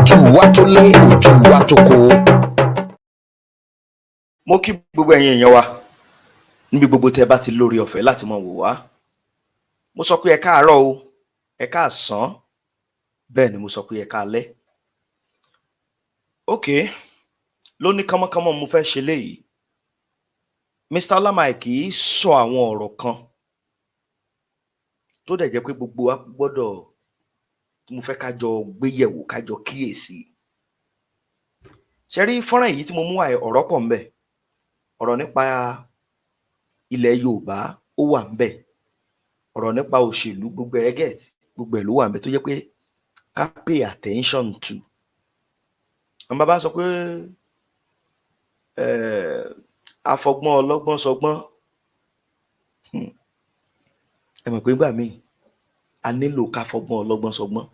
ojú wa tó lé ojú wa tó kó. Mo kí gbogbo ẹ̀yin èèyàn wa níbi gbogbo tẹ́ bá ti lórí ọ̀fẹ́ láti máa wò wá. Mo sọ pé ẹ káàárọ̀ o, ẹ káàsán, bẹ́ẹ̀ ni mo sọ pé ẹ káalẹ́. Okay, lóní kánmọ́kánmọ́ mo fẹ́ ṣe léyìí. Mr. Olamide sọ àwọn ọ̀rọ̀ kan tó dẹ̀ jẹ́ pé gbogbo wa gbọ́dọ̀, mo fẹ́ ká jọ gbéyẹ̀wò, ká jọ kíyèsí. Ṣé rí fọ́nrán yìí tí mo mú wá ọ̀rọ̀ pọ̀ ńbẹ̀. Ọ̀rọ̀ nípa ilẹ̀ Yorùbá ó wà ńbẹ̀. Ọ̀rọ̀ nípa òṣèlú gbogbo ẹ̀ ló wà ńbẹ̀ tó jẹ́ pé ká pay attention to. Àwọn bàbá sọ pé afọgbọ́n ọlọ́gbọ́n sọgbọ́n. Ẹ mọ̀ pé nígbà míì a nílò ká fọgbọ́n ọlọ́gbọ́n sọgbọ́n.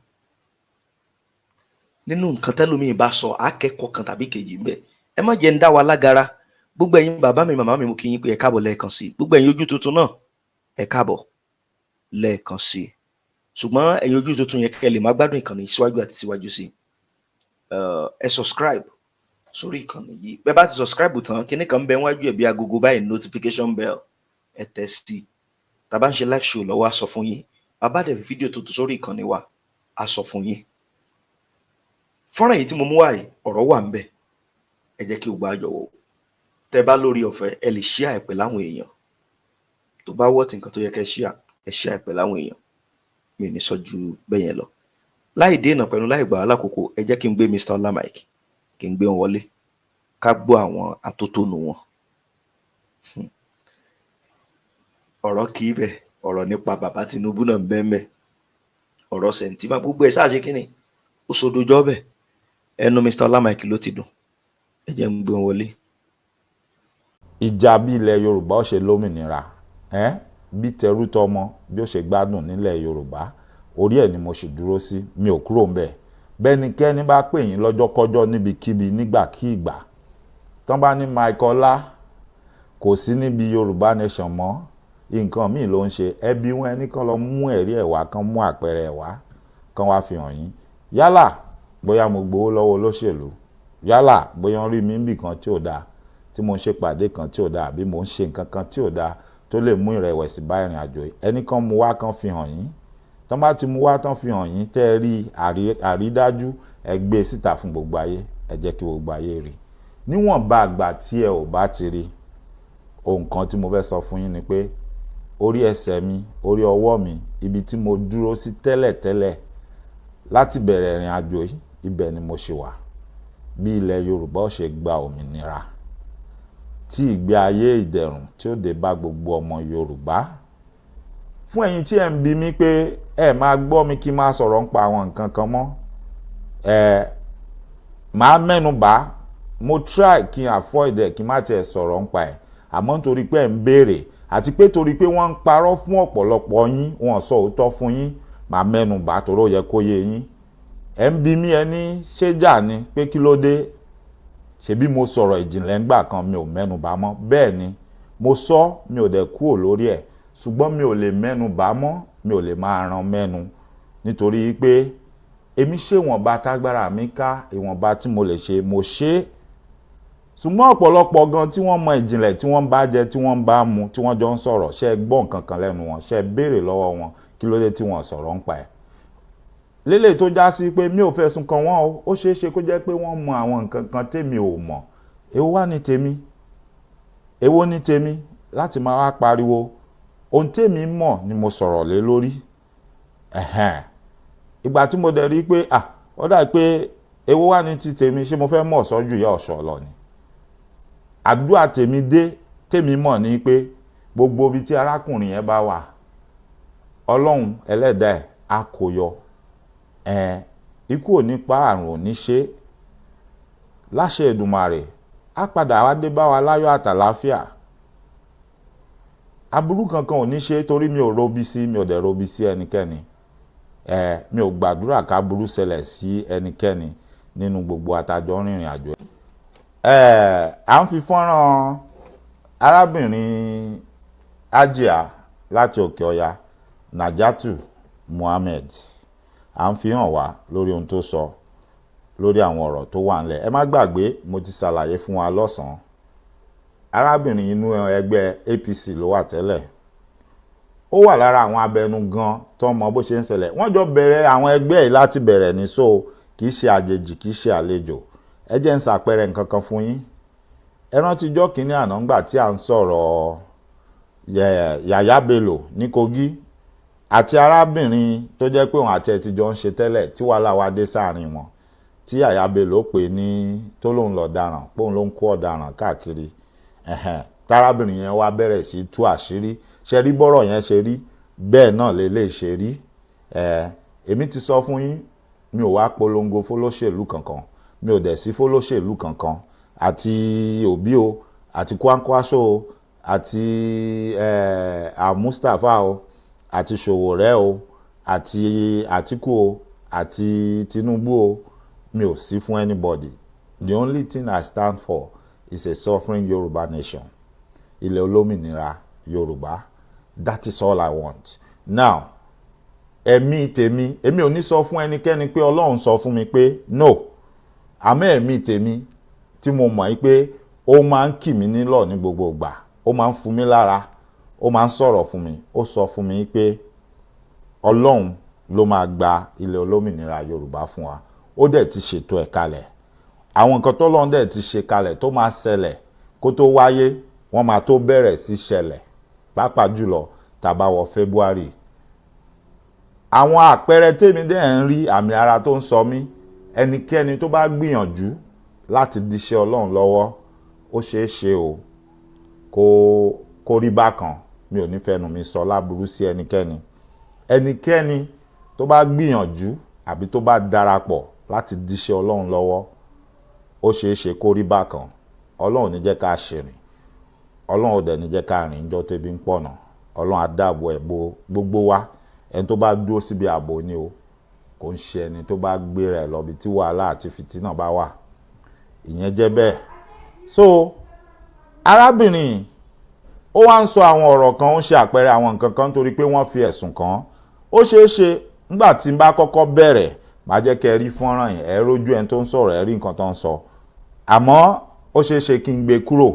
Nínú nǹkan tẹ́lòmíì bá sọ akẹ́kọ̀ọ́ kan tàbí kejì ńbẹ̀. Ẹ má jẹ́ ń dá wa lágara. Gbogbo ẹ̀yin bàbá mi màmá mi mo kí yín pé ẹ káàbọ̀ lẹ́ẹ̀kan sí. Gbogbo ẹ̀yin ojú tuntun náà ẹ káàbọ̀ lẹ́ẹ̀kan sí. Ṣùgbọ́n ẹ̀yin ojú tuntun yẹn kẹ́ lè má gbádùn ìkànnì síwájú àti síwájú sí. Ẹ subscribe sórí ìkànnì yìí. Bẹ́ẹ̀ bá ti subscribe tán, kíní kan bẹ wájú ẹ̀ bí agogo báyìí, notification bell, ẹ tẹ̀ sí. Tá bá ń ṣe live show lọ́wọ́ á sọ fún yín. Bàbá dẹ̀ fi fídíò tuntun sórí ìkànnì wa á sọ fún yín. Fọ́nrán yìí tí mo mú wá yìí ọ̀rọ̀ wà ńbẹ̀. Ẹ jẹ́ kí o gbà jọ̀wọ́. Tẹ́ bá lórí ọ̀fẹ́ ẹ lè share ẹ̀ pẹ̀lú àwọn èèyàn. Tó bá wọ́ọ̀tì nǹkan tó yẹ kẹ́ share, ẹ share ẹ̀ pẹ̀lú àwọn èèyàn. Mi ò ní sọ ju bẹ́ẹ̀ yẹn lọ. Láì dènà pẹ̀lú láì gbà lákòókò, ẹ jẹ́ kí n gbé Mr. Olamide, kí n gbé wọn wọlé. Ká gbọ́ àwọn atótónu wọn. Ọ̀rọ̀ kì í bẹ̀, ọ̀rọ̀ nípa bàbá Tinubu náà bẹ́ẹ̀. Ọ̀rọ̀ sẹ̀ǹtìmá gbogbo ẹ̀ sáà ṣe kíni? Ó sodojọ́ bẹ̀. Ẹnu Mr. Olamide ló ti dùn. Ẹ jẹ́ n gbé wọn wọlé. Ìjà bí ilẹ̀ Yorùbá ó ṣe lómìnira, bí tẹrú tọmọ bí ó ṣe gbádùn nílẹ̀ Yorùbá, orí ẹ̀ ni mo sì dúró sí, mi ò kúrò ńbẹ̀. Bẹ́nikẹ́ni bá pè yín lọ́jọ́kọ́jọ́ níbikíbi nígbàkígbà, tán bá ní Michael Ọlá kò sí níbi Yorùbá nation mọ́, nǹkan míì ló ń ṣe, ẹbí wọn ẹni kan lọ mú ẹ̀rí ẹ̀ wá, kan mú àpẹẹrẹ ẹ̀ wá, kan wá fi hàn yín. Yálà bóyá mo gbowó lọ́wọ́ olóṣèlú, yálà bóyá wọ́n rí mi níbì kan tí ò dáa, tí mo ń ṣe pàdé kan tí ò dáa, àbí mo ń ṣe nǹkan kan tí ò dáa tó lè mú ìrẹ̀wẹ̀sì bá ìrìn àjò yìí, ẹni kan mú wá kan fi hàn yín. Tán bá ti mú wá tán fi hàn yín, tẹ́ ẹ rí àrídájú, ẹ gbé síta fún gbogbo ayé, ẹ jẹ́ kí gbogbo ayé rí. Níwọ̀nba àgbà tí ẹ ò bá ti rí, ohun kan tí mo fẹ́ sọ fún yín ni pé orí ẹsẹ̀ mi, orí ọwọ́ mi, ibi tí mo dúró sí tẹ́lẹ̀tẹ́lẹ̀ láti bẹ̀rẹ̀ ìrìn àjò yìí, ibẹ̀ ni mo ṣe wà. Bí ilẹ̀ Yorùbá ó ṣe gba òmìnira, tí ìgbé ayé ìdẹ̀rùn tí ó dé bá gbogbo ọmọ Yorùbá. Fún ẹ̀yin tí ẹ ń bi mí pé ẹ máa gbọ́ mi kí n máa sọ̀rọ̀ nípa àwọn nǹkan kan mọ́, máa mẹ́nu bà, mo try kí n avoid ẹ̀, kí n má tiẹ̀ sọ̀rọ̀ nípa ẹ̀, àmọ́ nítorí pé ẹ̀ ń béèrè àti pé torí pé wọ́n ń parọ́ fún ọ̀pọ̀lọpọ̀ yín, wọ́n sọ òótọ́ fún yín, máa mẹ́nu bà torí ó yẹ kó yé yín. Ẹ ń bi mí ẹni ṣéjà ni pé kí ló dé? Ṣebí mo sọ̀rọ̀ ìjìnlẹ̀ ńgbà kan, mi ò mẹ́nu bà mọ́. Bẹ́ẹ̀ ni mo sọ, mi ò dẹ̀ kúrò lórí ẹ̀, ṣùgbọ́n mi ò lè mẹ́nu bà mọ́, mi ò lè máa ran mẹ́nu, nítorí pé èmi ṣe ìwọ̀nba tágbára mi ká, ìwọ̀nba tí mo lè ṣe mo ṣe. Ṣùgbọ́n ọ̀pọ̀lọpọ̀ gan tí wọ́n mọ ìjìnlẹ̀, tí wọ́n bá jẹ, tí wọ́n bá mu, tí wọ́n jọ ń sọ̀rọ̀, ṣé ẹ gbọ́ nǹkan kan lẹ́nu wọn, ṣé ẹ béèrè lọ́wọ́ wọn kí ló dé tí wọ́n sọ̀rọ̀ ń pa ẹ̀. Lélẹ̀ tó já sí pé mi ò fẹ̀sùn kàn wọ́n o, ó ṣeé ṣe kó jẹ́ pé wọ́n mọ àwọn nǹkan kan tèmi ò mọ̀. Èwo wá ní tèmi? Èwo ní tèmi láti máa wá pariwo? Ohun tèmi mọ̀ ni mo sọ̀rọ̀ lé lórí. Ìgbà tí mo dẹ̀ rí pé ó dà pé èwo wá ní ti tèmi, ṣé mo fẹ́ mọ̀ sọ́jú ìyá ọ̀ṣọ́ lọ ni? Àdúrà tèmi dé, tèmi mọ̀ ní pé gbogbo ibi tí arákùnrin yẹn bá wà, Ọlọ́run ẹlẹ́dàá ẹ̀ á kó yọ. Ikú ò ní pa, àrùn ò ní ṣe, láṣẹ Èdùmàrè á padà wá dé bá wa láyọ̀ àtàláfíà. Aburú kankan ò ní ṣe torí mi ò robi sí, mi ò dẹ̀ robi sí ẹnikẹ́ni. Mi ò gbàdúrà ká burú ṣẹlẹ̀ sí ẹnikẹ́ni nínú gbogbo àtàjọ rìnrìn àjò. À ń fi fọ́nrán arábìnrin Ajia láti Òkè Ọya, Najatu Muhammed, à ń fi hàn wá lórí ohun tó sọ lórí àwọn ọ̀rọ̀ tó wà ńlẹ̀. Ẹ má gbàgbé mo ti ṣàlàyé fún wa lọ́sàn-án. Arábìnrin inú ẹgbẹ́ APC ló wà tẹ́lẹ̀. Ó wà lára àwọn abẹnugan tó mọ bó ṣe ń ṣẹlẹ̀. Wọ́n jọ bẹ̀rẹ̀ àwọn ẹgbẹ́ yìí láti bẹ̀rẹ̀ ní so kì í ṣe àjèjì kì í ṣe àlejò. Ẹ jẹ́ ń ṣàpẹẹrẹ nǹkan kan fún yín. Ẹ rántí ọjọ́ kìíní àná ńgbà tí à ń sọ̀rọ̀ Yàyà Bello ní Kogi àti arábìnrin tó jẹ́ pé òun àti ẹ̀ ti jọ ń ṣe tẹ́lẹ̀ tí wàhálà wá dé sáàrin wọn tí Yàyà Bello pè ní tó lóun lọ dáràn pé òun ló ń kó ọ̀daràn káàkiri tárábìnrin yẹn wá bẹ̀rẹ̀ sí tú àṣírí ṣe rí bọ́rọ̀ yẹn ṣe rí bẹ́ẹ̀ náà lélẹ̀ ṣe rí èmi ti sọ fún yín mi ò wá polongo fólóṣèlú kankan mi ò dẹ̀ sí fólóṣèlú kankan àti Obi o àti Kwankwaso o àti Mustapha o àti Sowore o àti Atiku o àti Tinubu o mi ò sí fún anybody. The only thing I stand for is a suffering Yoruba nation. Ilẹ̀ olómìnira Yorùbá. That is all I want. Now, èmi ò ní sọ fún ẹnikẹ́ni pé Ọlọ́run sọ fún mi pé no. Àmọ́ èmi tèmi tí mo mọ̀ pé ó máa ń kì mí nílọ̀ ní gbogbo ìgbà. Ó máa ń fún mi lára. Ó máa ń sọ̀rọ̀ fún mi. Ó sọ fún mi pé Ọlọ́run ló máa gba ilẹ̀ olómìnira Yorùbá fún wa. Ó dẹ̀ ti ṣètò ẹ̀ kalẹ̀. Àwọn nǹkan tó lọ́n dẹ̀ ti ṣe kalẹ̀ tó máa ṣẹlẹ̀ kó tó wáyé wọ́n máa tó bẹ̀rẹ̀ sí ṣẹlẹ̀ pàápàá jùlọ tá bá wọ February. Àwọn àpẹẹrẹ tèmi dẹ̀ ń rí àmì ara tó ń sọ mí ẹnikẹ́ni tó bá gbìyànjú láti díṣẹ́ Ọlọ́run lọ́wọ́ ó ṣeé ṣe o kó rí bákan. Mi ò ní fẹnu mi sọ láburú sí ẹnikẹ́ni tó bá gbìyànjú àbí tó bá darapọ̀ láti díṣẹ́ Ọlọ́run lọ́wọ́ ó ṣeé ṣe kó rí bákan. Ọlọ́run ní jẹ́ ká ṣèrìn. Ọlọ́run ò dẹ̀ ní jẹ́ ká rìn jọ́ tẹ́bí ń pọ̀nà. Ọlọ́run á dáàbò ẹ̀ bo gbogbo wa. Ẹni tó bá dúró síbi ààbò ni o. Kò ń ṣe ẹni tó bá gbé rẹ̀ lọ bí tí wàhálà àti fìtínà bá wà. Ìyẹn jẹ́ bẹ́ẹ̀. So arábìnrin ó wá ń sọ àwọn ọ̀rọ̀ kan ó ń ṣe àpẹẹrẹ àwọn nǹkan kan torí pé wọ́n fi ẹ̀sùn kàn. Ó ṣeé ṣe nígbà tí n bá kọ́kọ́ bẹ̀rẹ̀ máa jẹ́ kẹ́ rí fọ́nrán yẹn ẹ rójú ẹni tó ń sọ̀rọ̀ ẹ rí nǹkan tó ń sọ. Àmọ́ ó ṣeé ṣe kí n gbé kúrò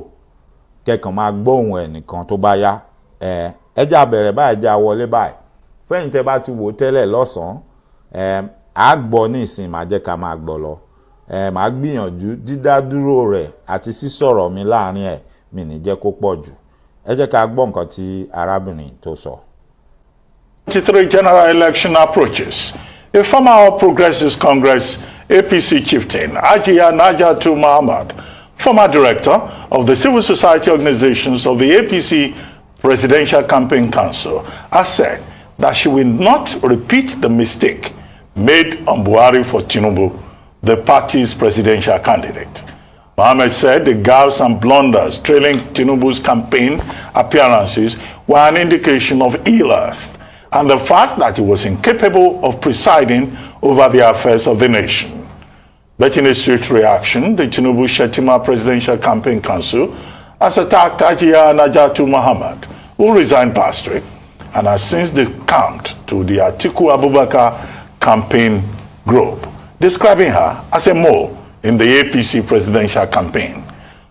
kẹ́kàn máa gbọ́ ohùn ẹnìkan tó bá yá. Ẹjá bẹ̀rẹ̀ báyìí já wọlé báyìí. Fẹ́yìn tẹ́ bá ti wò tẹ́lẹ̀ lọ́sàn-án á gbọ́ ní ìsìn máa jẹ́ ká máa gbọ́ lọ. Màá gbìyànjú dídádúró rẹ̀ àti sísọ̀rọ̀ mi láàrin ẹ̀ mi ní jẹ́ kó pọ̀ jù. Ẹ jẹ́ ká gbọ́ nǹkan tí arábìnrin tó sọ. 23 general election approaches. A former All Progressives Congress APC chieftain, Hajiya Najatu Muhammad, former director of the civil society organizations of the APC Presidential Campaign Council, has said that she will not repeat the mistake made on Buhari for Tinubu, the party's presidential candidate. Mohammed said the gaffes and blunders trailing Tinubu's campaign appearances were an indication of ill health and the fact that he was incapable of presiding over the affairs of the nation. But in a swift reaction, the Tinubu-Shettima Presidential Campaign Council has attacked Hajiya Najatu Muhammad, who resigned last week and has since decamped to the Atiku Abubakar campaign group, describing her as a mole in the APC presidential campaign.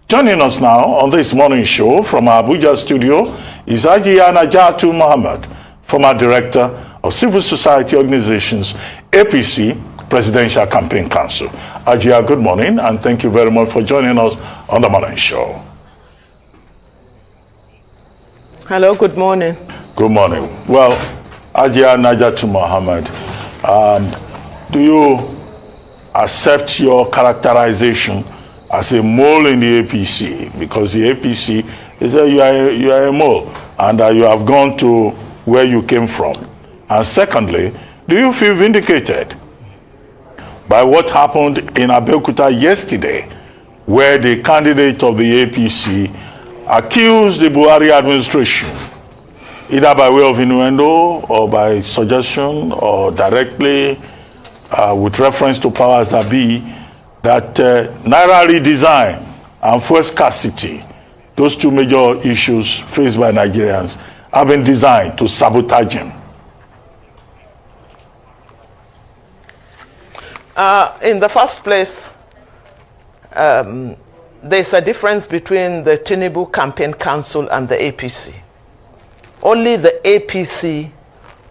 Joining us now on this morning show from our Abuja studio is Hajiya Najatu Muhammad, former director of civil society organizations, APC Presidential Campaign Council. Hajiya, good morning, and thank you very much for joining us on the morning show. Hello, good morning. Good morning. Well, Hajiya Najatu Muhammad, do you accept your characterization as a mole in the APC? Because the APC is that you are a mole and you have gone to where you came from. And secondly, do you feel vindicated by what happened in Abeokuta yesterday, where the candidate of the APC accused the Buhari administration, either by way of innuendo or by suggestion or directly with reference to powers that be, that Naira redesign and fuel scarcity, those two major issues faced by Nigerians, have been designed to sabotage him? In the first place, there's a difference between the Tinubu Campaign Council and the APC. Only the APC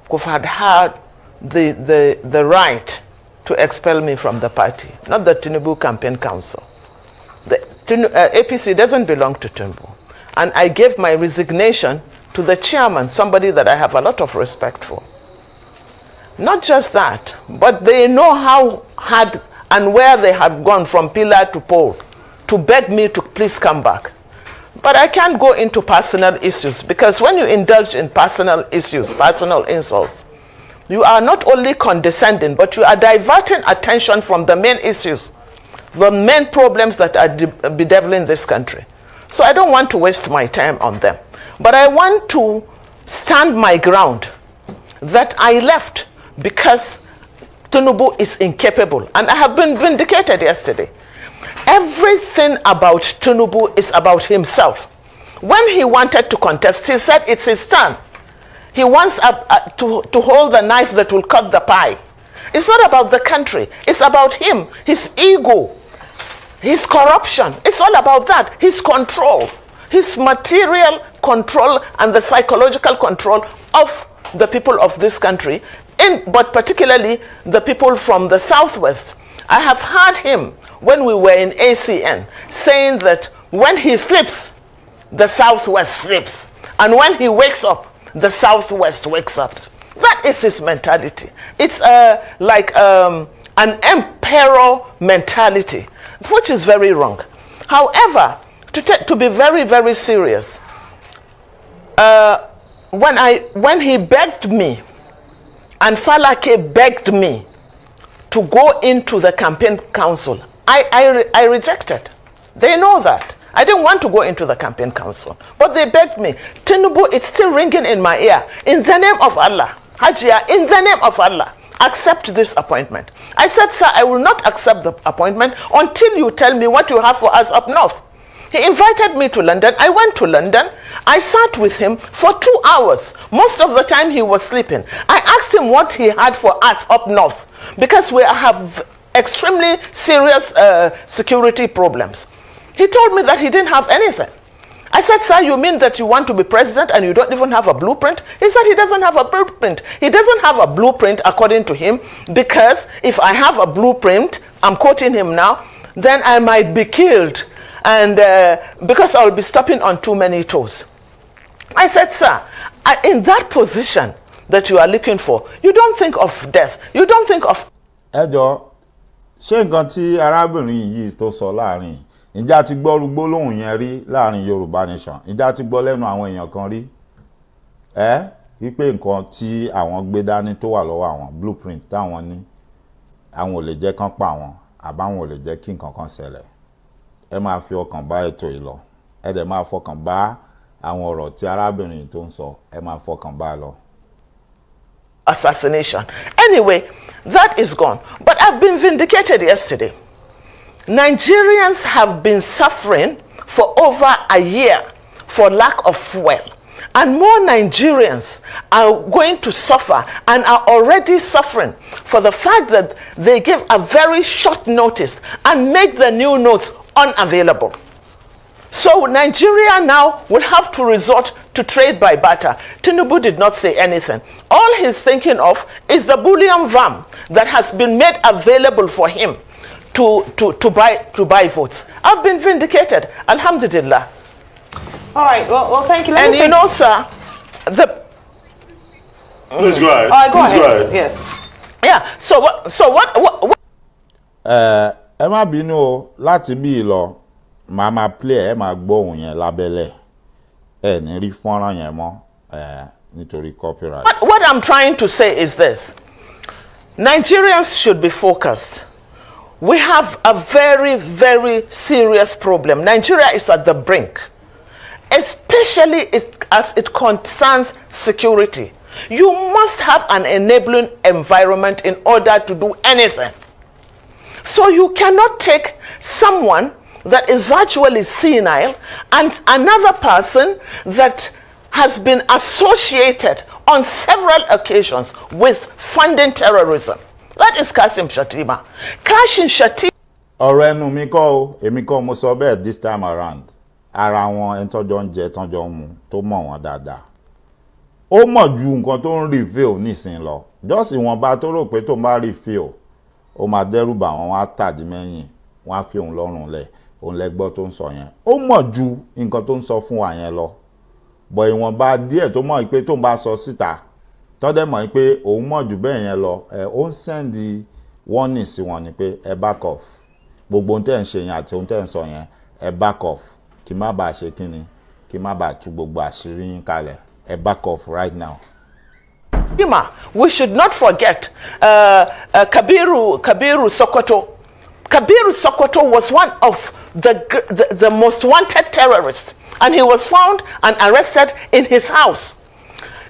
could have had the right to expel me from the party, not the Tinubu Campaign Council. The APC doesn't belong to Tinubu. And I gave my resignation to the chairman, somebody that I have a lot of respect for. Not just that, but they know how hard and where they have gone from pillar to pole to beg me to please come back. But I can't go into personal issues, because when you indulge in personal issues, personal insults, you are not only condescending, but you are diverting attention from the main issues, the main problems that are bedeviling this country. So I don't want to waste my time on them. But I want to stand my ground that I left because Tinubu is incapable. And I have been vindicated yesterday. Everything about Tinubu is about himself. When he wanted to contest, he said it's his turn. He wants to hold the knife that will cut the pie. It's not about the country. It's about him, his ego, his corruption. It's all about that. His control, his material control and the psychological control of the people of this country, but particularly the people from the Southwest. I have heard him when we were in ACN saying that when he sleeps, the Southwest sleeps. And when he wakes up, the Southwest wakes up. That is his mentality. It's like an emperor mentality, which is very wrong. However, to be very, very serious, when he begged me, and Falake begged me to go into the campaign council, I rejected. They know that. I didn't want to go into the campaign council, but they begged me. Tinubu, it's still ringing in my ear. In the name of Allah, Hajia, in the name of Allah, accept this appointment. I said, sir, I will not accept the appointment until you tell me what you have for us up north. He invited me to London. I went to London. I sat with him for 2 hours. Most of the time he was sleeping. I asked him what he had for us up north, because we have extremely serious security problems. He told me that he didn't have anything. I said, sir, you mean that you want to be president and you don't even have a blueprint? He said he doesn't have a blueprint. He doesn't have a blueprint according to him, because if I have a blueprint, I'm quoting him now, then I might be killed, and because I'll be stepping on too many toes. I said, sir, in that position that you are looking for, you don't think of death. You don't think of... Ẹjọ́, ṣé nǹkan tí arábìnrin yìí tó sọ láàrin, ìjà ti gbọ́ gbólóhùn yẹn rí láàrin Yorùbá Nation, ìjà ti gbọ́ lẹ́nu àwọn èèyàn kan rí, wípé nǹkan tí àwọn gbé dání tó wà lọ́wọ́ àwọn blueprint táwọn ní, àwọn ò lè jẹ́ kán pa àwọn, àbáwọn ò lè jẹ́ kí nǹkan kan ṣẹlẹ̀. Ẹ máa fi ọkàn bá ètò yìí lọ, ẹ dẹ̀ máa fọkàn bá àwọn ọ̀rọ̀ tí arábìnrin tó ń sọ, ẹ máa fọkàn bá lọ. Assassination. Anyway, that is gone. But I've been vindicated yesterday. Nigerians have been suffering for over a year for lack of fuel. And more Nigerians are going to suffer and are already suffering for the fact that they give a very short notice and make the new notes unavailable. So Nigeria now will have to resort to trade by barter. Tinubu did not say anything. All he's thinking of is the bullion vam that has been made available for him to buy votes. I've been vindicated, alhamdulillah. All right, well thank you. And you know, sir, Please go ahead. All right, go ahead. ahead. Yes. Yeah, so what Ẹ má bínú o, láti bí lọ, màá play ẹ máa gbọ́ ohùn yẹn lábẹ́lẹ̀. Ẹ ní rí fọ́nrán yẹn mọ́, nítorí copyright. What I'm trying to say is this. Nigerians should be focused. We have a very, very serious problem. Nigeria is at the brink, especially as it concerns security. You must have an enabling environment in order to do anything. So you cannot take someone that is virtually senile and another person that has been associated on several occasions with funding terrorism. That is Kashim Shettima. Kashim Shettima. ọ̀rọ̀ ẹnu mi kọ́ o èmi kọ́ mo sọ bẹ́ẹ̀ this time around ara wọn ẹni tọ́jọ́ ń jẹ tọ́jọ́ ń mu tó mọ̀ wọ́n dáadáa ó mọ̀ ju nǹkan tó ń reveal nísìn lọ just ìwọ̀nba tó rò pé tó ń bá reveal ó máa dẹ́rù bà wọ́n wá tàdí mẹ́yìn wọ́n á fi òun lọ́rùn lẹ̀ òun lẹ́gbọ́ tó ń sọ yẹn ó mọ̀ ju nǹkan tó ń sọ fún wa yẹn lọ bọ̀ ìwọ̀nba díẹ̀ tó mọ̀ pé tó ń bá sọ síta tọ́dẹ̀ mọ̀ pé òun mọ̀ jù bẹ́ẹ̀ yẹn lọ ó ń sẹ́ndì warning sí wọn ni pé ẹ back off gbogbo ohun tẹ́ ń ṣe yẹn àti ohun tẹ́ ń sọ yẹn ẹ back off kí má bàa ṣe kíni kí má bàa tú gbogbo àṣírí yín kalẹ̀ ẹ back off right now. We should not forget Kabiru Sokoto. Kabiru Sokoto was one of the most wanted terrorists, and he was found and arrested in his house.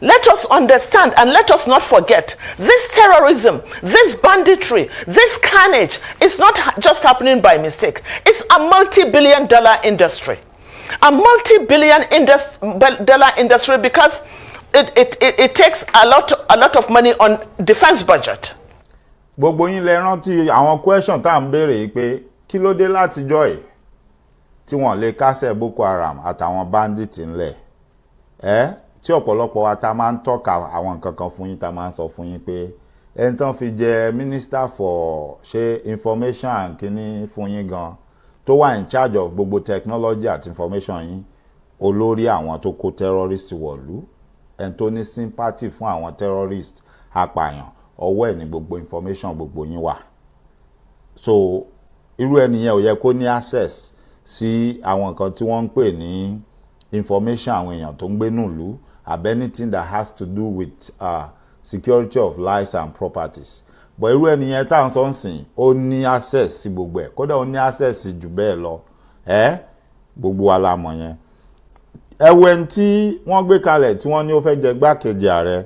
Let us understand and let us not forget, this terrorism, this banditry, this carnage is not just happening by mistake. It's a multi-billion-dollar industry. A multi-billion dollar industry because it takes a lot of money on defense budget. Gbogbo yín lè rántí àwọn question tá ń béèrè pé kí ló dé látijọ́ ẹ̀ tí wọ́n lè kásẹ̀ Boko Haram àtàwọn bandits ńlẹ̀ tí ọ̀pọ̀lọpọ̀ wa ta máa ń tọ́ka àwọn nǹkan kan fún yín ta máa ń sọ fún yín pé ẹni tán fi jẹ minister for ṣe information kìíní fún yín gan tó wà in charge of gbogbo technology àti information yín olórí àwọn tó kó terrorist wọ̀lú ẹni tó ní sympathy fún àwọn terrorist apààyàn ọwọ́ ẹ̀ ní gbogbo information gbogbo yín wà so irú ẹni yẹn ò yẹ kó ní access sí àwọn nǹkan tí wọ́n ń pè ní information àwọn èèyàn tó ń gbé nùlú ab anything that has to do with security of lives and properties but irú ẹni yẹn tá à ń sọ ń sìn ó ní access sí gbogbo ẹ̀ kódà ó ní access sí jù bẹ́ẹ̀ lọ gbogbo wa la mọ̀ yẹn ẹwẹ́ tí wọ́n gbé kalẹ̀ tí wọ́n ní ó fẹ́ jẹ gbákejì ààrẹ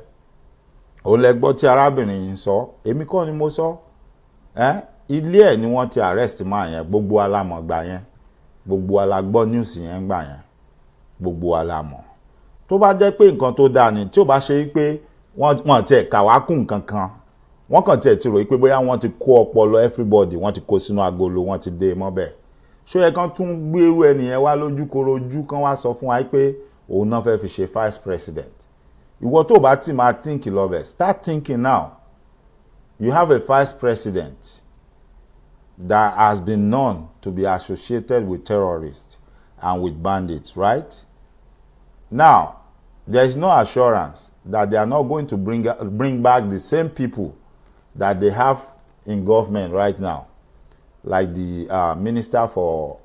ó lẹ gbọ́ tí arábìnrin yìí sọ èmi kọ́ ni mo sọ ilé ẹ̀ ni wọ́n ti arrest máa yẹn gbogbo wa la mọ̀ gbà yẹn gbogbo wa la gbọ́ news yẹn gbà yẹn gbogbo wa la mọ̀ tó bá jẹ́ pé nǹkan tó dáa ni tí ó bá ṣe pé wọ́n tiẹ̀ kàwákùn kankan wọ́n kàn tiẹ̀ ti rò pé bóyá wọ́n ti kó ọpọlọ everybody wọ́n ti kó sínú agolo wọ́n ti dé mọ́bẹ̀ ṣó yẹ kán tún gbérú ẹnìyẹn wá lójúkorojú kán wá sọ fún wa pé òun náà fẹ́ fi ṣe vice president ìwọ tó bá ti máa think lọ́bẹ̀ start thinking now you have a vice president that has been known to be associated with terrorists and with bandits, right? Now, there is no assurance that they are not going to bring back the same people that they have in government right now, like the Minister for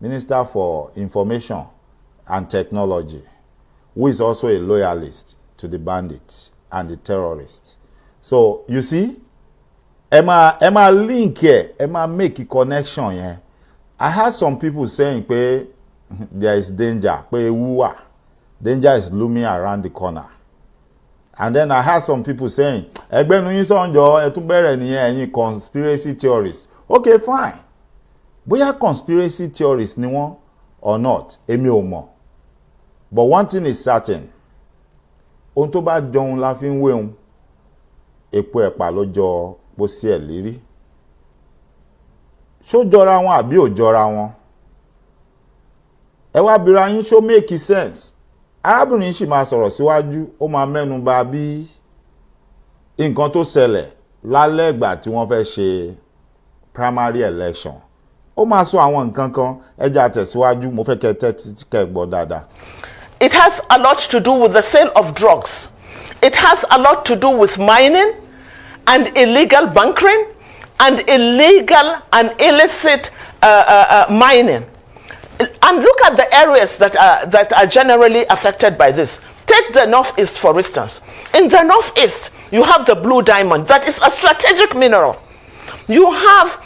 Minister for Information and Technology, who is also a loyalist to the bandits and the terrorists. So, you see, Emma link here, Emma make a connection here. I heard some people saying pé there is danger, pé wúwà, danger is looming around the corner. And then I heard some people saying, ẹgbẹ́ nu yín sọ̀njọ́ ẹ tún bẹ̀rẹ̀ nìyẹn ẹ̀yin conspiracy theorists. Okay, fine. Bóyá conspiracy theorists ni wọ́n or not, èmi ò mọ̀. But one thing is certain. Ohun tó bá jọun la fi ń wéhun, epo ẹ̀pà ló jọ bó sí ẹ̀ lérí. Ṣó jọra wọn àbí ò jọra wọn? Ẹ wá bira yín ṣó make sense. Arábìnrin sì máa sọ̀rọ̀ síwájú, ó máa mẹ́nu bà bí nǹkan tó ṣẹlẹ̀ lálẹ́ ìgbà tí wọ́n fẹ́ ṣe primary election. Ó máa sọ àwọn nǹkan kan, ẹ jẹ́ àtẹ̀síwájú, mo fẹ́ kẹ́ tẹ́tí kẹ́ gbọ́ dáadáa. It has a lot to do with the sale of drugs. It has a lot to do with mining and illegal bunkering and illegal and illicit mining. And look at the areas that are generally affected by this. Take the Northeast, for instance. In the Northeast, you have the blue diamond. That is a strategic mineral. You have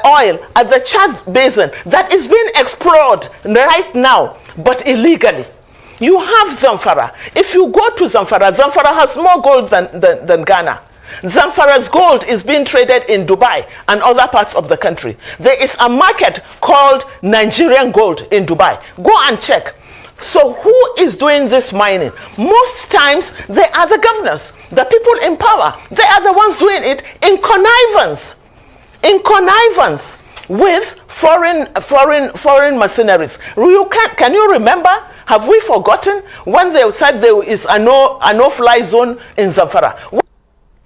oil at the Chad Basin that is being explored right now, but illegally. You have Zamfara. If you go to Zamfara, Zamfara has more gold than Ghana. Zamfara's gold is being traded in Dubai and other parts of the country. There is a market called Nigerian gold in Dubai. Go and check. So who is doing this mining? Most times they are the governors, the people in power. They are the ones doing it in connivance with foreign mercenaries. Can you remember? Have we forgotten when they said there is a no-fly zone in Zamfara?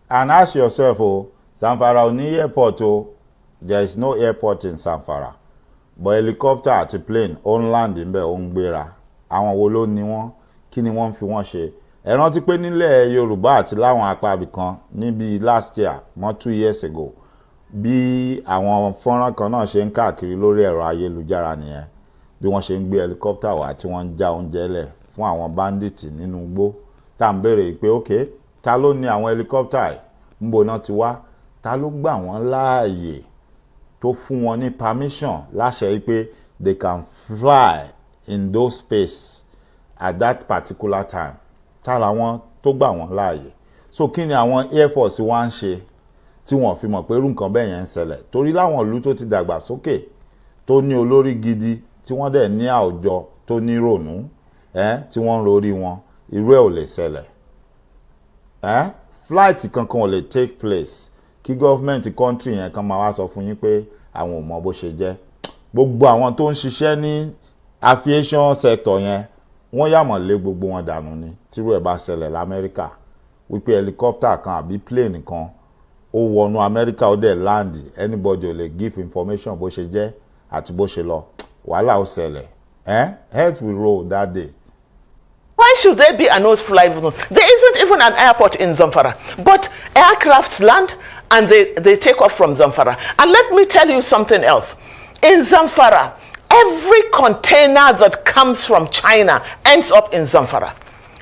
And ask yourself, Zamfara only airport, there is no airport in Zamfara. But helicopter àti plane on land ńbẹ̀ ó ń gbéra. Àwọn wo ló ní wọ́n? Kí ni wọ́n fi wọ́n ṣe? Ẹ rántí pé nílẹ̀ Yorùbá àti láwọn apá ibì kan níbi last year, 2 years ago, bí àwọn fọ́nrán kan náà ṣe ń káàkiri lórí ẹ̀rọ ayélujára nìyẹn. Bí wọ́n ṣe ń gbé helicopter wá tí wọ́n ń já oúnjẹ lẹ̀ fún àwọn bandits nínú igbó. Tá ń béèrè pé okay, ta ló ní àwọn helicopter yìí? Ńbo náà ti wá? Ta ló gbà wọ́n láàyè tó fún wọn ní permission láṣẹ pé they can fly in those space at that particular time? Ta làwọn tó gbà wọ́n láàyè? So kí ni àwọn Air Force wá ń ṣe tí wọ́n fi mọ̀ pé irú nǹkan bẹ́ẹ̀ yẹn ń ṣẹlẹ̀? Torí láwọn ìlú tó ti dàgbà sókè tó ní olórí gidi tí wọ́n dẹ̀ ní àwùjọ tó ní rònú tí wọ́n ń rorí wọn, irú ẹ̀ ò lè ṣẹlẹ̀. Flight kankan ò lè take place kí government country yẹn kan máa wá sọ fún yín pé àwọn ò mọ bó ṣe jẹ́. Gbogbo àwọn tó ń ṣiṣẹ́ ní aviation sector yẹn wọ́n yàmọ̀ lé gbogbo wọn dànù ni tírú ẹ̀ bá ṣẹlẹ̀ l'Amẹ́ríkà wípé helicopter kan àbí plane kan ó wọnú Amẹ́ríkà ó dẹ̀ land, anybody ò lè give information bó ṣe jẹ́ àti bó ṣe lọ, wàhálà ó ṣẹlẹ̀. Heads will roll that day. Why should there be a no-fly zone? There isn't even an airport in Zamfara, but aircrafts land and they take off from Zamfara. And let me tell you something else. In Zamfara, every container that comes from China ends up in Zamfara.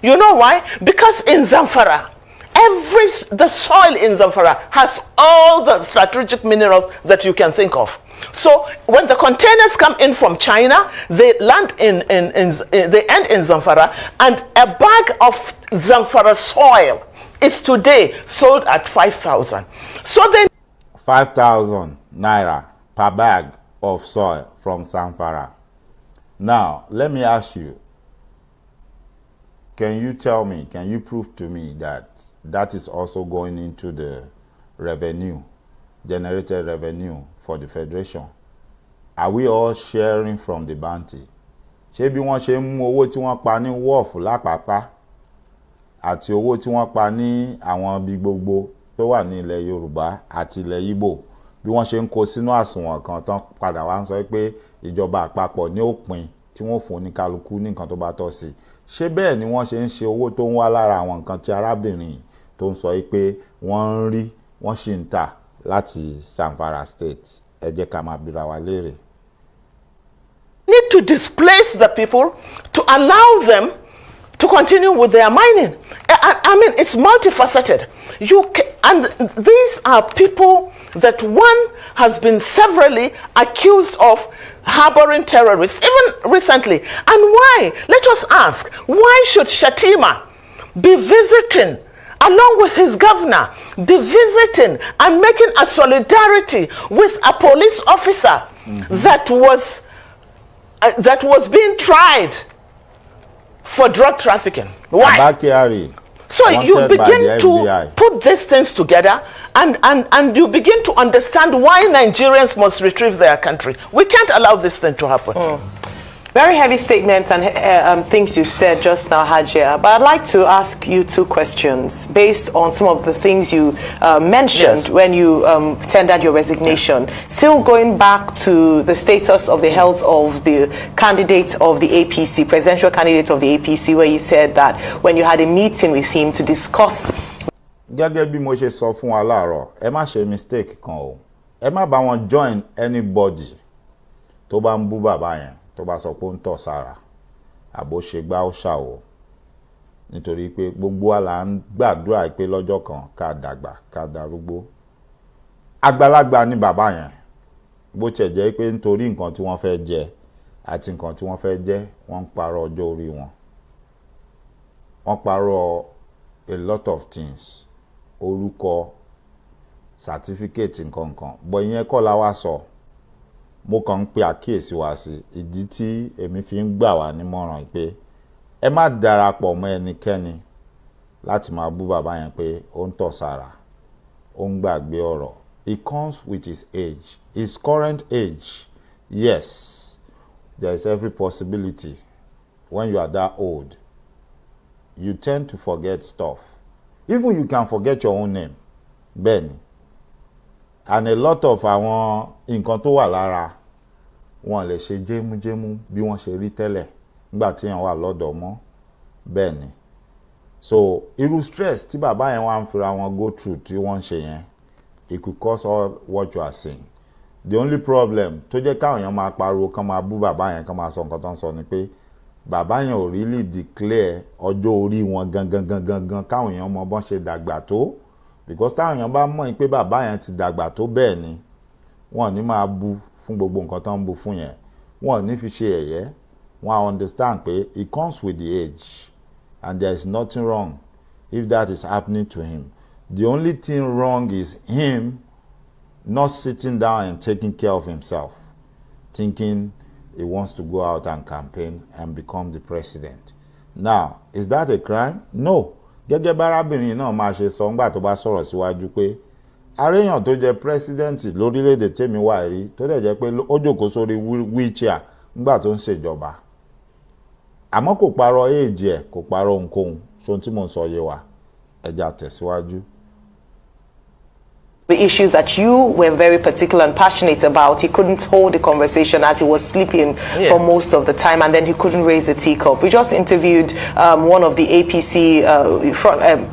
You know why? Because in Zamfara, the soil in Zamfara has all the strategic minerals that you can think of. So when the containers come in from China, they land they end in Zamfara, and a bag of Zamfara soil is today sold at 5,000. So then 5,000 naira per bag of soil from Zamfara. Now, let me ask you, can you prove to me that that is also going into the revenue, generated revenue for the federation? Are we all sharing from the bounty? Ṣé bí wọ́n ṣe ń mú owó tí wọ́n pa ní wọ́ọ̀fù lápapá àti owó tí wọ́n pa ní àwọn ibi gbogbo tó wà ní ilẹ̀ Yorùbá àti ilẹ̀ Igbo, bí wọ́n ṣe ń kó sínú àsùnwọ̀n kan tán padà wá ń sọ pé ìjọba àpapọ̀ ní òpin tí wọ́n fún ní kálukú ní nǹkan tó bá tọ́ sí? Ṣé bẹ́ẹ̀ ni wọ́n ṣe ń ṣe owó tó ń wá lára àwọn nǹkan tí arábìnrin tó ń sọ pé wọ́n ń rí wọ́n sì ń tà láti Zamfara state? Ẹ jẹ́ ká máa bira wa léèrè. Need to displace the people to allow them to continue with their mining. I mean, it's multifaceted. And these are people that one has been severally accused of harboring terrorists, even recently. And why? Let us ask, why should Shatima be visiting along with his governor, be visiting and making a solidarity with a police officer that was being tried for drug trafficking? Why? Abakari, so you begin to put these things together and you begin to understand why Nigerians must retrieve their country. We can't allow this thing to happen. Very heavy statements and things you've said just now, Hajia. But I'd like to ask you 2 questions based on some of the things you mentioned when you tendered your resignation. Still going back to the status of the health of the candidate of the APC, presidential candidate of the APC, where you said that when you had a meeting with him to discuss. Gẹ́gẹ́ bí mo ṣe sọ fún wa láàárọ̀, ẹ má ṣe mistake kan o. Ẹ má bá wọn join anybody tó bá ń bú bàbá yẹn, tó bá sọ pé ó ń tọ̀ sára àbó ṣe gbá ó ṣàwọ̀, nítorí pé gbogbo wa là ń gbàdúrà pé lọ́jọ́ kan ká dàgbà ká darúgbó. Àgbàlagbà ni bàbá yẹn, bó tiẹ̀ jẹ́ pé nítorí nǹkan tí wọ́n fẹ́ jẹ àti nǹkan tí wọ́n fẹ́ jẹ wọ́n ń parọ́ ọjọ́ orí wọn, wọ́n parọ́ a lot of things, orúkọ, certificate, nǹkan kan, bọ̀ ìyẹn kọ́ la wá sọ. mo kàn ń pe àkíyèsí wa sí ìdí tí èmi fi ń gbà wá nímọ̀ràn pé ẹ má darapọ̀ mọ́ ẹnikẹ́ni láti máa bú bàbá yẹn pé ó ń tọ̀ sára, ó ń gbàgbé ọ̀rọ̀. It comes with his age, his current age. Yes, there is every possibility when you are that old, you tend to forget stuff. Even you can forget your own name. Bẹ́ẹ̀ni. And a lot of àwọn nǹkan tó wà lára wọn lè ṣe jémújémú bí wọ́n ṣe rí tẹ́lẹ̀ nígbà tí èèyàn wà lọ́dọ̀ mọ́. Bẹ́ẹ̀ni. So irú stress tí bàbá yẹn wá ń fira wọn go through tí wọ́n ń ṣe yẹn, it could cause all what you are saying. The only problem tó jẹ́ káwọn èèyàn máa pariwo kán máa bú bàbá yẹn kán máa sọ nǹkan tó ń sọ ni pé bàbá yẹn ò really declare ọjọ́ orí wọn gangan káwọn èèyàn mọ bọ́n ṣe dàgbà tó, because táwọn èèyàn bá mọ̀ pé bàbá yẹn ti dàgbà tó bẹ́ẹ̀ ni wọ́n ní máa bú fún gbogbo nǹkan tó ń bú fún yẹn, wọ́n ní fi ṣe ẹ̀yẹ, wọ́n understand pé it comes with the age and there is nothing wrong if that is happening to him. The only thing wrong is him not sitting down and taking care of himself, thinking he wants to go out and campaign and become the president. Now, is that a crime? No. Gẹ́gẹ́ bá arábìnrin náà máa ṣe sọ ńgbà tó bá sọ̀rọ̀ síwájú pé aréyàn tó jẹ́ president lórílẹ̀‐èdè tèmi wà rí tó dẹ̀ jẹ́ pé ó jókòó sórí wheelchair ńgbà tó ń ṣèjọba. Àmọ́ kò parọ́ éèjì ẹ̀, kò parọ́ ohunkóhun, ṣohun tí mò ń sọ yé wa. Ẹja tẹ̀síwájú. The issues that you were very particular and passionate about, he couldn't hold the conversation as he was sleeping for most of the time, and then he couldn't raise the teacup. We just interviewed one of the APC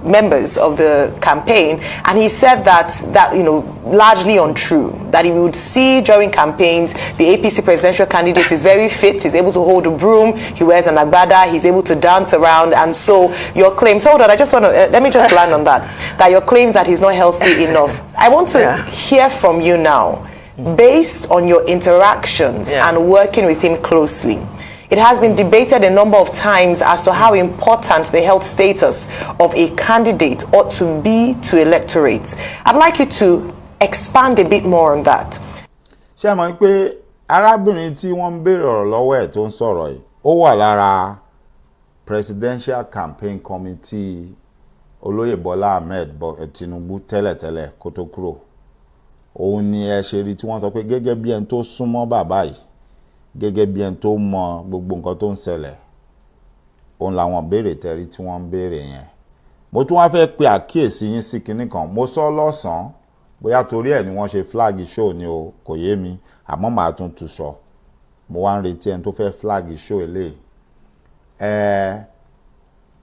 members of the campaign, and he said that you know, largely untrue, that he would see during campaigns the APC presidential candidate is very fit, he's able to hold a broom, he wears an agbada, he's able to dance around, and so your claims, hold on, I just want to, let me just land on that your claims that he's not healthy enough. I want to hear from you now, based on your interactions and working with him closely. It has been debated a number of times as to how important the health status of a candidate ought to be to electorates. I'd like you to expand a bit more on that. Ṣé mọ̀ pé arábìnrin tí wọ́n ń béèrè ọ̀rọ̀ lọ́wọ́ ẹ̀ tó ń sọ̀rọ̀ yìí, ó wà lára Presidential Campaign Committee Olóyè Bọ́lá Ahmed Tinubu tẹ́lẹ̀tẹ́lẹ̀ kó tó kúrò. Òun ni ẹ ṣe rí tí wọ́n sọ pé gẹ́gẹ́ bí ẹni tó súnmọ́ bàbá yìí, gẹ́gẹ́ bí ẹni tó mọ gbogbo nǹkan tó ń ṣẹlẹ̀, òun làwọn béèrè tẹ́rí tí wọ́n ń béèrè yẹn. Mo tún wá fẹ́ pe àkíyèsí yín sí kinní kan. Mo sọ lọ́sàn-án bóyá torí ẹ̀ ni wọ́n ṣe flag show ni o, kò yé mi, àmọ́ màá tún tún sọ. Mo wá ń retí ẹni tó fẹ́ flag show eléyìí.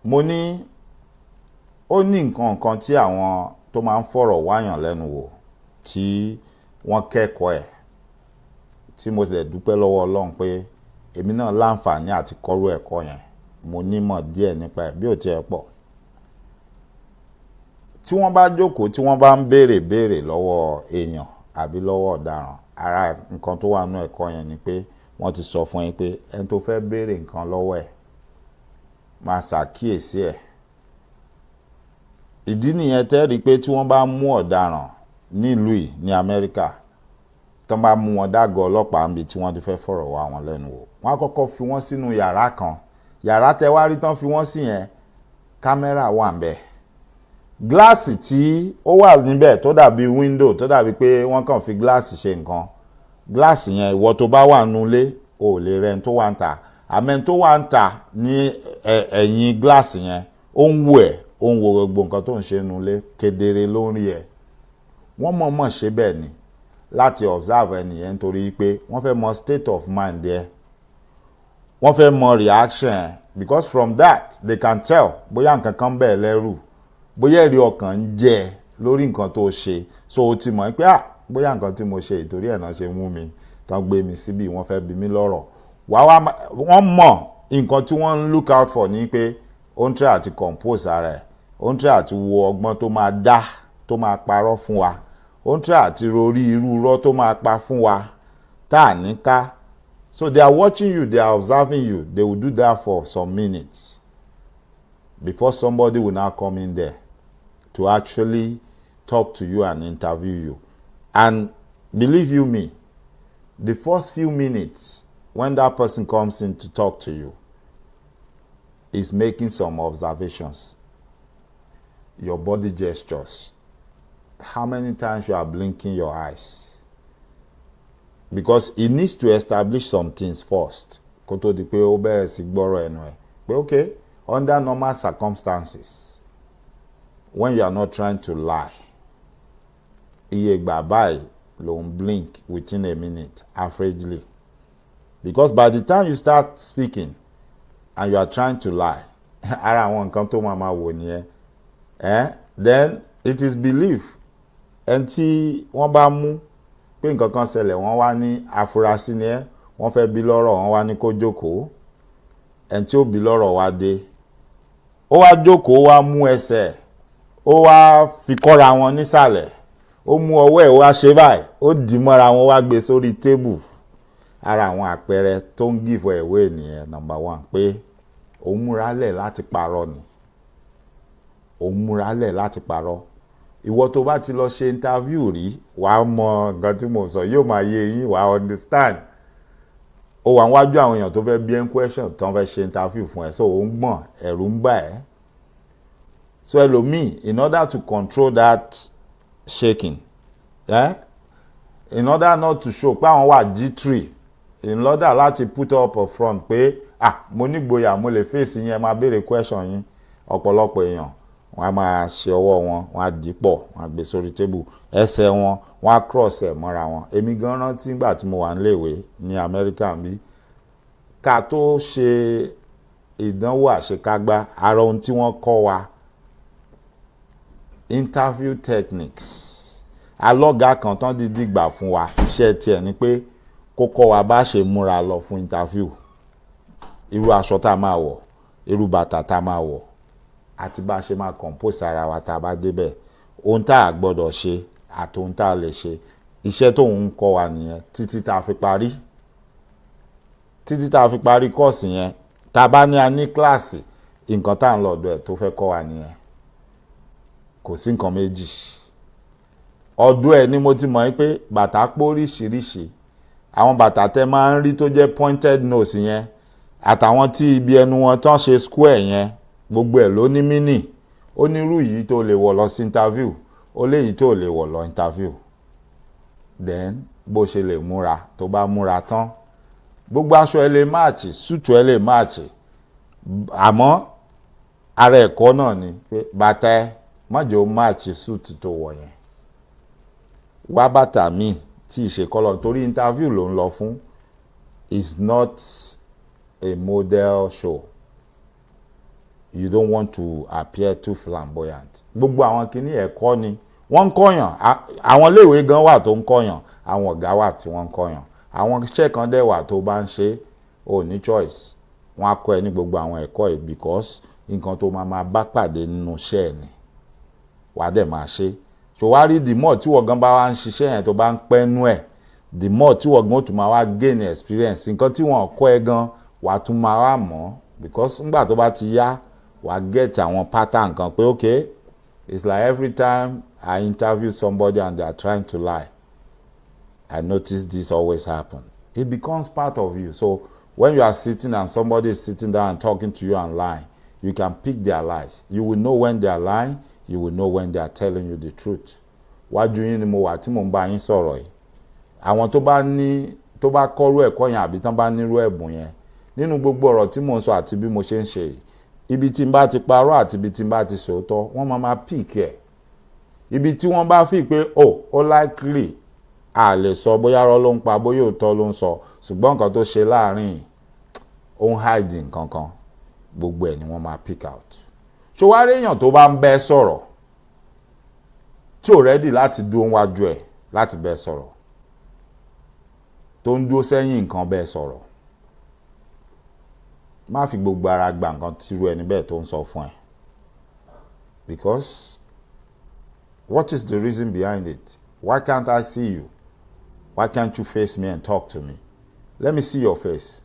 Mo ní ó ní nǹkan tí àwọn tó máa ń fọ̀rọ̀ wáyàn lẹ́nu wò tí wọ́n kẹ́kọ̀ọ́ ẹ̀, tí mo sì dúpẹ́ lọ́wọ́ Ọlọ́run pé èmi náà láǹfààní àti kọ́rú ẹ̀kọ́ yẹn, mo nímọ̀ díẹ̀ nípa ẹ̀ bí ò tiẹ̀ pọ̀. Tí wọ́n bá jókòó tí wọ́n bá ń béèrè lọ́wọ́ èèyàn àbí lọ́wọ́ ọ̀daràn, ara nǹkan tó wà nínú ẹ̀kọ́ yẹn ni pé wọ́n ti sọ fún yín pé ẹni tó fẹ́ béèrè nǹkan lọ́wọ́ ẹ̀ máa ṣàkíyèsí ẹ̀. Ìdí nìyẹn tẹ́ rí pé tí wọ́n bá mú ọ̀daràn nílùú yìí ní Amẹ́ríkà, tán bá mú wọn dágọ̀ ọlọ́pàá níbi tí wọ́n ti fẹ́ fọ̀rọ̀ wá wọn lẹ́nu wò, wọ́n á kọ́kọ́ fi wọ́n sínú yàrá kan. Yàrá tẹ́ wá rí tán fi wọ́n sí yẹn, kámẹ́rà wà ńbẹ̀. Gíláàsì tí ó wà níbẹ̀ tó dàbí window, tó dàbí pé wọ́n kàn fi gíláàsì ṣe nǹkan. Gíláàsì yẹn ìwọ tó bá wà nulẹ̀ ò lè rẹ́ni tó wà ń tà. Àmẹ́ni tó wà ń tà ní ẹ̀yìn gíláàsì yẹn, ó ń wò ẹ̀, ó ń wo gbogbo nǹkan tó ń ṣe nulẹ̀ kedere lórí ẹ̀. Wọ́n mọ̀ọ́mọ̀ ṣe bẹ́ẹ̀ ni láti observe ẹnìyẹn nítorí pé wọ́n fẹ́ mọ state of mind ẹ̀, wọ́n fẹ́ mọ reaction, because from that they can tell bóyá nǹkan kan bẹ́ẹ̀ lẹ́rù, bóyá èrè ọkàn ń jẹ lórí nǹkan tó ṣe. So o ti mọ̀ pé bóyá nǹkan tí mo ṣe ìtorí ẹ̀ náà ṣe mú mi tán gbé mi síbí, wọ́n fẹ́ bi mí lọ́rọ̀. Wọ́n mọ̀ nǹkan tí wọ́n ń look out for ní pé ó ń try àti compose ara ẹ̀, ó ń try àti wo ọgbọ́n tó máa dá, tó máa parọ́ fún wa, ó ń try àti rorí irú irọ́ tó máa pa fún wa tá à ní ká. So they are watching you, they are observing you. They will do that for some minutes before somebody will now come in there to actually talk to you and interview you. And believe you me, the first few minutes when that person comes in to talk to you is making some observations. Your body gestures. How many times you are blinking your eyes? Because it needs to establish some things first. Kó tó di pé ó bẹ̀rẹ̀ sí gbọ́rọ̀ ẹnu ẹ̀. Pé okay, under normal circumstances, when you are not trying to lie, iye ìgbà báyìí ló ń blink within a minute, averagely. Because by the time you start speaking and you are trying to lie, ara àwọn nǹkan tó máa wò nìyẹn. Then it is believed. Ẹni tí wọ́n bá mú pé nǹkan kan ṣẹlẹ̀, wọ́n wá ní afurasí ni ẹ́, wọ́n fẹ́ bí lọ́rọ̀, wọ́n wá ní kó jókòó. Ẹni tí ó bí lọ́rọ̀ wá dé. Ó wá jókòó, wá mú ẹsẹ̀, ó wá fi kọ́ra wọn nísàlẹ̀, ó mú ọwọ́ ẹ̀ wá ṣe báyìí, ó dì mọ́ra wọn, wá gbé sórí tébù. Ara àwọn àpẹẹrẹ tó ń give away nìyẹn, number one, pé òun múra lẹ̀ láti parọ́ ni. Òun múra lẹ̀ láti parọ́. Ìwọ tó bá ti lọ ṣe interview rí, wàá mọ nǹkan tí mo sọ, yóò máa yé yín, wàá understand. Ó wà níwájú àwọn èèyàn tó fẹ́ bí ẹ́ question tán fẹ́ ṣe interview fún ẹ, so ó ń gbọ̀n, ẹ̀rù ń bà ẹ́. So ẹlòmíì, in order to control that shaking, in order not to show pé àwọn wà G3, in order láti put up a front pé mo nígboyà, mo lè face yín, ẹ máa béèrè question yín, ọ̀pọ̀lọpọ̀ èèyàn wọ́n á máa ṣe ọwọ́ wọn, wọ́n á dìpọ̀, wọ́n á gbé sórí tébù, ẹsẹ̀ wọn, wọ́n á cross ẹ̀ mọ́ra wọn. Èmi gan rántí nígbà tí mo wà níléèwé ní Amẹ́ríkà bí ká tó ṣe ìdánwò àṣekágbá, ara ohun tí wọ́n kọ́ wa, interview techniques. Alọ́gà kan tán dídí gbà fún wa, iṣẹ́ tiẹ̀ ni pé kó kọ́ wa bá ṣe múra lọ fún interview. Irú aṣọ tá a máa wọ̀, irú bàtà tá a máa wọ̀, àti bá ṣe máa compose ara wa tá a bá débẹ̀. Ohun tá a gbọ́dọ̀ ṣe àti ohun tá a lè ṣe. Iṣẹ́ tó ń kọ́ wa nìyẹn títí tá a fi parí. Títí tá a fi parí kọ́ọ̀sì yẹn, tá a bá ní a ní kíláàsì, nǹkan tá à ń lọ́dọ̀ ẹ̀ tó fẹ́ kọ́ wa nìyẹn. Kò sí nǹkan méjì. Ọdún ẹ̀ ni mo ti mọ̀ pé bàtà pọ̀ oríṣiríṣi. Àwọn bàtà tẹ́ máa ń rí tó jẹ́ pointed nose yẹn, àtàwọn tí ibi ẹnu wọn tán ṣe square yẹn, gbogbo ẹ̀ ló ní mínì. Ó ní irú yìí tó lè wọ̀ lọ sí interview, ó léyìí tó lè wọ̀ lọ interview. Then bó ṣe lè múra, tó bá múra tán, gbogbo aṣọ ẹ lè match, suit ẹ lè match. Àmọ́ ara ẹ̀kọ́ náà ni pé bàtà ẹ má jẹ́ ó match suit tó wọ̀ yẹn. Wá bàtà míì tí ìṣe kọ́lọ̀, torí interview ló ń lọ fún. Is not a model show. You don't want to appear too flamboyant. Gbogbo àwọn kìíní ẹ̀kọ́ ni wọ́n ń kọ́yàn. Àwọn iléèwé gan wà tó ń kọ́yàn, àwọn ọ̀gá wà tí wọ́n ń kọ́yàn. Àwọn iṣẹ́ kan dẹ̀ wà tó bá ń ṣe, ò ní choice. Wọ́n á kọ́ ẹ ní gbogbo àwọn ẹ̀kọ́ yìí because nǹkan tó máa bá pàdé nínú iṣẹ́ ẹ̀ ni wàá dẹ̀ máa ṣe. So wá rí the more tí wọ́n gan bá wá ń ṣiṣẹ́ yẹn tó bá ń pẹ́ nú ẹ̀, the more tí wọ́n gan ó tún máa wá gain experience. Nǹkan tí wọ́n kọ́ ẹ gan wàá tún máa wá mọ̀, because nígbà tó bá ti yá wàá get àwọn pattern kan pé okay, it's like every time I interview somebody and they are trying to lie, I notice this always happen. It becomes part of you. So when you are sitting and somebody is sitting down and talking to you and lying, you can pick their lies. You will know when they are lying. You will know when they are telling you the truth. Wájú yín ni mo wà tí mo ń bá yín sọ̀rọ̀ yìí. Àwọn tó bá kọ́rú ẹ̀kọ́ yẹn àbí tán bá nírú ẹ̀bùn yẹn, nínú gbogbo ọ̀rọ̀ tí mo ń sọ àti bí mo ṣe ń ṣe yìí, ibi tí n bá ti parọ́ àti ibi tí n bá ti sòótọ́, wọ́n máa pick ẹ̀. Ibi tí wọ́n bá fi pé ó likely a lè sọ bóyá rọ́ ló ń pa, bóyá òótọ́ ló ń sọ, ṣùgbọ́n nǹkan tó ṣe láàrin ó ń hide nǹkan kan, gbogbo ẹ̀ ni wọ́n máa pick out. So wá rí èèyàn tó bá ń bẹ́ sọ̀rọ̀ tí ò ready láti dúró wájú ẹ̀ láti bẹ́ sọ̀rọ̀, tó ń dúró sẹ́yìn nǹkan bẹ́ sọ̀rọ̀, má fi gbogbo ara gba nǹkan tírú ẹni bẹ́ẹ̀ tó ń sọ fún ẹ. Because what is the reason behind it? Why can't I see you? Why can't you face me and talk to me? Let me see your face.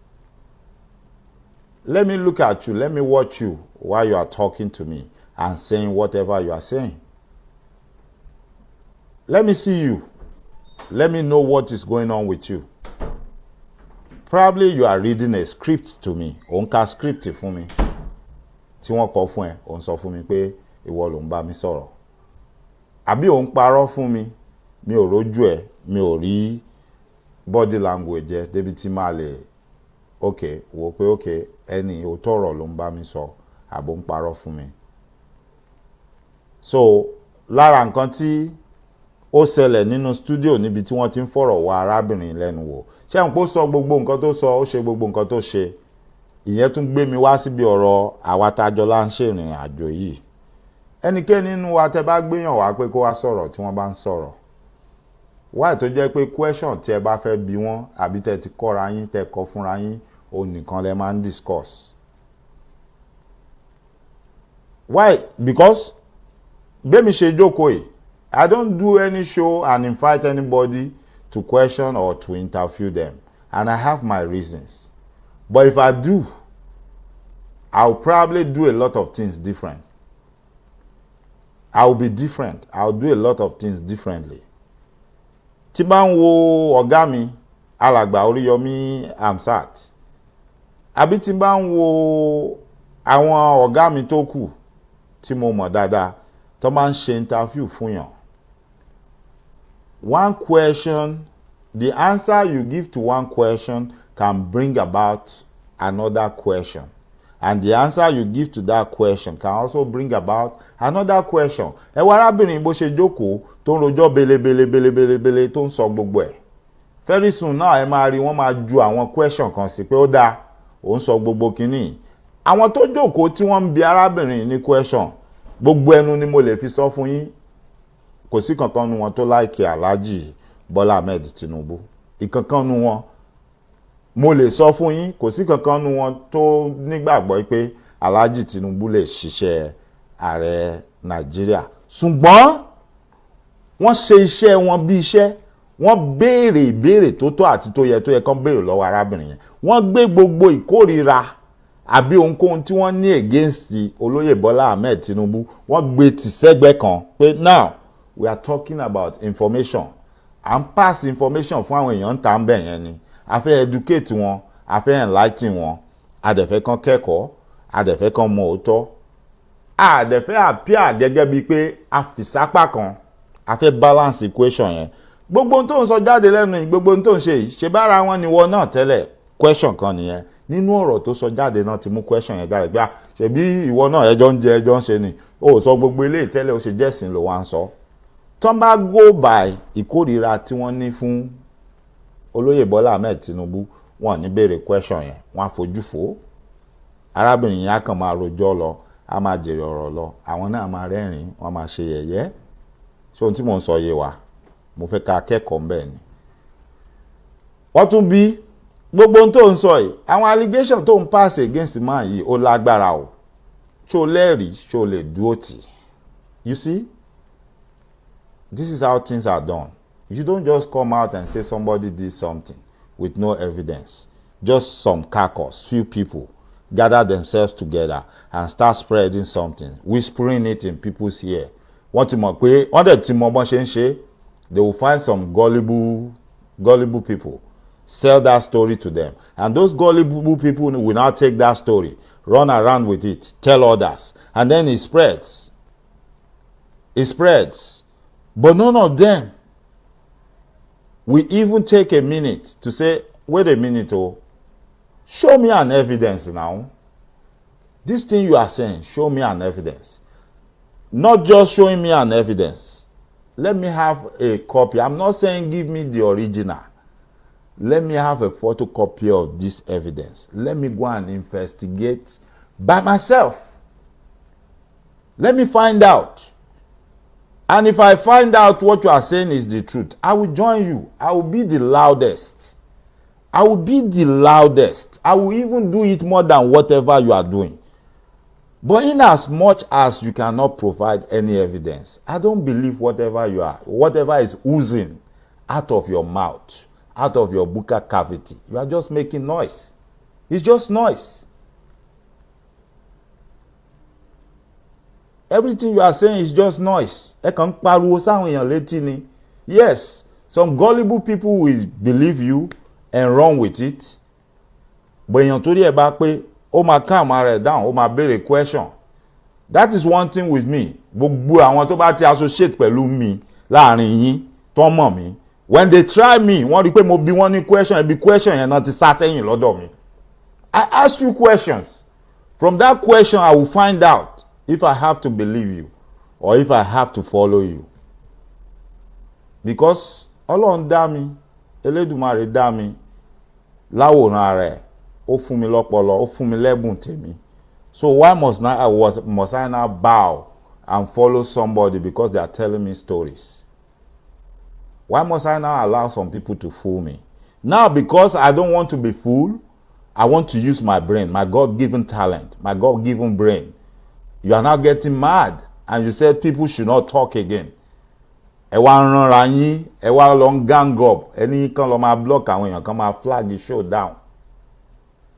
Let me look at you. Let me watch you while you are talking to me and saying whatever you are saying. Let me see you. Let me know what is going on with you. probably you are reading a script to me, òun ka script fún mi tí wọ́n kọ fún ẹ, òun sọ fún mi pé ìwọ ló ń bá mi sọ̀rọ̀, àbí òun parọ́ fún mi, mi ò rójú ẹ, mi ò rí body language ẹ débi tí máa lè okay wò pé okay ẹni òótọ́ ọ̀rọ̀ ló ń bá mi sọ àbò ń parọ́ fún mi. So lára nǹkan tí ó ṣẹlẹ̀ nínú studio níbi tí wọ́n ti ń fọ̀rọ̀ wá arábìnrin lẹ́nu wò, ṣé àwọn kó sọ gbogbo nǹkan tó sọ, ó ṣe gbogbo nǹkan tó ṣe, ìyẹn tún gbé mi wá síbi ọ̀rọ̀ àwa tájọ là ń ṣe ìrìn àjò yìí. Ẹnikẹ́ni nínú wa tẹ́ bá gbéyàn wá pé kó wá sọ̀rọ̀ tí wọ́n bá ń sọ̀rọ̀, why tó jẹ́ pé question tí ẹ bá fẹ́ bi wọ́n àbí tẹ́ ti kọ́ra yín tẹ́ kọ́ fúnra yín òun nìkan lẹ máa ń discuss. Why? Because bẹ́mi ṣe jókòó yìí, I don't do any show and invite anybody to question or to interview them, and I have my reasons. But if I do, I'll probably do a lot of things different. I'll be different. I'll do a lot of things differently. Tí bá ń wo ọ̀gá mi alàgbà Oríyọmí Hamzat, àbí tí bá ń wo àwọn ọ̀gá mi tó kù tí mo mọ̀ dáadáa tó máa ń ṣe interview fún yàn, one question, the answer you give to one question can bring about another question, and the answer you give to that question can also bring about another question. Ẹ wá arábìnrin bó ṣe jókòó tó ń rojọ́ belebelebelebele tó ń sọ gbogbo ẹ̀, very soon náà ẹ máa rí wọ́n máa ju àwọn question kan sí pé ó dáa ó ń sọ gbogbo kínní. Àwọn tó jókòó tí wọ́n ń bi arábìnrin ní question, gbogbo ẹnu ni mo lè fi sọ fún yín, kò sí kankan nu wọn tó láìkí Alhaji Bọ́lá Ahmed Tinubu, ìkankan nu wọn mo lè sọ fún yín, kò sí kankan nu wọn tó nígbàgbọ́ pé Alhaji Tinubu lè ṣiṣẹ́ ààrẹ Nàìjíríà, ṣùgbọ́n wọ́n ṣe iṣẹ́ wọn bí iṣẹ́, wọ́n béèrè ìbéèrè tó tọ́ àti tó yẹ kán béèrè lọ́wọ́ arábìnrin yẹn, wọ́n gbé gbogbo ìkórìíra àbí ohunkóhun tí wọ́n ní against olóyè Bọ́lá Ahmed Tinubu, wọ́n gbé tì sẹ́gbẹ́ kan pé now we are talking about information, and pass information fún àwọn èèyàn tá ń bẹ̀ yẹn ni, a fẹ́ educate wọn, a fẹ́ enlighten wọn, a dẹ̀ fẹ́ kán kẹ́kọ̀ọ́, a dẹ̀ fẹ́ kán mọ òótọ́, a dẹ̀ fẹ́ appear gẹ́gẹ́ bíi pé a fi sápá kan, a fẹ́ balance equation yẹn. Gbogbo ohun tó ń sọ jáde lẹ́nu yìí, gbogbo ohun tó ń ṣe yìí, ṣe bára wọn ni wọn náà tẹ́lẹ̀, question kan nìyẹn. Nínú ọ̀rọ̀ tó sọ jáde náà ti mú question yẹn jáde gbá, ṣebí ìwọ náà ẹjọ́ ń jẹ ẹjọ́ ń ṣe ni, ó sọ gbogbo eléyìí tẹ́lẹ̀, ó ṣe jẹ́sìn ló wá ń sọ. Tọ́n bá go by ìkórìíra tí wọ́n ní fún olóyè Bọ́lá Ahmed Tinubu, wọ́n ní béèrè question yẹn, wọ́n á fojú fò. Arábìnrin yẹn á kàn máa rojọ́ lọ, á máa jèrè ọ̀rọ̀ lọ, àwọn náà máa rẹ́rìn-ín, wọ́n máa ṣe yẹ̀yẹ́. Ṣé ohun tí mò ń sọ yé wa? Mo fẹ́ ká kẹ́kọ̀ọ́ mbẹ́ ni. Wọ́n tún bí gbogbo ohun tó ń sọ yìí, àwọn allegation tó ń pass against man yìí ó lágbára o. Ṣó lẹ́rìí, ṣó lè dúró tì. You see, this is how things are done. You don't just come out and say somebody did something with no evidence. Just some carcass, few people gather themselves together and start spreading something, whispering it in people's ear. Wọ́n ti mọ̀ pé wọ́n dẹ̀ ti mọ̀ bọ́n ṣe ń ṣe. They will find some gullible people, sell that story to them, and those gullible people will now take that story, run around with it, tell others, and then it spreads. It spreads. But none of them will even take a minute to say, wait a minute, oh, show me an evidence now. This thing you are saying, show me an evidence. Not just showing me an evidence. Let me have a copy. I'm not saying give me the original. Let me have a photocopy of this evidence. Let me go and investigate by myself. Let me find out. And if I find out what you are saying is the truth, I will join you. I will be the loudest. I will be the loudest. I will even do it more than whatever you are doing. But in as much as you cannot provide any evidence, I don't believe whatever is oozing out of your mouth, out of your buccal cavity, you are just making noise. It's just noise. Everything you are saying is just noise. Ẹ kàn pariwo sáwọn èèyàn létí ni. Yes, some gullible people will believe you and run with it. but èèyàn torí ẹ̀ bá pé ó máa calm ara ẹ̀ down, ó máa béèrè question. That is one thing with me. Gbogbo àwọn tó bá ti associate pẹ̀lú mi láàrin yín tó mọ̀ mí, when they try me, wọ́n rí pé mo bi wọ́n ní question, ẹbí question yẹn náà ti sá sẹ́yìn lọ́dọ̀ mi. I ask you questions. From that question, I will find out if I have to believe you or if I have to follow you. Because Ọlọ́run dá mi, Elédùmarè dá mi láwòrán rẹ̀, ó fún mi lọ́pọlọ, ó fún mi lẹ́bùn tèmi. So why must I now bow and follow somebody because they are telling me stories? Why must I now allow some people to fool me? Now, because I don't want to be fooled, I want to use my brain, my God-given talent, my God-given brain. You are now getting mad and you said people should not talk again. Ẹ wá ń ránra yín, ẹ wá lọ ń gang up, ẹni kan lọ máa block àwọn èèyàn kan máa flag the show down.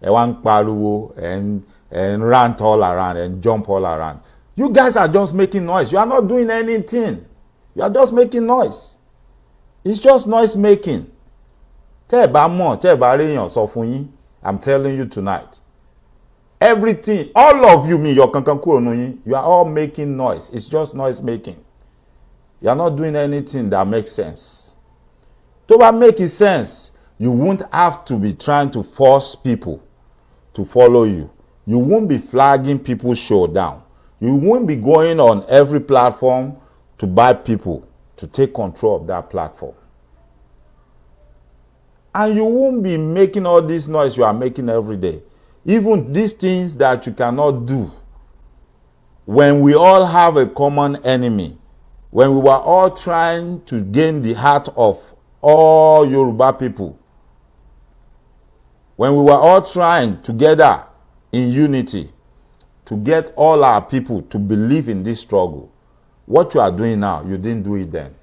Ẹ wá ń pariwo, and rant all around and jump all around. You guys are just making noise. You are not doing anything. You are just making noise. It's just noise making. Tẹ́ ẹ bá mọ̀, tẹ́ ẹ bá rí èèyàn sọ fún yín, I'm telling you tonight. Everything, all of you, me, your kankan kúrò nínú yín, you are all making noise. It's just noise making. You are not doing anything that makes sense. To make it sense, you won't have to be trying to force people to follow you. You won't be flagging people's show down. You won't be going on every platform to buy people to take control of that platform. And you won't be making all this noise you are making every day. Even these things that you cannot do. When we all have a common enemy, when we were all trying to gain the heart of all Yoruba people, when we were all trying together in unity to get all our people to believe in this struggle, what you are doing now, you didn't do it then.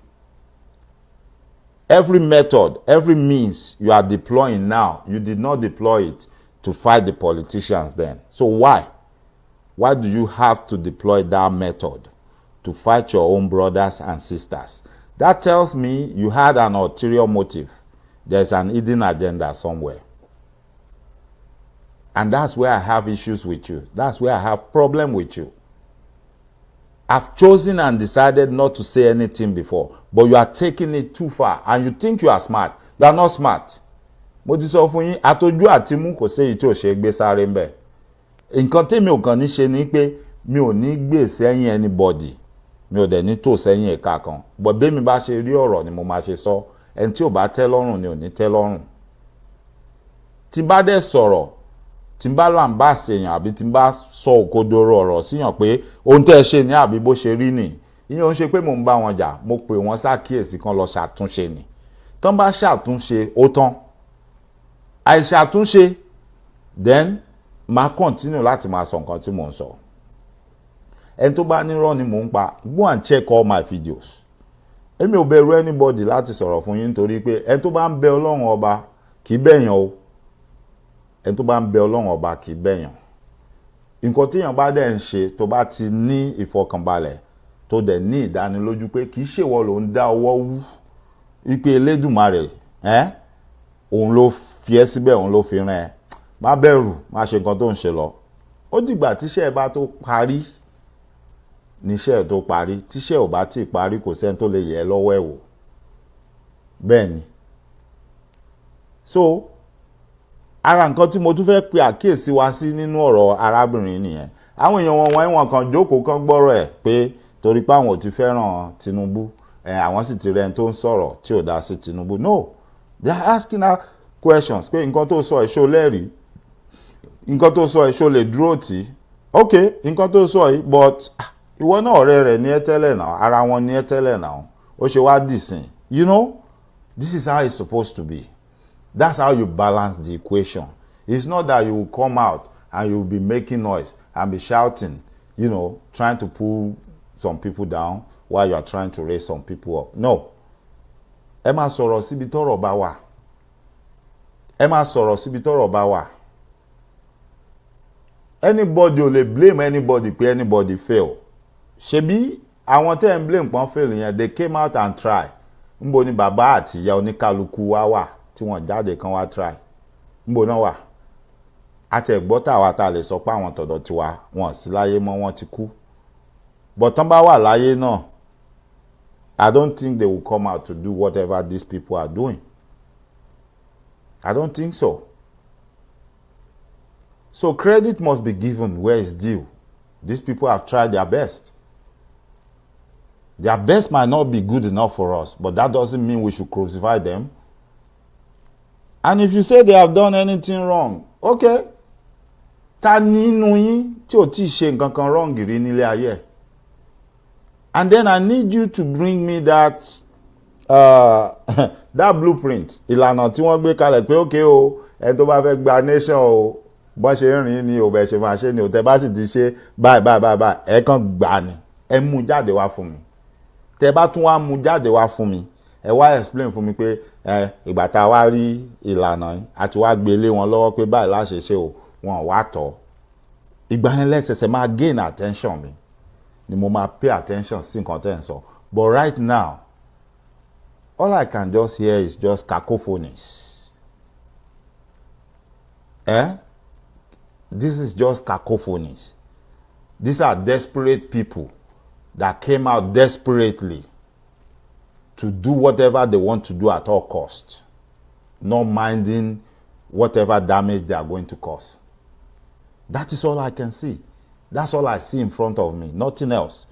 Every method, every means you are deploying now, you did not deploy it to fight the politicians then. So why? Why do you have to deploy that method to fight your own brothers and sisters? That tells me you had an ulterior motive. There's an hidden agenda somewhere. And that's where I have issues with you. That's where I have problem with you. I've chosen and decided not to say anything before, but you are taking it too far and you think you are smart. You are not smart. Mo ti sọ fún yín, àtọjú àti mú kò séyìí tí ò ṣe gbé sáré ń bẹ̀. Nǹkan tèmi ò kàn ní ṣe ni pé mi ò ní gbé sẹ́yìn anybody. Mi ò dẹ̀ ní tò sẹ́yìn ẹ̀ka kan. But bẹ́mi bá ṣe rí ọ̀rọ̀ ni mo máa ṣe sọ. Ẹni tí ò bá tẹ́ lọ́rùn ni ò ní tẹ́ lọ́rùn. Tí bá dẹ̀ sọ̀rọ̀, tí bá là ń bá ṣèyàn àbí tí bá sọ òkodoro ọ̀rọ̀ síyàn pé ohun tẹ́ ẹ ṣe ní àbí bó ṣe rí nì, ìyẹn ò ń ṣe pé mò ń bá wọn jà, mo pè wọ́n ṣàkíyèsí kan lọ ṣàtúnṣe ni. Tán bá ṣàtúnṣe ó tán. Àìṣàtúnṣe, then máa continue láti máa sọ nǹkan tí mò ń sọ. Ẹni tó bá nírọ́ ni mò ń pa, go and check all my videos. Èmi ò bẹ̀rù anybody láti sọ̀rọ̀ fún yín nítorí pé ẹni tó bá ń bẹ Ọlọ́run ọba kì í bẹ̀yàn o. Ẹni tó bá ń bẹ Ọlọ́run ọba kì í bẹ̀yàn. Nǹkan téèyàn bá dẹ̀ ń ṣe tó bá ti ní ìfọkànbalẹ̀ tó dẹ̀ ní ìdánilójú pé kì í ṣèwọ ló ń dá ọwọ́ wú wípé Elédùmarè òun ló fi ẹ́ síbẹ̀, òun ló fi rán ẹ. Má bẹ̀rù, má ṣe nǹkan tó ń ṣe lọ. Ó dìgbà tíṣẹ́ ẹ bá tó parí níṣẹ́ ẹ tó parí. Tíṣẹ́ ò bá tí ì parí kò sẹ́ni tó lè yẹ̀ ẹ́ lọ́wọ́ ẹ̀ wò. Bẹ́ẹ̀ ni. So ara nǹkan tí mo tún fẹ́ pe àkíyèsí wa sí nínú ọ̀rọ̀ arábìnrin nìyẹn. Àwọn èèyàn wọn kan jókòó kan gbọ́rọ̀ ẹ̀ pé torí pé àwọn ò ti fẹ́ràn Tinubu, àwọn sì ti rẹni tó ń sọ̀rọ̀ tí ò dá sí Tinubu. No, they are asking her questions pé nǹkan tó sọ èso lẹ́rìí, nǹkan tó sọ èso lè dúró tì í. Ok, nǹkan tó sọ yìí, but ìwọ náà ọ̀rẹ́ rẹ̀ ní ẹ tẹ́lẹ̀ náà, ara wọn ní ẹ tẹ́lẹ̀ náà, ó ṣe wá dìsìn. You know, this is how it's supposed to be. That's how you balance the equation. It's not that you will come out and you will be making noise and be shouting, you know, trying to pull some people down while you are trying to raise some people up. No. Ẹ máa sọ̀rọ̀ síbi tọ́rọ̀ bá wà. Ẹ máa sọ̀rọ̀ síbi tọ́rọ̀ bá wà. Anybody ò lè blame anybody pé anybody fail. Ṣebí àwọn tẹ́ ń blame pọ́n fail yẹn, they came out and try. Ńbo ni bàbá àti ìyá oníkálukú wá wà tí wọ́n jáde kan wá try. Ńbo náà wà. àti ẹ̀gbọ́ tàwa tá lè sọ pé àwọn tọ̀dọ̀ tiwa wọn sí láyé mọ́ wọn ti kú but tán bá wà láyé náà I don't think they will come out to do whatever these people are doing. I don't think so. So credit must be given where it's due. These people have tried their best. Their best might not be good enough for us, but that doesn't mean we should crucify them. And if you say they have done anything wrong, okay. Ta nínú yín tí ò tí ṣe nǹkan kan wrong rí nílé ayé. And then I need you to bring me that that blueprint. Ìlànà tí wọ́n gbé kalẹ̀ pé okay o, ẹ tó bá fẹ́ gba nation o, bó ṣe rìn ní o bẹ̀ ṣe máa ṣe ni o, tẹ́ bá sì ti ṣe báyìí ẹ kàn gbà ni. Ẹ mú jáde wá fún mi. Tẹ́ bá tún wá mú jáde wá fún mi. Ẹ wá explain fún mi pé ìgbà tá wá rí ìlànà yìí àti wá gbé lé wọn lọ́wọ́ pé báyìí la ṣe ṣe o, wọn wá tọ́. Ìgbà yẹn lẹ́sẹsẹ máa gain attention mi. Ni mo máa pay attention sí nǹkan tẹ́ ń sọ. But right now, all I can just hear is just cacophonies. This is just cacophonies. These are desperate people that came out desperately to do whatever they want to do at all costs, not minding whatever damage they are going to cause. That is all I can see. That's all I see in front of me, nothing else.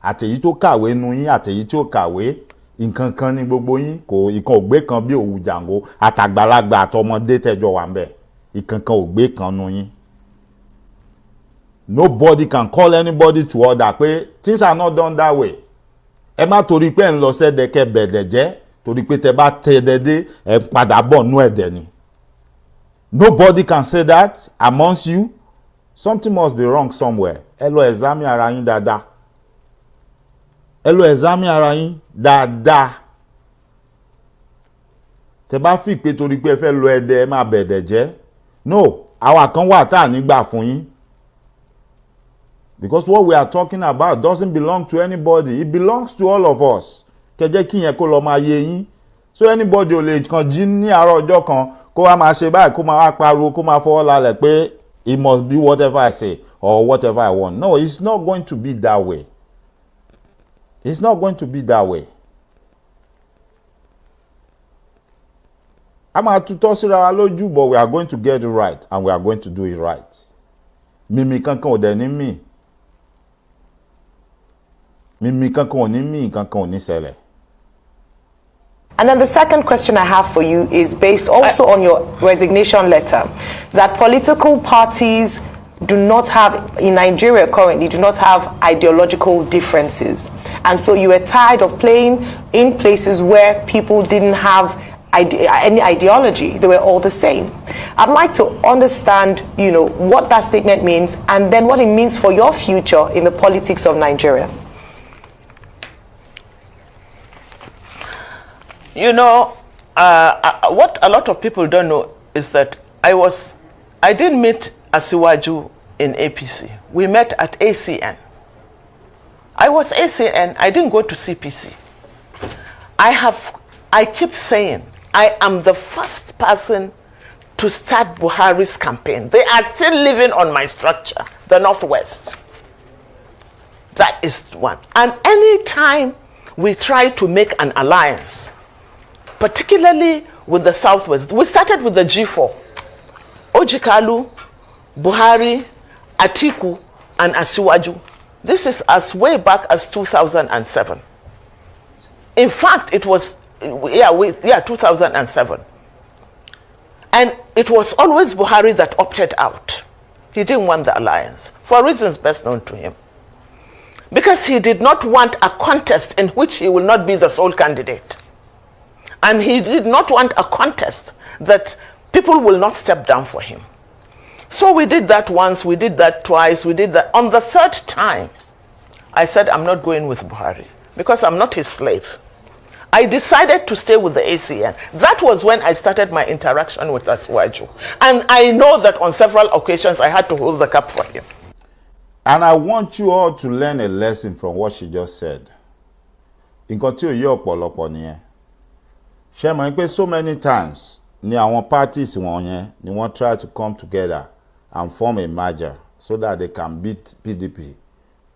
Àtèyí tó kàwé nu yín, àtèyí tí ó kàwé, nǹkan kan ní gbogbo yín, kò ìkan ò gbé kan bí òwú jàngó, àtàgbàlagbà àtọmọdé tẹ́jọ wà ńbẹ̀. Ìkan kan ò gbé kan nu yín. Nobody can call anybody to order pé things are not done that way. Ẹ má torí pé ń lọ sẹ́dẹ̀kẹ́ bẹ̀dẹ̀ jẹ́, torí pé tẹ́ bá tẹ́dẹ́dẹ́ ẹ padà bọ̀ nú ẹ̀dẹ̀ ni. Nobody can say that amongst you. Something must be wrong somewhere. Ẹ lọ examine ara yín dáadáa. Ẹ lọ examine ara yín dáadáa. Tẹ́ bá fi pé torí pé ẹ fẹ́ lọ ẹ̀dẹ̀ ẹ má bẹ̀dẹ̀ jẹ́. No, àwa kan wà tá ní gbà fún yín. Because what we are talking about doesn't belong to anybody. It belongs to all of us. Kẹ́ jẹ́ kí yẹn kó lọ máa yé yín. So anybody ò lè kan jí ní àárọ̀ ọjọ́ kan kó wá máa ṣe báyìí kó máa wá pariwo kó máa fọwọ́ lálẹ̀ pé it must be whatever I say or whatever I want. No, it's not going to be that way. It's not going to be that way. A máa tutọ́ síra wa lójú, but we are going to get it right and we are going to do it right. Mímí kankan ò dẹ̀ ní mí. Mímí kankan ò ní mí, kankan ò ní ṣẹlẹ̀. And then the second question I have for you is based also on your resignation letter, that political parties do not have, in Nigeria currently, do not have ideological differences. And so you were tired of playing in places where people didn't have any ideology. They were all the same. I'd like to understand, what that statement means and then what it means for your future in the politics of Nigeria. What a lot of people don't know is that I didn't meet Asiwaju in APC. We met at ACN. I was ACN, I didn't go to CPC. I keep saying, I am the first person to start Buhari's campaign. They are still living on my structure, the Northwest. That is one. And any time we try to make an alliance, particularly with the Southwest. We started with the G4. Ojikalu, Buhari, Atiku, and Asiwaju. This is as way back as 2007. In fact, it was, 2007. And it was always Buhari that opted out. He didn't want the alliance, for reasons best known to him. Because he did not want a contest in which he will not be the sole candidate. And he did not want a contest that people will not step down for him. So we did that once, we did that twice, we did that. On the third time, I said, I'm not going with Buhari because I'm not his slave. I decided to stay with the ACN. That was when I started my interaction with Asiwaju. And I know that on several occasions I had to hold the cup for him. And I want you all to learn a lesson from what she just said. Nǹkan tí ó yé ọ̀pọ̀lọpọ̀ nìyẹn. Ṣé mọ̀ pé so many times ni àwọn parties wọ̀nyẹn ni wọ́n try to come together and form a merger so that they can beat PDP.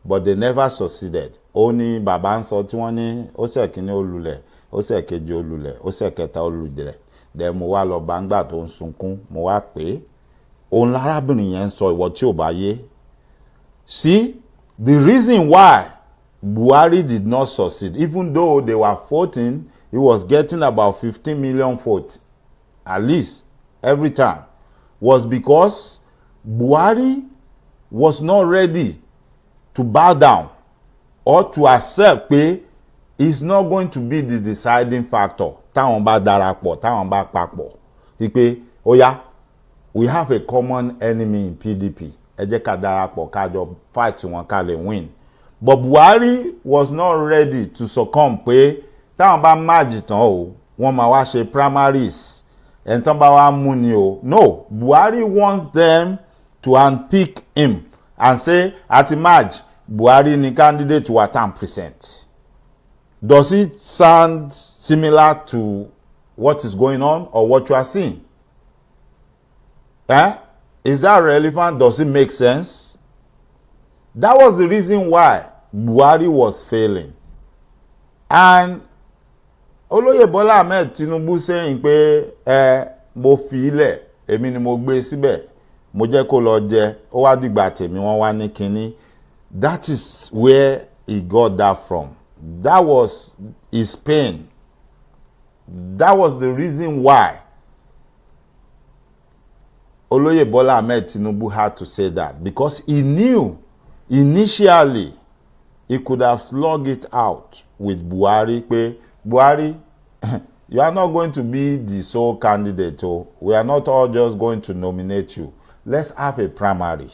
But they never succeeded. Only bàbá ń sọ tí wọ́n ní ó ṣe kíní ó lulẹ̀, ó ṣe kejì ó lulẹ̀, ó ṣe kẹta ó lulẹ̀. Then mo wá lọ bá ńgbà tó ń sunkún, mo wá pé òun lárábìnrin yẹn ń sọ ìwọ tí ò bá yé. See, the reason why Buhari did not succeed, even though they were voting, he was getting about 15 million votes, at least, every time, was because Buhari was not ready to bow down or to accept pé it's not going to be the deciding factor. Táwọn bá darapọ̀, táwọn bá papọ̀. Pé ó yá, we have a common enemy in PDP. Ẹ jẹ́ ká darapọ̀, ká jọ fight wọn ká lè win. But Buhari was not ready to succumb pé táwọn bá merge tán o, wọ́n máa wá ṣe primaries. And tán bá wá mú ni o. No, Buhari wants them to handpick him and say, at merge, Buhari ni candidate to attempt present. Does it sound similar to what is going on or what you are seeing? Is that relevant? Does it make sense? That was the reason why Buhari was failing. And Olóyè Bọ́lá Ahmed Tinubu saying pé mo fi ilẹ̀, èmi ni mo gbé síbẹ̀, mo jẹ́ kó lọ jẹ, ó wá dìgbà tèmi wọ́n wá ní kinní. That is where he got that from. That was his pain. That was the reason why Olóyè Bọ́lá Ahmed Tinubu had to say that, because he knew initially he could have slugged it out with Buhari. Pé Buhari, you are not going to be the sole candidate. Oh, we are not all just going to nominate you. Let's have a primary,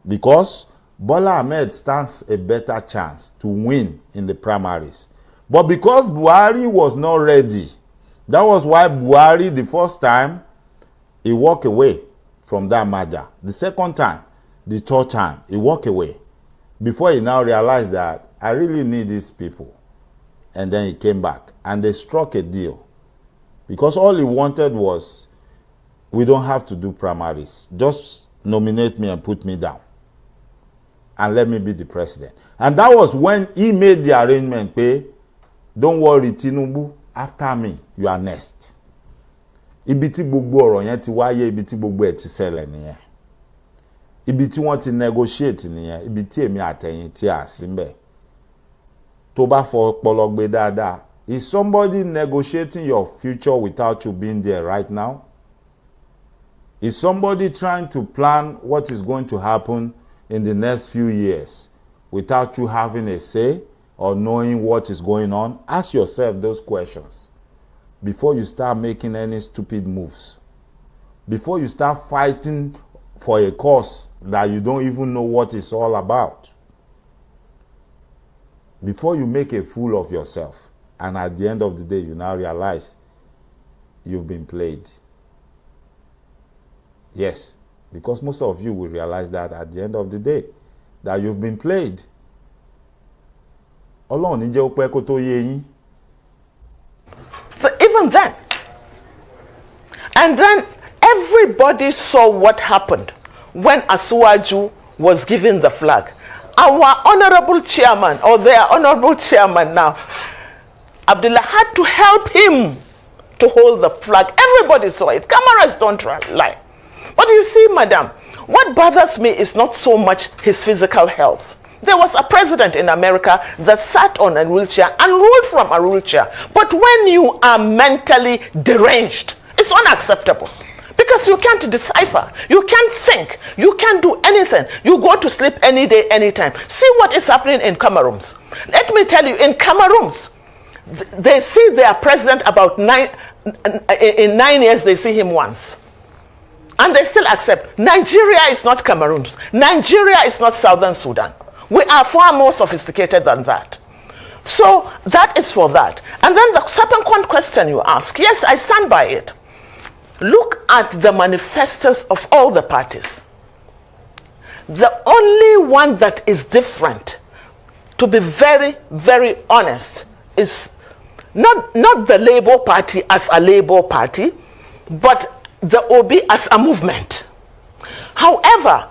because Bola Ahmed stands a better chance to win in the primaries. But because Buhari was not ready, that was why Buhari, the first time, he walked away from that merger. The second time, the third time, he walked away. Before he now realized that I really need these people. And then he came back and they struck a deal. Because all he wanted was, we don't have to do primaries. Just nominate me and put me down. And let me be the president. And that was when he made the arrangement, pé, don't worry, Tinubu, after me, you are next. Ibi tí gbogbo ọ̀rọ̀ yẹn ti wáyé, ibi tí gbogbo ẹ̀ ti ṣẹlẹ̀ nìyẹn. Ibi tí wọ́n ti negotiate nìyẹn, ibi tí èmi àtẹ̀yìn tí a sí ńbẹ̀. Tó bá fọpọlọ gbé dáadáa, is somebody negotiating your future without you being there right now? Is somebody trying to plan what is going to happen in the next few years without you having a say or knowing what is going on? Ask yourself those questions before you start making any stupid moves. Before you start fighting for a cause that you don't even know what it's all about. Before you make a fool of yourself, and at the end of the day, you now realize you've been played. Yes, because most of you will realize that at the end of the day, that you've been played. Ọlọ́run ní jẹ́ ó pẹ́ kó tó yé yín. So even then, and then everybody saw what happened when Asuwaju was given the flag. Our honorable chairman, or their honorable chairman now, Abdullah, had to help him to hold the flag. Everybody saw it. Cameras don't lie. But you see, madam, what bothers me is not so much his physical health. There was a president in America that sat on a wheelchair and ruled from a wheelchair. But when you are mentally deranged, it's unacceptable. Because you can't decipher, you can't think, you can't do anything. You go to sleep any day, anytime. See what is happening in Cameroons. Let me tell you, in Cameroons, they see their president about in 9 years, they see him once. And they still accept. Nigeria is not Cameroon. Nigeria is not Southern Sudan. We are far more sophisticated than that. So that is for that. And then the second question you ask, yes, I stand by it. Look at the manifestos of all the parties. The only one that is different, to be very, very honest, is not the Labour Party as a Labour Party, but the OB as a movement. However,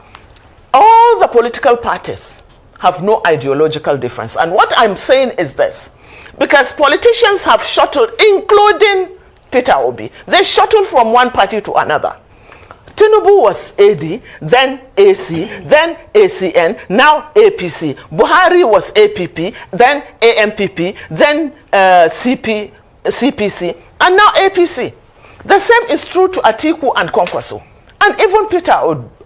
all the political parties have no ideological difference. And what I'm saying is this, because politicians have shuttled, including Peter Obi, they shuttled from one party to another. Tinubu was AD, then AC, then ACN, now APC. Buhari was APP, then AMPP, then CPC, and now APC. The same is true to Atiku and Kwankwaso, and even Peter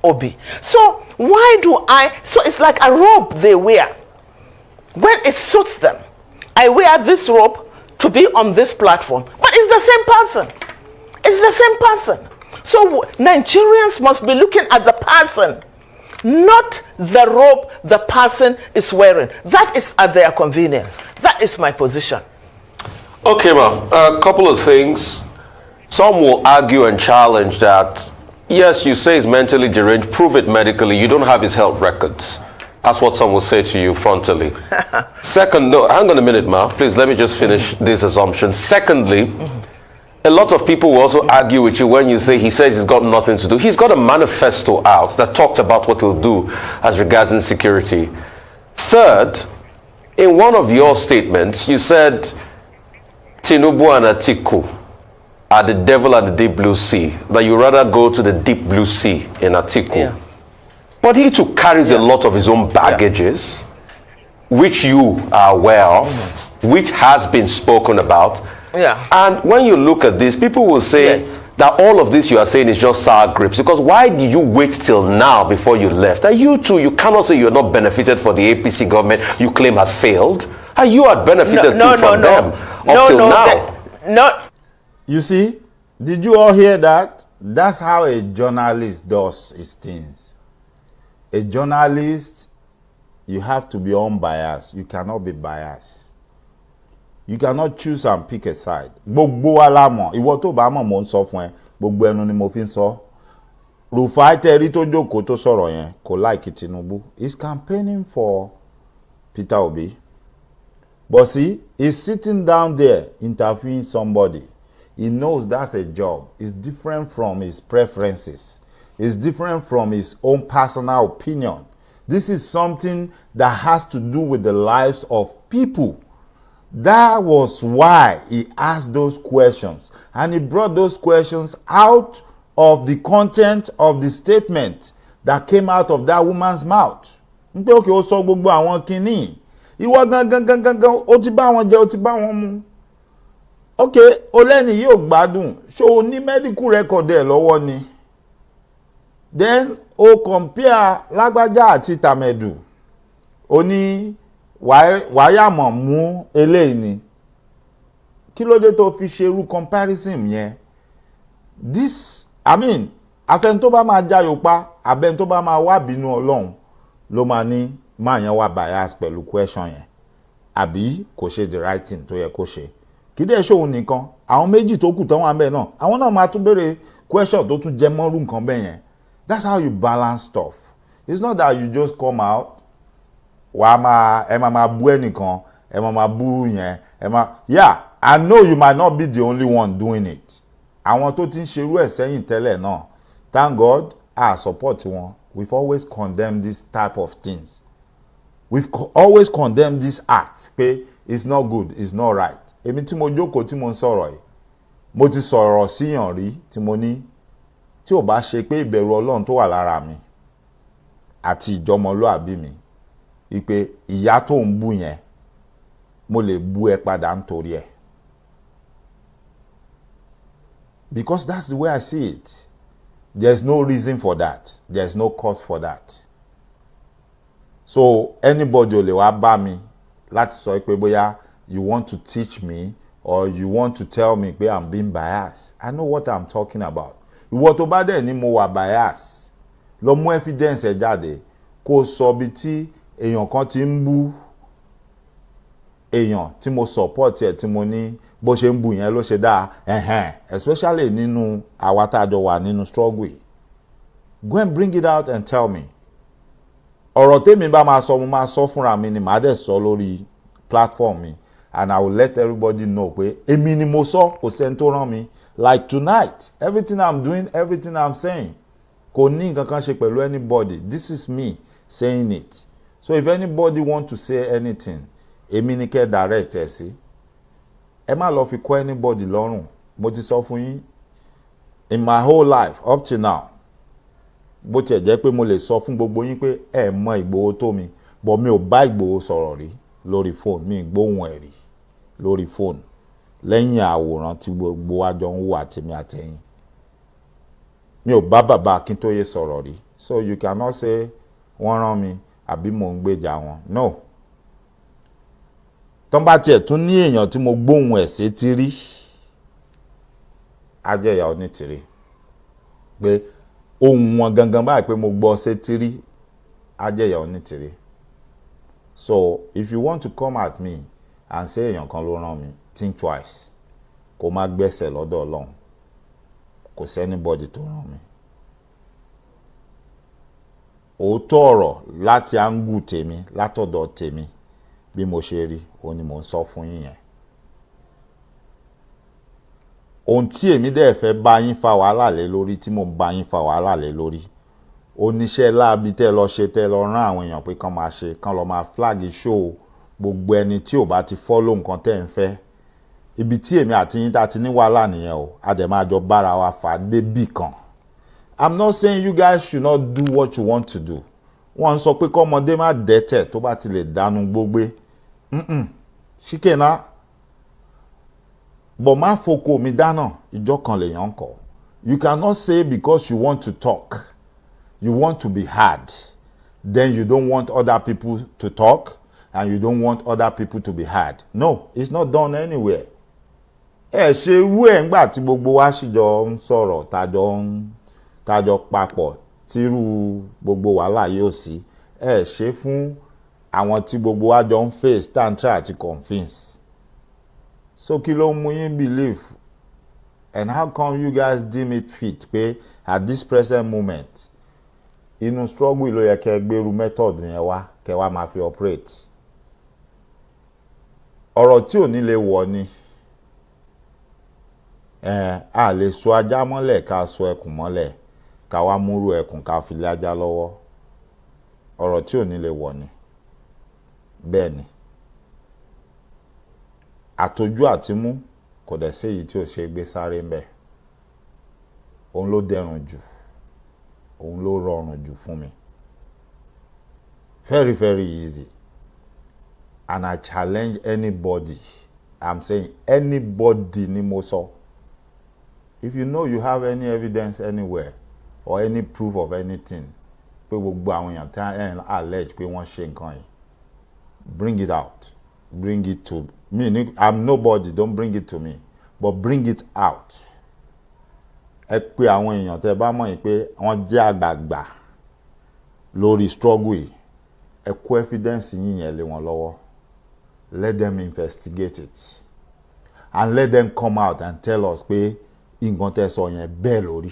Obi. So why do so it's like a robe they wear. When it suits them, I wear this robe to be on this platform, but it's the same person. It's the same person. So Nigerians must be looking at the person, not the robe the person is wearing. That is at their convenience. That is my position. Okay, ma'am. A couple of things. Some will argue and challenge that, yes, you say he's mentally deranged, prove it medically, you don't have his health records. That's what some will say to you frontally. Second, no, hang on a minute, ma. Please, let me just finish this assumption. Secondly, a lot of people will also argue with you when you say he says he's got nothing to do. He's got a manifesto out that talked about what he'll do as regards insecurity. Third, in one of your statements, you said Tinubu and Atiku are the devil at the deep blue sea, that you rather go to the deep blue sea in Atiku. Yeah. But he too carries a lot of his own baggages, which you are aware of, which has been spoken about. Yeah. And when you look at this, people will say that all of this you are saying is just sour grapes. Because why did you wait till now before you left? And you too, you cannot say you're not benefited for the APC government you claim has failed. And you had benefited from them up till now. You see, did you all hear that? That's how a journalist does his things. A journalist, you have to be unbiased. You cannot be biased. You cannot choose and pick a side. Gbogbo wa la mọ̀, ìwọ tó bá mọ̀ mo ń sọ fún ẹ, gbogbo ẹnu ni mo fi ń sọ. Rufai tẹ́rí tó jókòó tó sọ̀rọ̀ yẹn kò like Tinubu. He's campaigning for Peter Obi. But see, he's sitting down there interviewing somebody. He knows that's a job. It's different from his preferences. It's different from his own personal opinion. This is something that has to do with the lives of people. That was why he asked those questions. And he brought those questions out of the content of the statement that came out of that woman's mouth. Okay, ó sọ gbogbo àwọn kinní. Ìwọ gangan ó ti bá wọn jẹ, ó ti bá wọn mu. Okay, ó lẹ́ni yóò gbádùn. Ṣó ní medical record ẹ̀ lọ́wọ́ ni. Then ó compare lágbájá àti tàmẹ̀dù. Ó ní wáyàmọ̀ mú eléyìí ni. Kí ló dé tó fi ṣerú comparison yẹn? This, I mean, afẹ́ni tó bá máa jayò pa, abẹ́ni tó bá máa wá bínú Ọlọ́run ló máa ní máa yẹn wá bias pẹ̀lú question yẹn. Àbí kò ṣe the right thing tó yẹ kó ṣe. Kí dẹ̀ ṣòun nìkan, àwọn méjì tó kù tán wà ńbẹ̀ náà, àwọn náà máa tún béèrè question tó tún jẹ mọ́rú nǹkan bẹ́ẹ̀ yẹn. That's how you balance stuff. It's not that you just come out, ẹ máa bú ẹnìkan, ẹ máa bú yẹn, yeah, I know you might not be the only one doing it. Àwọn tó ti ń ṣerú ẹ̀ sẹ́yìn tẹ́lẹ̀ náà, thank God, I support wọn. We've always condemned this type of things. We've always condemned this act. Pé it's not good, it's not right. Èmi tí mo jókòó tí mo ń sọ̀rọ̀ yìí, mo ti sọ̀rọ̀ síyàn rí tí mo ní tí ò bá ṣe pé ìbẹ̀rù Ọlọ́run tó wà lára mi àti ìjọmọlúàbí mi, ìpè ìyá tó ń bú yẹn mo lè bú ẹ padà nítorí ẹ. Because that's the way I see it. There's no reason for that. There's no cause for that. So anybody ò lè wá bá mi láti sọ pé bóyá you want to teach me or you want to tell me pé I'm being biased. I know what I'm talking about. Ìwọ tó bá dẹ̀ ní mo wà bias, lọ mú evidence ẹ jáde kó sọ bí tí èèyàn kan ti ń bú èèyàn tí mo support ẹ tí mo ní bó ṣe ń bú yẹn ló ṣe dáa, especially nínú àwa tá a jọ wà nínú struggle. Go and bring it out and tell me. Ọ̀rọ̀ tèmi bá máa sọ mo máa sọ fúnra mi ni màá dẹ̀ sọ lórí platform mi, and I will let everybody know pé èmi ni mo sọ, kò sẹ́ni tó rán mi. Like tonight, everything I'm doing, everything I'm saying, kò ní nǹkan kan ṣe pẹ̀lú anybody. This is me saying it. So if anybody want to say anything, èmi ni kẹ́ direct ẹ̀ sí. Ẹ má lọ fi kọ́ anybody lọ́rùn. Mo ti sọ fún yín, in my whole life up till now, bó tiẹ̀ jẹ́ pé mo lè sọ fún gbogbo yín pé ẹ mọ Ìgbòho tó mi, but mi ò bá Ìgbòho sọ̀rọ̀ rí lórí fóònù, mi gbóhùn ẹ̀ rí lórí fóònù lẹ́yìn àwòrán tí gbogbo wa jọ ń wò àtèmi àtẹ̀yìn. Mi ò bá bàbá Akíntóyè sọ̀rọ̀ rí, so you cannot say wọ́n rán mi àbí mò ń gbèjà wọn. No. Tọ́n bá tiẹ̀ tún ní èèyàn tí mo gbóhùn ẹ̀ sétí rí, á jẹ́ ìyá onítìrí. Pé ohun wọn gangan báyìí pé mo gbọ́ sétí rí, á jẹ́ ìyá onítìrí. So if you want to come at me and say èèyàn kan ló rán mi, think twice. Kó má gbẹ́sẹ̀ lọ́dọ̀ Ọlọ́run. Kò sí anybody tó rán mi. Òótọ́ ọ̀rọ̀ láti áńgù tèmi, látọ̀dọ̀ tèmi, bí mo ṣe rí, òun ni mò ń sọ fún yín yẹn. Ohun tí èmi dẹ̀ fẹ́ bá yín fa wàhálà lé lórí, tí mo bá yín fa wàhálà lé lórí, oníṣẹ́ láabi tẹ́ lọ ṣe, tẹ́ lọ rán àwọn èèyàn pé kán máa ṣe, kán lọ máa flag show gbogbo ẹni tí ò bá ti follow nǹkan tẹ́ ń fẹ́. Ibi tí èmi àti yín tá ti ní wàhálà nìyẹn o, a dẹ̀ máa jọ bára wa fà débì kan. I'm not saying you guys should not do what you want to do. Wọ́n sọ pé kọ́mọdé má dẹ́tẹ̀ tó bá ti lè dánú gbógbé. Ṣíkẹ́ná. But má foko mi dáná, ìjọ kan lèèyàn kọ̀. You cannot say because you want to talk, you want to be heard, then you don't want other people to talk and you don't want other people to be heard. No, it's not done anywhere. Ẹ ṣe irú ẹ̀ ńgbà tí gbogbo wa sì jọ ń sọ̀rọ̀, tájọ papọ̀, tírú gbogbo wàhálà yóò sí. Ẹ ṣe fún àwọn tí gbogbo wa jọ ń face, tá ń try àti convince. So kí ló mú yín believe? And how come you guys deem it fit pé at this present moment, inú struggle ló yẹ kẹ́ gbèrú method yẹn wá, kẹ́ wá máa fi operate? Ọ̀rọ̀ tí ò ní lè wọ̀ ni. A lè so ajá mọ́lẹ̀ ká so ẹkùn mọ́lẹ̀, ká wá múrú ẹkùn ká fi lé ajá lọ́wọ́. Ọ̀rọ̀ tí ò ní lè wọ̀ ni. Bẹ́ẹ̀ ni. Àtọ́jú àtimú kò dẹ̀ sí èyí tí ò ṣe gbé sáré ń bẹ̀. Òun ló dẹrùn jù, òun ló rọrùn jù fún mi. Very, very easy. And I challenge anybody. I'm saying anybody ni mo sọ. If you know you have any evidence anywhere or any proof of anything, pé gbogbo àwọn èèyàn tí wọ́n allege pé wọ́n ṣe nǹkan yìí, bring it out. Bring it to me. I'm nobody, don't bring it to me. But bring it out. Ẹ pé àwọn èèyàn tẹ́ bá mọ̀ yìí pé wọ́n jẹ́ àgbààgbà lórí struggle yìí. Ẹ kó evidence yín yẹn lé wọn lọ́wọ́. Let them investigate it. And let them come out and tell us pé nǹkan tẹ́ sọ yẹn bẹ́ẹ̀ lórí.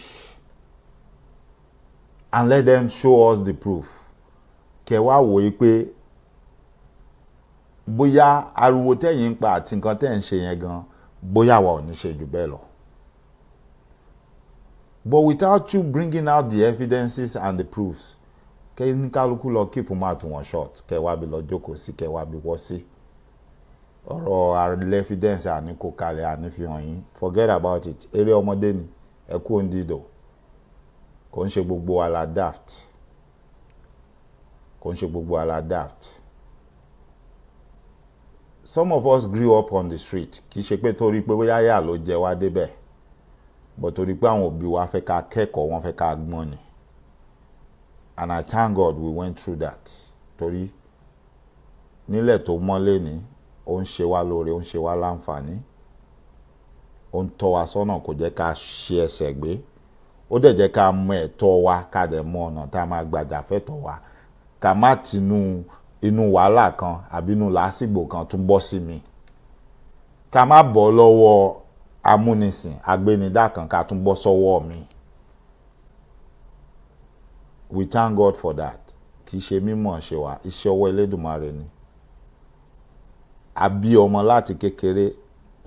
And let them show us the proof. Kẹ́ wá wò yí pé bóyá ariwo tẹ́yìn ń pa àti nǹkan tẹ́ ń ṣe yẹn gan, bóyá wa ò ní ṣe jù bẹ́ẹ̀ lọ. But without you bringing out the evidences and the proofs, kẹ́ ní kálukú lọ keep mouth wọn short, kẹ́ wá bí lọ jókòó sí, kẹ́ wá bí wọ́ sí. Ọ̀rọ̀ àrẹ̀lẹ̀ evidence àní kò kalẹ̀ àní fi hàn yín, forget about it. Eré ọmọdé ni, ẹ kú òǹdídò. Kò ń ṣe gbogbo wa la daft. Kò ń ṣe gbogbo wa la daft. Some of us grew up on the street. Kì í ṣe pé torí pé bóyá yà ló jẹ wá débẹ̀, but torí pé àwọn òbí wa fẹ́ ká kẹ́kọ̀ọ́, wọ́n fẹ́ ká gbọ́n ni. And I thank God we went through that. Torí nílẹ̀ tó mọ́lé ni, ó ń ṣe wá lóore, ó ń ṣe wá láǹfààní. Ó ń tọ́ wa sọ́nà, kò jẹ́ ká ṣe ẹsẹ̀ gbé. Ó dẹ̀ jẹ́ ká mọ ẹ̀tọ́ wa, ká dẹ̀ mọ ọ̀nà tá a máa gbàjà fẹ́tọ̀ wa. Ká má tinú inú wàhálà kan àbí inú làásìgbò kan tún bọ́ sí mi. Ká má bọ́ lọ́wọ́ amúnisìn agbénidá kan ká tún bọ́ sọ́wọ́ mi. We thank God for that. Kì í ṣe mímọ̀ ṣe wa, iṣẹ́ ọwọ́ Elédùmarè ni. A bí ọmọ láti kékeré.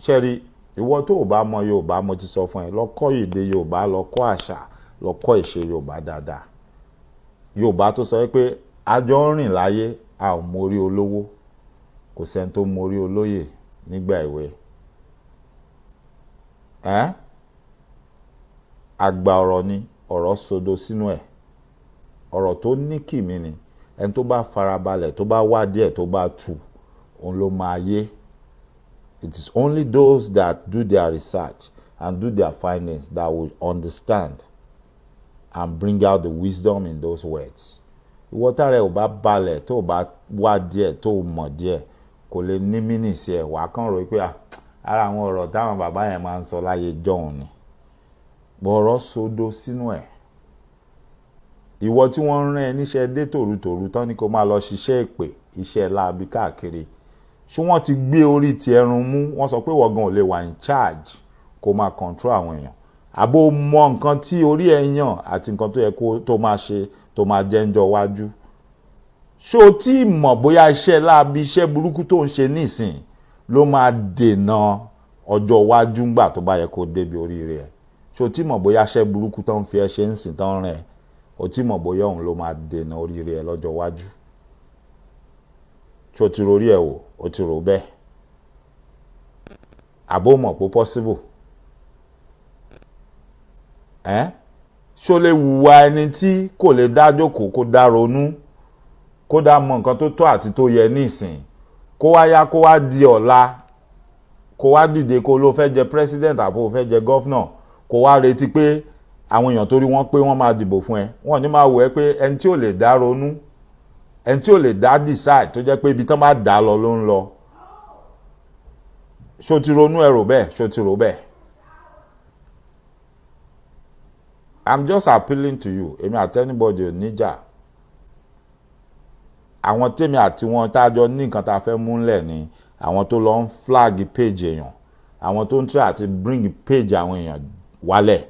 Ṣẹ́rí, ìwọ tó bá mọ Yorùbá, mo ti sọ fún ẹ, lọ kọ́ èdè Yorùbá, lọ kọ́ àṣà, lọ kọ́ ìṣe Yorùbá dáadáa. Yorùbá tó sọ pé àjọ ń rìn láyé a ò mórí olówó, kò sẹ́ni tó mórí olóyè nígbà ìwé. Àgbà ọ̀rọ̀ ni ọ̀rọ̀ sodo sínú ẹ̀, ọ̀rọ̀ tó ní kìmí ni, ẹni tó bá farabalẹ̀ tó bá wádìí ẹ̀ tó bá tú òun ló máa yé. It is only those that do their research and do their findings that will understand and bring out the wisdom in those words. Ìwọ tára ẹ ò bá balẹ̀ tó bá wá díẹ̀ tó mọ̀ díẹ̀ kò lè ní mínìsì ẹ̀ wá kàn rò pé ara àwọn ọ̀rọ̀ táwọn bàbá yẹn máa ń sọ láyé jọ̀hún ni. Bọ̀rọ̀ sodo sínú ẹ̀. Ìwọ tí wọ́n ń rán ẹ níṣẹ́ dé tòrutòru tán ni kó máa lọ ṣiṣẹ́ èpè iṣẹ́ láabi káàkiri. Ṣé wọ́n ti gbé orí ti ẹrun mú? Wọ́n sọ pé wọ́n gan ò lè wà in charge kó máa control àwọn èèyàn. Àbó mọ nǹkan tí orí ẹ yàn àti nǹkan tó yẹ kó tó máa ṣe tó máa jẹ́ ńjọ́ wájú. Ṣé o tí mọ̀ bóyá iṣẹ́ láabi iṣẹ́ burúkú tó ń ṣe nísìn ló máa dènà ọjọ́ wájú ńgbà tó bá yẹ kó débi oríire ẹ̀? Ṣé o tí mọ̀ bóyá iṣẹ́ burúkú tó ń fi ẹ ṣe ń sìn tán rẹ̀ o tí mọ̀ bóyá òun ló máa dènà oríire ẹ̀ lọ́jọ́ wájú? Ṣé o ti rorí ẹ̀ wò? O ti rò bẹ́ẹ̀? Àbó mọ̀ pé possible? Ṣé o lè wùwà ẹni tí kò lè dá jókòó kó dá ronú kó dá mọ nǹkan tó tọ́ àti tó yẹ nísìn kó wá yá kó wá di ọ̀la kó wá dìde kó ló fẹ́ jẹ president àbó fẹ́ jẹ governor kó wá retí pé àwọn èèyàn torí wọ́n pé wọ́n máa dìbò fún ẹ? Wọ́n ní máa wò ẹ́ pé ẹni tí ò lè dá ronú, ẹni tí ò lè dá decide tó jẹ́ pé ibi tán bá dá lọ ló ń lọ. Ṣó ti ronú ẹ rò bẹ́ẹ̀? Ṣó ti rò bẹ́ẹ̀? I'm just appealing to you. Èmi àti anybody ò níjà. Àwọn tèmi àti wọn tájọ ní nǹkan tá a fẹ́ múlẹ̀ ni àwọn tó lọ ń flag page èèyàn, àwọn tó ń try àti bring page àwọn èèyàn wálẹ̀,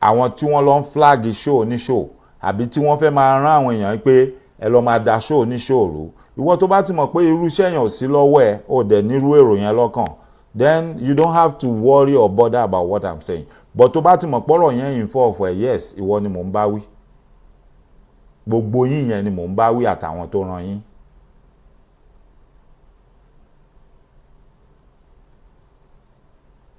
àwọn tí wọ́n lọ ń flag show ní show àbí tí wọ́n fẹ́ máa rán àwọn èèyàn pé ẹ lọ máa da show ní show rú. Ìwọ tó bá ti mọ̀ pé irú iṣẹ́ yẹn ò sí lọ́wọ́ ẹ ò dẹ̀ nírú èrò yẹn lọ́kàn, then you don't have to worry or bother about what I'm saying. But tó bá ti mọ̀ pọ́rọ̀ yẹn involve ẹ, yes, ìwọ ni mò ń bá wí. Gbogbo yín yẹn ni mò ń bá wí àtàwọn tó ràn yín.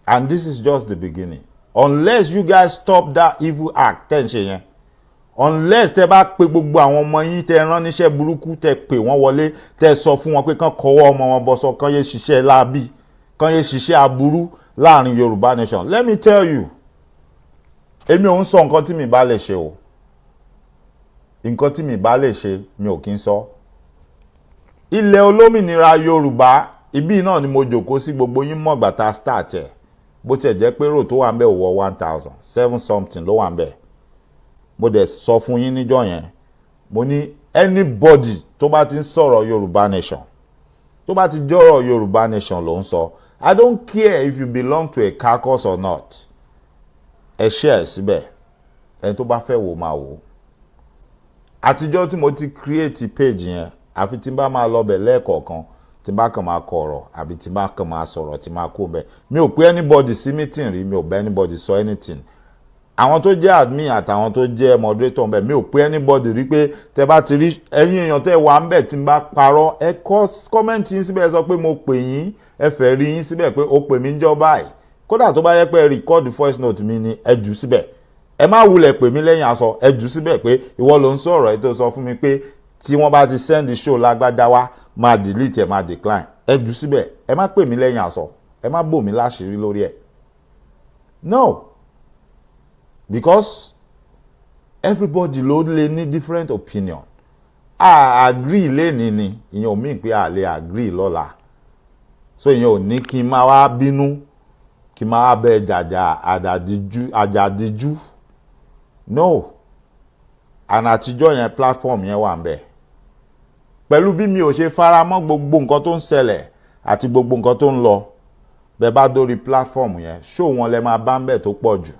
And this is just the beginning. Unless you guys stop that evil act tẹ́ ń ṣe yẹn, unless tẹ́ bá pe gbogbo àwọn ọmọ yín tẹ́ rán níṣẹ́ burúkú tẹ́ pè wọ́n wọlé tẹ́ sọ fún wọn pé kán kọwọ́ ọmọ wọn bọ́ sọ kán yé ṣiṣẹ́ láabi kán yé ṣiṣẹ́ aburú láàrin Yorùbá nation. Let me tell you, èmi ò ń sọ nǹkan tí mi bá lè ṣe o. Nǹkan tí mi bá lè ṣe mi ò kí ń sọ. Ilẹ̀ olómìnira Yorùbá ibi náà ni mo jókòó sí, gbogbo yín mọ̀ gbàtà start ẹ̀. Bó tiẹ̀ jẹ́ pé rò tó wà ń bẹ̀ wọ 1000 something ló wà ń bẹ̀. Mo dẹ̀ sọ fún yín níjọ́ yẹn, mo ní anybody tó bá ti ń sọ̀rọ̀ Yorùbá nation, tó bá ti jọ̀rọ̀ Yorùbá nation ló ń sọ, I don't care if you belong to a caucus or not. Ẹ share síbẹ̀, ẹni tó bá fẹ́ wò máa wò. Àtijọ́ tí mo ti create page yẹn, àfi tí n bá máa lọ bẹ̀ lẹ́ẹ̀kọ̀ọ̀kan, tí n bá kàn máa kọ̀rọ̀ àbí tí n bá kàn máa sọ̀rọ̀ tí máa kó bẹ̀. Mi ò pé anybody sí meeting rí, mi ò bẹ̀ anybody sọ anything. Àwọn tó jẹ́ admin àtàwọn tó jẹ́ moderator ńbẹ̀, mi ò pé anybody rí pé tẹ́ bá ti rí ẹ̀yin èèyàn tẹ́ wà ńbẹ̀ tí n bá parọ́ ẹ kọ comment yín síbẹ̀ sọ pé mo pè yín, ẹ fẹ́ rí yín síbẹ̀ pé ó pè mí ńjọ́ báyìí. Kódà tó bá yẹ pé ẹ record voice note mi ni ẹ jù síbẹ̀. Ẹ má wulẹ̀ pè mí lẹ́yìn aṣọ, ẹ jù síbẹ̀ pé ìwọ ló ń sọ̀rọ̀ ẹ tó sọ fún mi pé tí wọ́n bá ti send the show lágbájá wá máa delete ẹ máa decline. Ẹ jù síbẹ̀, ẹ má pè mí lẹ́yìn aṣọ, ẹ má bò mí láṣìírí lórí ẹ̀. No. Because everybody ló lè ní different opinion. I agree lẹ́ni ni, ìyẹn ò mean pé a lè agree lọ́la. So ìyẹn ò ní kí n máa wá bínú, kí n máa wá bẹ jàjà àjàdíjú. No. And àtijọ́ yẹn platform yẹn wà ńbẹ̀. Pẹ̀lú bí mi ò ṣe fara mọ́ gbogbo nǹkan tó ń ṣẹlẹ̀ àti gbogbo nǹkan tó ń lọ, bẹ́ẹ̀ bá dórí platform yẹn, show wọn lẹ máa bá ńbẹ̀ tó pọ̀ jù.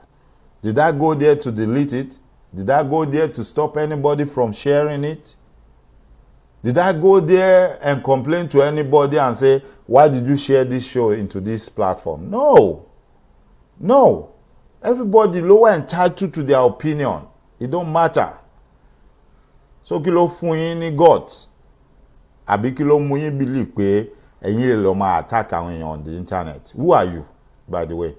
Did I go there to delete it? Did I go there to stop anybody from sharing it? Did I go there and complain to anybody and say, why did you share this show into this platform? No. No. Everybody ló wà entitled to their opinion. It don't matter. So kí ló fún yín ní guts? Àbí kí ló mú yín believe pé ẹ̀yin lè lọ máa attack àwọn èèyàn on the internet? Who are you, by the way?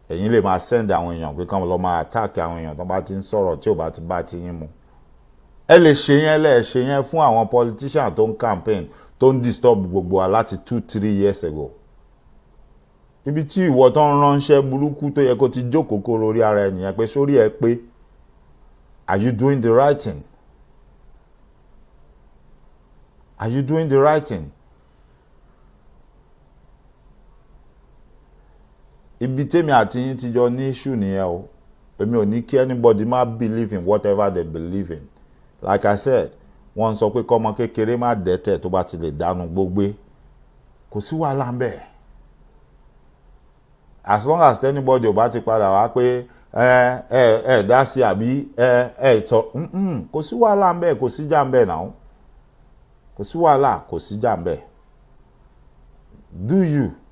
Ẹ̀yin lè máa send àwọn èèyàn pé kán lọ máa attack àwọn èèyàn tó bá ti ń sọ̀rọ̀ tí ò bá ti bá ti yín mu. Ẹ lè ṣe yẹn lẹ ṣe yẹn fún àwọn politician tó ń campaign tó ń disturb gbogbo wa láti 2-3 years ago. Ibi tí ìwọ tó ń ránṣẹ́ burúkú tó yẹ kó ti jókòó kó lórí ara ẹ nìyẹn pé sórí ẹ pé are you doing the right thing? Are you doing the right thing? Ibi tèmi àti yín ti jọ ní issue nìyẹn o. Èmi ò ní kí anybody má believe in whatever they believe in. Like I said, wọ́n sọ pé kọ́mọ kékeré má dẹ́tẹ̀ tó bá ti lè dànù gbogbo. Kò sí wàhálà ńbẹ̀. As long as anybody ò bá ti padà wá pé dá sí àbí sọ kò sí wàhálà ńbẹ̀, kò sí jà ńbẹ̀ náà. Kò sí wàhálà, kò sí jà ńbẹ̀.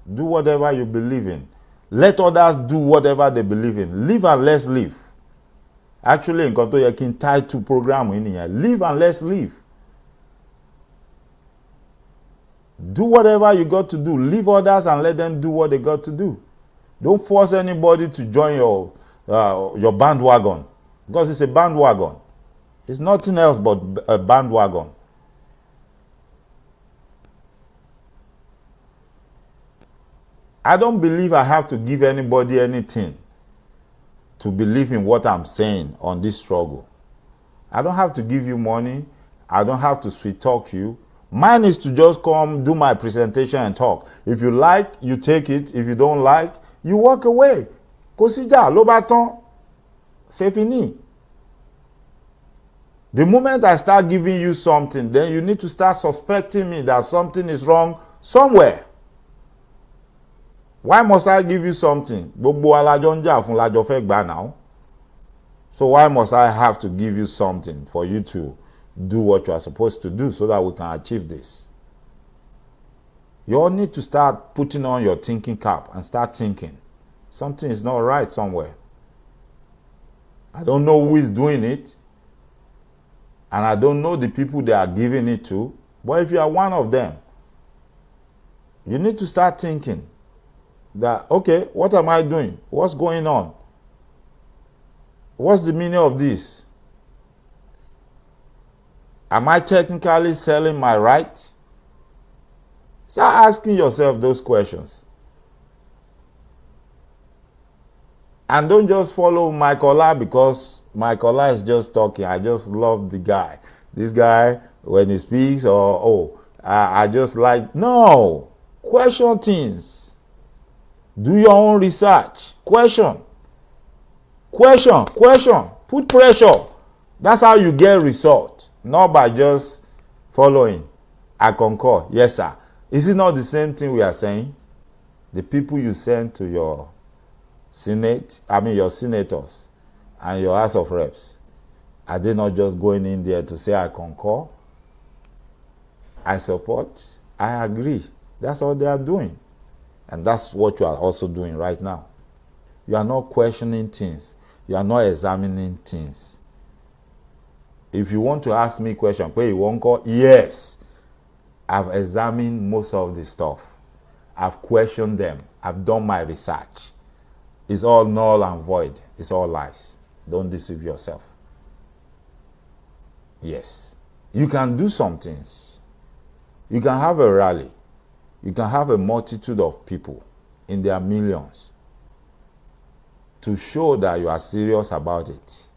Do whatever you believe in. Let others do whatever they believe in. Live and let's live. Actually, nǹkan tó yẹ kí n title program yìí nìyẹn. Live and let's live. Do whatever you got to do. Leave others and let them do what they got to do. Don't force anybody to join your bandwagon, because it's a bandwagon. It's nothing else but a bandwagon. I don't believe I have to give anybody anything to believe in what I'm saying on this struggle. I don't have to give you money. I don't have to sweet talk you. Mine is to just come do my presentation and talk. If you like, you take it. If you don't like, you walk away. Kò sí jà, ló bá tán. C'est fini. The moment I start giving you something, then you need to start suspecting me that something is wrong somewhere. Why must I give you something? Gbogbo alájọ ń jà fún lájọ fẹ́ gbà now. So why must I have to give you something for you to do what you are supposed to do so that we can achieve this? You all need to start putting on your thinking cap and start thinking. Something is not right somewhere. I don't know who is doing it, and I don't know the people they are giving it to, but if you are one of them, you need to start thinking that, okay, what am I doing? What's going on? What's the meaning of this? Am I technically selling my right? Start asking yourself those questions. And don't just follow Michael because Michael is just talking. I just love the guy. This guy, when he speaks, I just like, no. Question things. Do your own research. Question. Put pressure. That's how you get results. Not by just following. I concur. Yes, sir. Is it not the same thing we are saying? The people you send to your your senators and your House of Reps, are they not just going in there to say, I concur, I support, I agree? That's all they are doing. And that's what you are also doing right now. You are not questioning things. You are not examining things. If you want to ask me a question, you won't call? Yes. I've examined most of the stuff. I've questioned them. I've done my research. It's all null and void. It's all lies. Don't deceive yourself. Yes. You can do some things. You can have a rally. You can have a multitude of people in their millions to show that you are serious about it.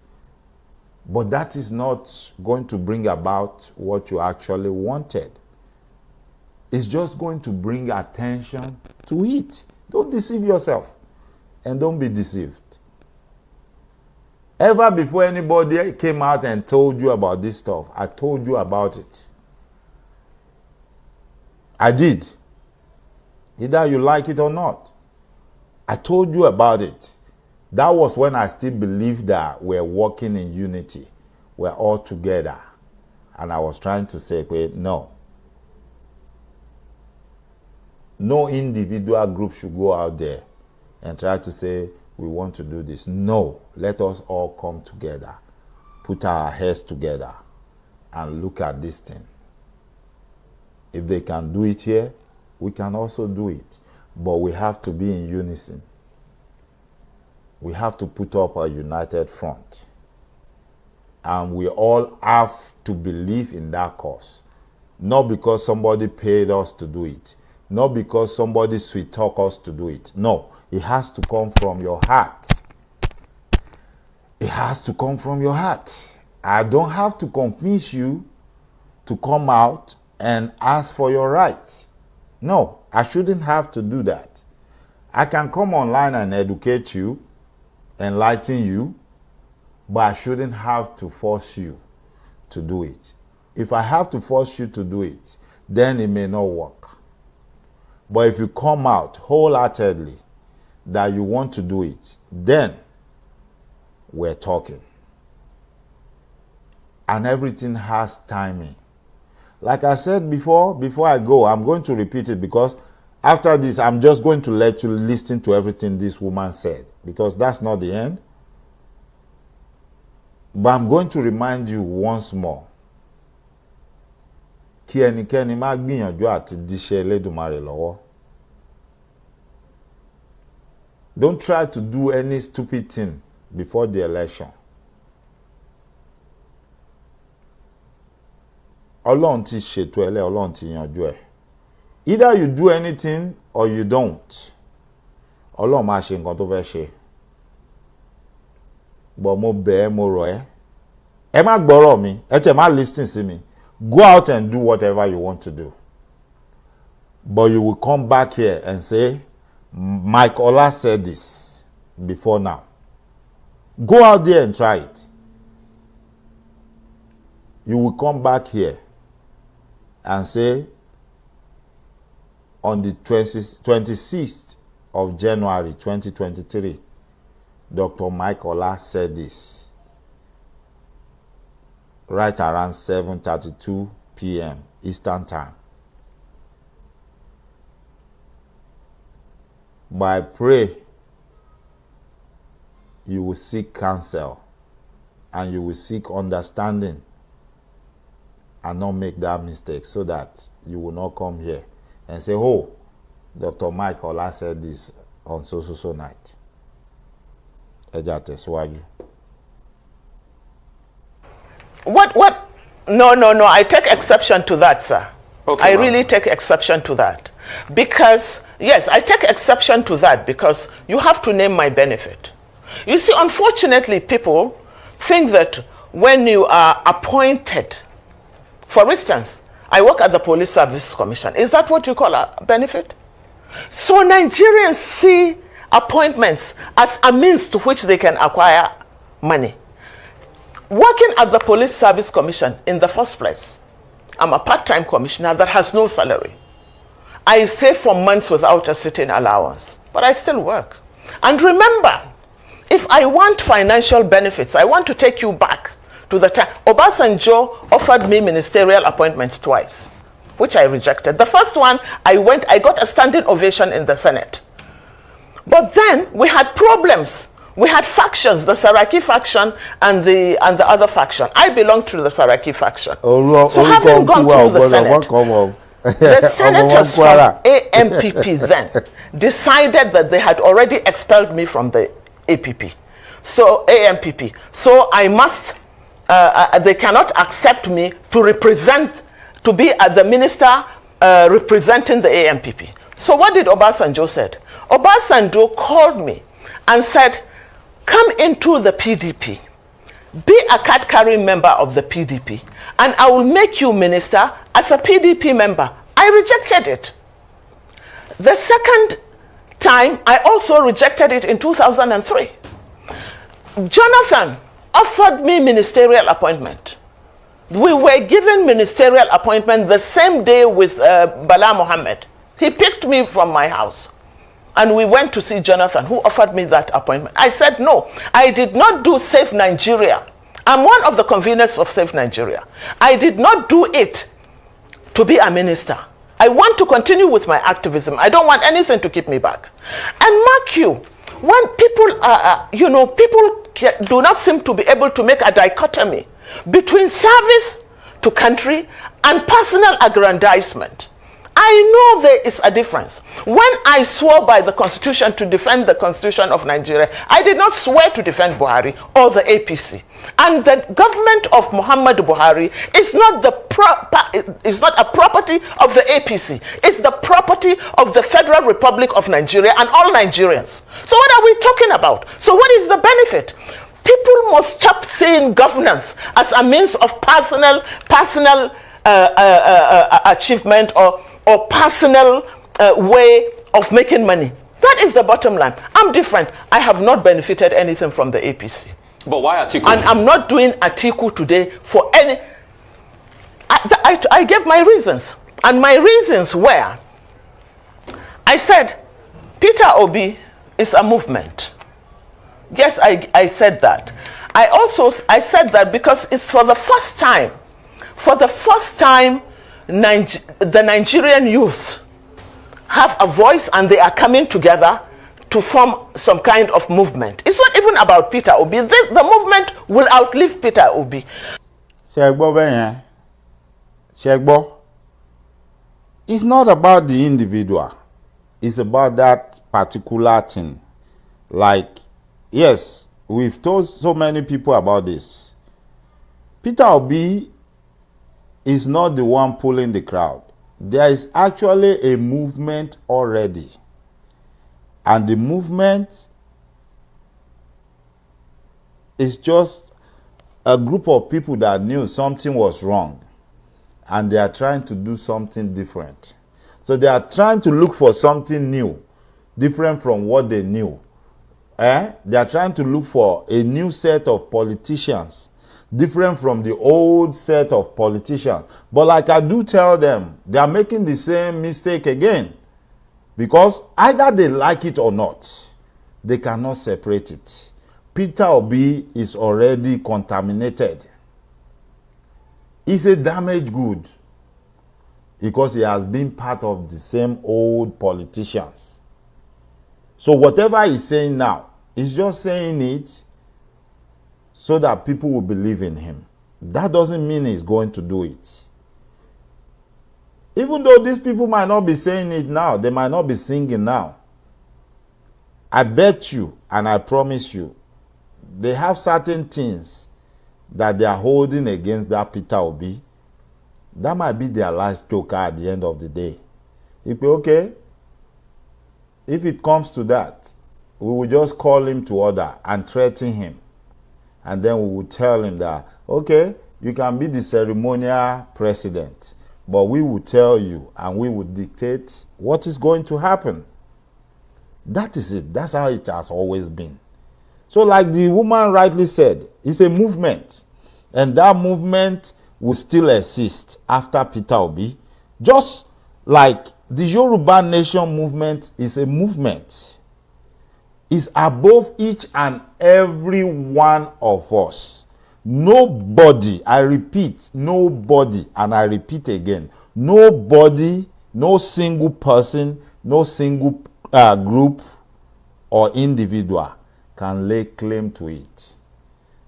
But that is not going to bring about what you actually wanted. It's just going to bring attention to it. Don't deceive yourself. And don't be deceived. Ever before anybody came out and told you about this stuff, I told you about it. I did. Either you like it or not. I told you about it. That was when I still believed that we're working in unity. We're all together. And I was trying to say, wait, no. No individual group should go out there and try to say, we want to do this. No, let us all come together, put our heads together, and look at this thing. If they can do it here, we can also do it. But we have to be in unison. We have to put up a united front. And we all have to believe in that cause. Not because somebody paid us to do it. Not because somebody sweet talk us to do it. No, it has to come from your heart. It has to come from your heart. I don't have to convince you to come out and ask for your rights. No, I shouldn't have to do that. I can come online and educate you, enlighten you, but I shouldn't have to force you to do it. If I have to force you to do it, then it may not work. But if you come out wholeheartedly that you want to do it, then we're talking. And everything has timing. Like I said before I go, I'm going to repeat it, because after this, I'm just going to let you listen to everything this woman said, because that's not the end. But I'm going to remind you once more. Kí ẹnikẹ́ni má gbìyànjú àti díṣẹ́ Elédùmarè lọ́wọ́. Don't try to do any stupid thing before the election. Ọlọ́run ti ṣètò ẹlẹ́, Ọlọ́run ti yanjú ẹ̀. Either you do anything or you don't. Ọlọ́run máa ṣe nǹkan tó fẹ́ ṣe. But mo bẹ̀ ẹ́, mo rọ̀ ẹ́. Ẹ má gbọ́rọ̀ mi, ẹ tẹ̀ má listen sí mi. Go out and do whatever you want to do. But you will come back here and say, Mike Ola said this before now. Go out there and try it. You will come back here and say, on the 26th of January 2023, Dr. Mike Ola said this. Right around 7:32 p.m. Eastern Time. But I pray you will seek counsel and you will seek understanding and not make that mistake, so that you will not come here and say, oh, Dr. Mike Ola said this on so night. Ẹja tẹ̀síwájú. What? No. I take exception to that, sir. Okay, I really take exception to that. Because, yes, I take exception to that because you have to name my benefit. You see, unfortunately, people think that when you are appointed, for instance, I work at the Police Service Commission. Is that what you call a benefit? So Nigerians see appointments as a means to which they can acquire money. Working at the Police Service Commission in the first place, I'm a part-time commissioner that has no salary. I stay for months without a sitting allowance, but I still work. And remember, if I want financial benefits, I want to take you back to the time. Obasanjo offered me ministerial appointments twice, which I rejected. The first one, I got a standing ovation in the Senate. But then we had problems. We had factions, the Saraki faction and the other faction. I belong to the Saraki faction. So having gone through the Senate, the senators from AMPP then decided that they had already expelled me from the APP. So AMPP. So I must, they cannot accept me to represent, to be the minister representing the AMPP. So what did Obasanjo said? Obasanjo called me and said, come into the PDP, be a card-carrying member of the PDP, and I will make you minister as a PDP member. I rejected it. The second time, I also rejected it in 2003. Jonathan offered me ministerial appointment. We were given ministerial appointment the same day with Bala Mohammed. He picked me from my house. And we went to see Jonathan, who offered me that appointment. I said, no, I did not do Save Nigeria. I'm one of the conveners of Save Nigeria. I did not do it to be a minister. I want to continue with my activism. I don't want anything to keep me back. And mark you, when people are, people do not seem to be able to make a dichotomy between service to country and personal aggrandizement. I know there is a difference. When I swore by the Constitution to defend the Constitution of Nigeria, I did not swear to defend Buhari or the APC. And the government of Muhammadu Buhari is not a property of the APC. It's the property of the Federal Republic of Nigeria and all Nigerians. So what are we talking about? So what is the benefit? People must stop seeing governance as a means of personal achievement or personal way of making money. That is the bottom line. I'm different. I have not benefited anything from the APC. But why Atiku? And I'm not doing Atiku today for any... I gave my reasons. And my reasons were, I said, Peter Obi is a movement. Yes, I said that. I said that because it's for the first time, the Nigerian youth have a voice and they are coming together to form some kind of movement. It's not even about Peter Obi. The movement will outlive Peter Obi. Shegbo, it's not about the individual. It's about that particular thing. Like, yes, we've told so many people about this. Peter Obi is not the one pulling the crowd. There is actually a movement already. And the movement is just a group of people that knew something was wrong. And they are trying to do something different. So they are trying to look for something new, different from what they knew. They are trying to look for a new set of politicians, different from the old set of politicians. But like I do tell them, they are making the same mistake again. Because either they like it or not, they cannot separate it. Peter Obi is already contaminated. He's a damaged good because he has been part of the same old politicians. So whatever he's saying now, he's just saying it so that people will believe in him. That doesn't mean he's going to do it. Even though these people might not be saying it now, they might not be singing now. I bet you, and I promise you, they have certain things that they are holding against that Peter Obi. That might be their last joker at the end of the day. If okay, if it comes to that, we will just call him to order and threaten him. And then we will tell him that, okay, you can be the ceremonial president, but we will tell you and we will dictate what is going to happen. That is it. That's how it has always been. So like the woman rightly said, it's a movement. And that movement will still exist after Peter Obi. Just like the Yoruba Nation movement is a movement. It's above each and every one of us. Nobody, I repeat, nobody, and I repeat again, nobody, no single person, no single group or individual can lay claim to it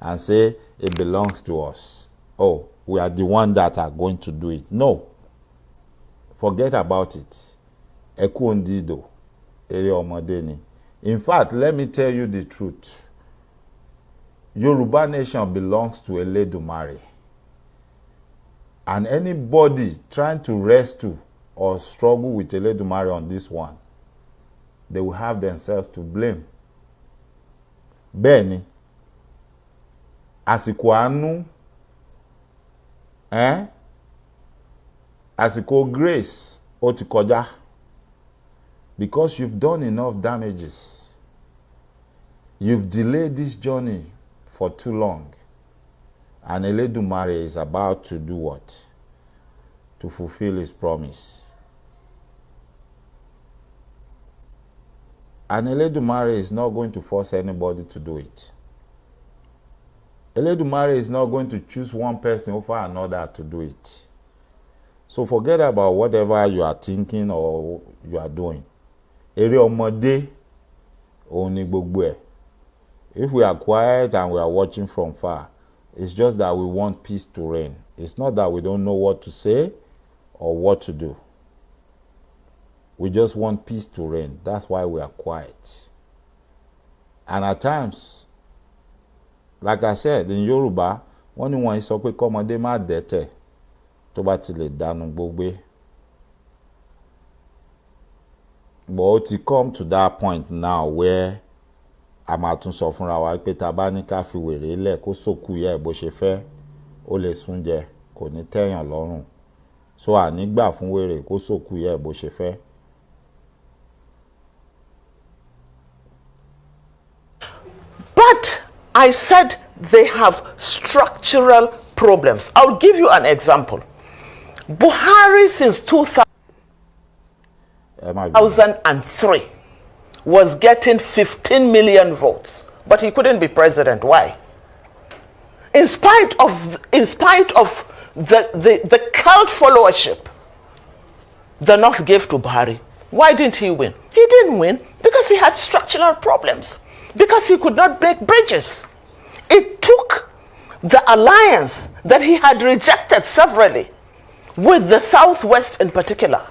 and say it belongs to us. Oh, we are the one that are going to do it. No. Forget about it. Eku ondido, ere omode ni. In fact, let me tell you the truth. Yoruba Nation belongs to Eledumare. And anybody trying to rescue or struggle with Eledumare on this one, they will have themselves to blame. Bẹ́ẹ̀ni, àsìkò àánú, àsìkò grace ó ti kọjá, because you've done enough damages. You've delayed this journey for too long. And Eledumare is about to do what? To fulfill his promise. And Eledumare is not going to force anybody to do it. Eledumare is not going to choose one person over another to do it. So forget about whatever you are thinking or you are doing. Eré ọmọdé òun ni gbogbo ẹ̀. If we are quiet and we are watching from far, it's just that we want peace to reign. It's not that we don't know what to say or what to do. We just want peace to reign. That's why we are quiet. And at times, like I said, in Yoruba, wọ́n ní wọ́n sọ pé kọ́mọdé má dẹ́tẹ̀ tó bá ti lè dànù gbogbo. But it come to that point now where a máa tún sọ fúnra wa pé tá bá ní ká fi wèrè lẹ̀ kó sòkú yẹ bó ṣe fẹ́ ó lè sún jẹ kò ní tẹ́yàn lọ́rùn. So àní gbà fún wèrè kó sòkú yẹ bó ṣe fẹ́. But I said they have structural problems. I'll give you an example. Buhari since 2003 was getting 15 million votes, but he couldn't be president. Why? In spite of the cult followership the North gave to Buhari, why didn't he win? He didn't win because he had structural problems, because he could not make bridges. It took the alliance that he had rejected severally, with the Southwest in particular,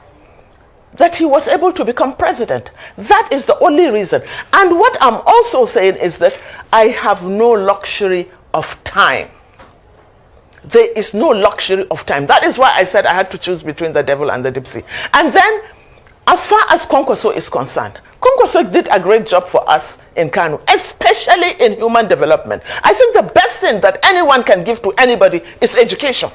that he was able to become president. That is the only reason. And what I'm also saying is that I have no luxury of time. There is no luxury of time. That is why I said I had to choose between the devil and the deep sea. And then, as far as Kwankwaso is concerned, Kwankwaso did a great job for us in Kano, especially in human development. I think the best thing that anyone can give to anybody is education.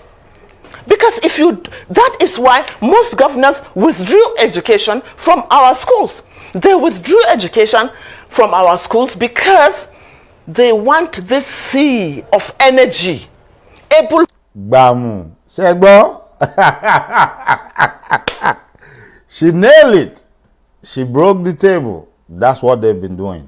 Because that is why most governors withdrew education from our schools. They withdrew education from our schools because they want this sea of energy able. Bamu, Shegbo. She nailed it. She broke the table. That's what they've been doing.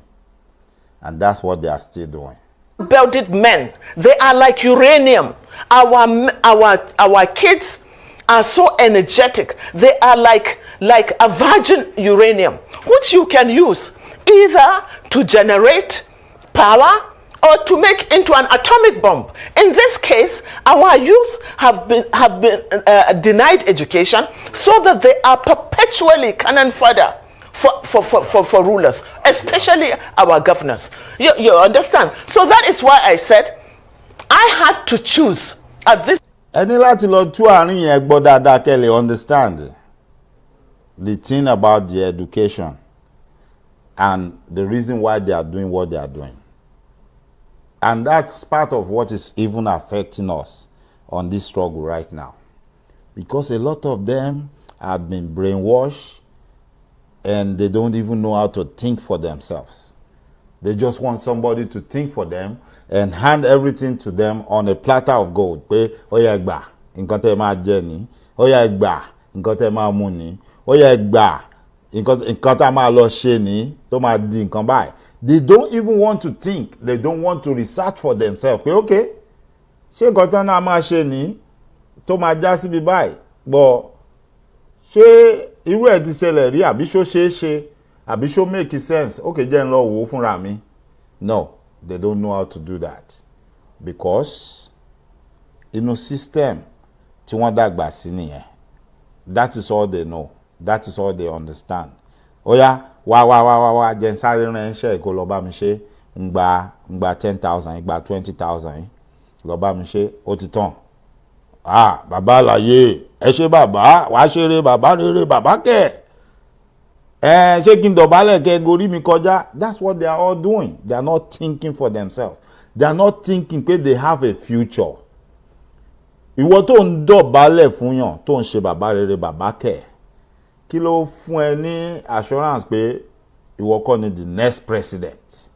And that's what they are still doing. Belted men, they are like uranium. Our kids are so energetic. They are like a virgin uranium, which you can use either to generate power or to make into an atomic bomb. In this case, our youth have been denied education, so that they are perpetually cannon fodder for rulers, especially our governors. You understand? So that is why I said I had to choose at this. Ẹni láti lọ tú àárín yẹn gbọ́ dáadáa kẹ́ lè understand the thing about the education and the reason why they are doing what they are doing. And that's part of what is even affecting us on this struggle right now. Because a lot of them have been brainwashed and they don't even know how to think for themselves. They just want somebody to think for them and hand everything to them on a platter of gold. Pé ó yá gbà nǹkan tẹ́ máa jẹ ni, ó yá gbà nǹkan tẹ́ máa mu ni, ó yá gbà nǹkan tá máa lọ ṣe ni tó máa di nǹkan báyìí. They don't even want to think. They don't want to research for themselves. Pé okay, ṣé nǹkan tán náà máa ṣe ni tó máa já síbi báyìí, but ṣé irú ẹ̀ ti ṣẹlẹ̀ rí àbí ṣó ṣeé ṣe àbí ṣó make sense? Okay, jẹ́ n lọ wò ó fúnra mi. No, they don't know how to do that because inú system tí wọ́n dàgbà sí nìyẹn. That is all they know. That is all they understand. Oya wá jẹ́ n sáré ránṣẹ́ kó lọ bá mi ṣe ń gba 10,000 gba 20,000 lọ bá mi ṣe ó ti tán. Bàbá àlàyé ẹ ṣe bàbá wàá ṣeré bàbá rere bàbá kẹ̀. Ṣé kí n dọ̀bálẹ̀ kẹ́ gorí mi kọjá? That's what they are all doing. They are not thinking for themselves. They are not thinking pé they have a future. Ìwọ tó ń dọ̀bálẹ̀ fún yàn tó ń ṣe bàbá rere bàbá kẹ̀. Kí ló fún ẹ ní assurance pé ìwọ kọ́ ni the next president?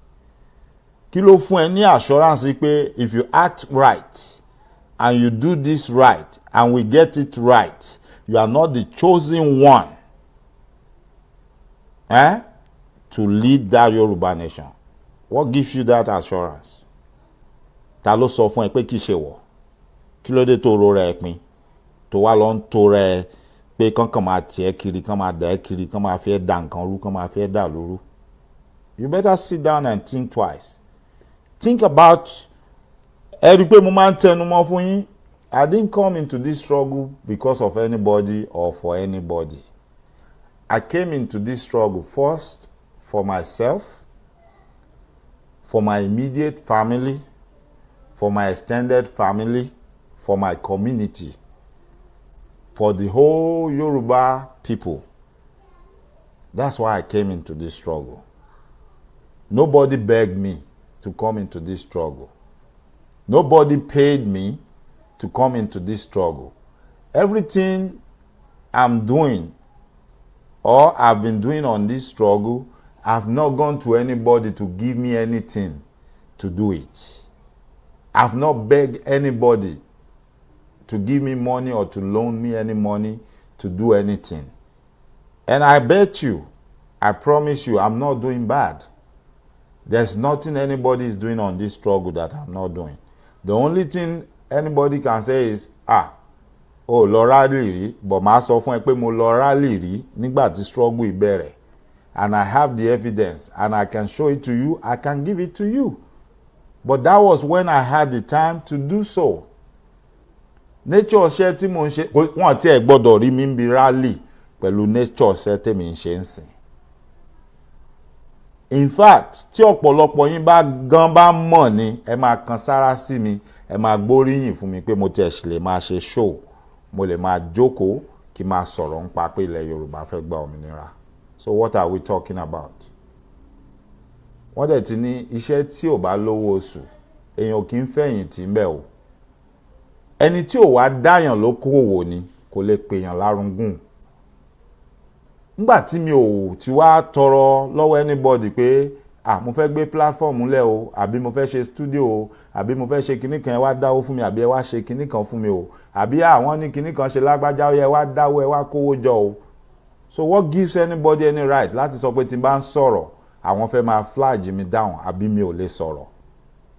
Kí ló fún ẹ ní assurance pé if you act right and you do this right and we get it right, you are not the chosen one to lead that Yoruba nation? What gives you that assurance? Ta ló sọ fún ẹ pé kì í ṣe wọ? Kí ló dé tó ro rẹ̀ pin? tó wá lọ ń tó rẹ pé kankan máa tiẹ̀ kiri kan máa dà ẹ́ kiri kan máa fẹ́ dà nǹkan rú kan máa fẹ́ dà lóru. You better sit down and think twice. Think about ẹ rí i pé mo máa ń tẹnu mọ́ fún yín. I didn't come into this struggle because of anybody or for anybody. I came into this struggle first for myself, for my immediate family, for my extended family, for my community, for the whole Yoruba people. That's why I came into this struggle. Nobody begged me to come into this struggle. Nobody paid me to come into this struggle. Everything I'm doing or I've been doing on this struggle, I've not gone to anybody to give me anything to do it. I've not begged anybody to give me money or to loan me any money to do anything. And I bet you, I promise you, I'm not doing bad. There's nothing anybody is doing on this struggle that I'm not doing. The only thing anybody can say is, oh, lọ rally rí, but màá sọ fún ẹ pé mo lọ rally rí nígbà tí struggle ìbẹ̀rẹ̀. And I have the evidence and I can show it to you, I can give it to you. But that was when I had the time to do so. Nature ṣe tí mo ń ṣe, wọ́n ti ẹ̀ gbọ́dọ̀ rí mi ń bi rally pẹ̀lú nature ṣe tèmi ń ṣe ń sìn. In fact, tí ọ̀pọ̀lọpọ̀ yín bá mọ̀ ni, ẹ máa kan sára sí mi, ẹ máa gbóríyìn fún mi pé mo tiẹ̀ ṣì lè máa ṣe show, mo lè máa jókòó kí máa sọ̀rọ̀ nípa pé ilẹ̀ Yorùbá fẹ́ gba òmìnira. So what are we talking about? Wọ́n dẹ̀ ti ní iṣẹ́ tí ò bá lówó oṣù, èèyàn kì í fẹ̀yìntì ń bẹ̀ o. Ẹni tí ò wá dáyàn lókòwò ni kò lè pèèyàn lárugún. Nígbà tí mi ò ti wá tọrọ lọ́wọ́ anybody pé mo fẹ́ gbé platform lẹ̀ o, àbí mo fẹ́ ṣe studio o, àbí mo fẹ́ ṣe kinní kan ẹ wá dáwó fún mi, àbí ẹ wá ṣe kinní kan fún mi o, àbí àwọn ní kinní kan ṣe lágbájá ó yẹ wá dáwó ẹ wá kówó jọ o. So what gives anybody any right láti sọ pé tí n bá ń sọ̀rọ̀ àwọn fẹ́ máa flag mi down àbí mi ò lè sọ̀rọ̀?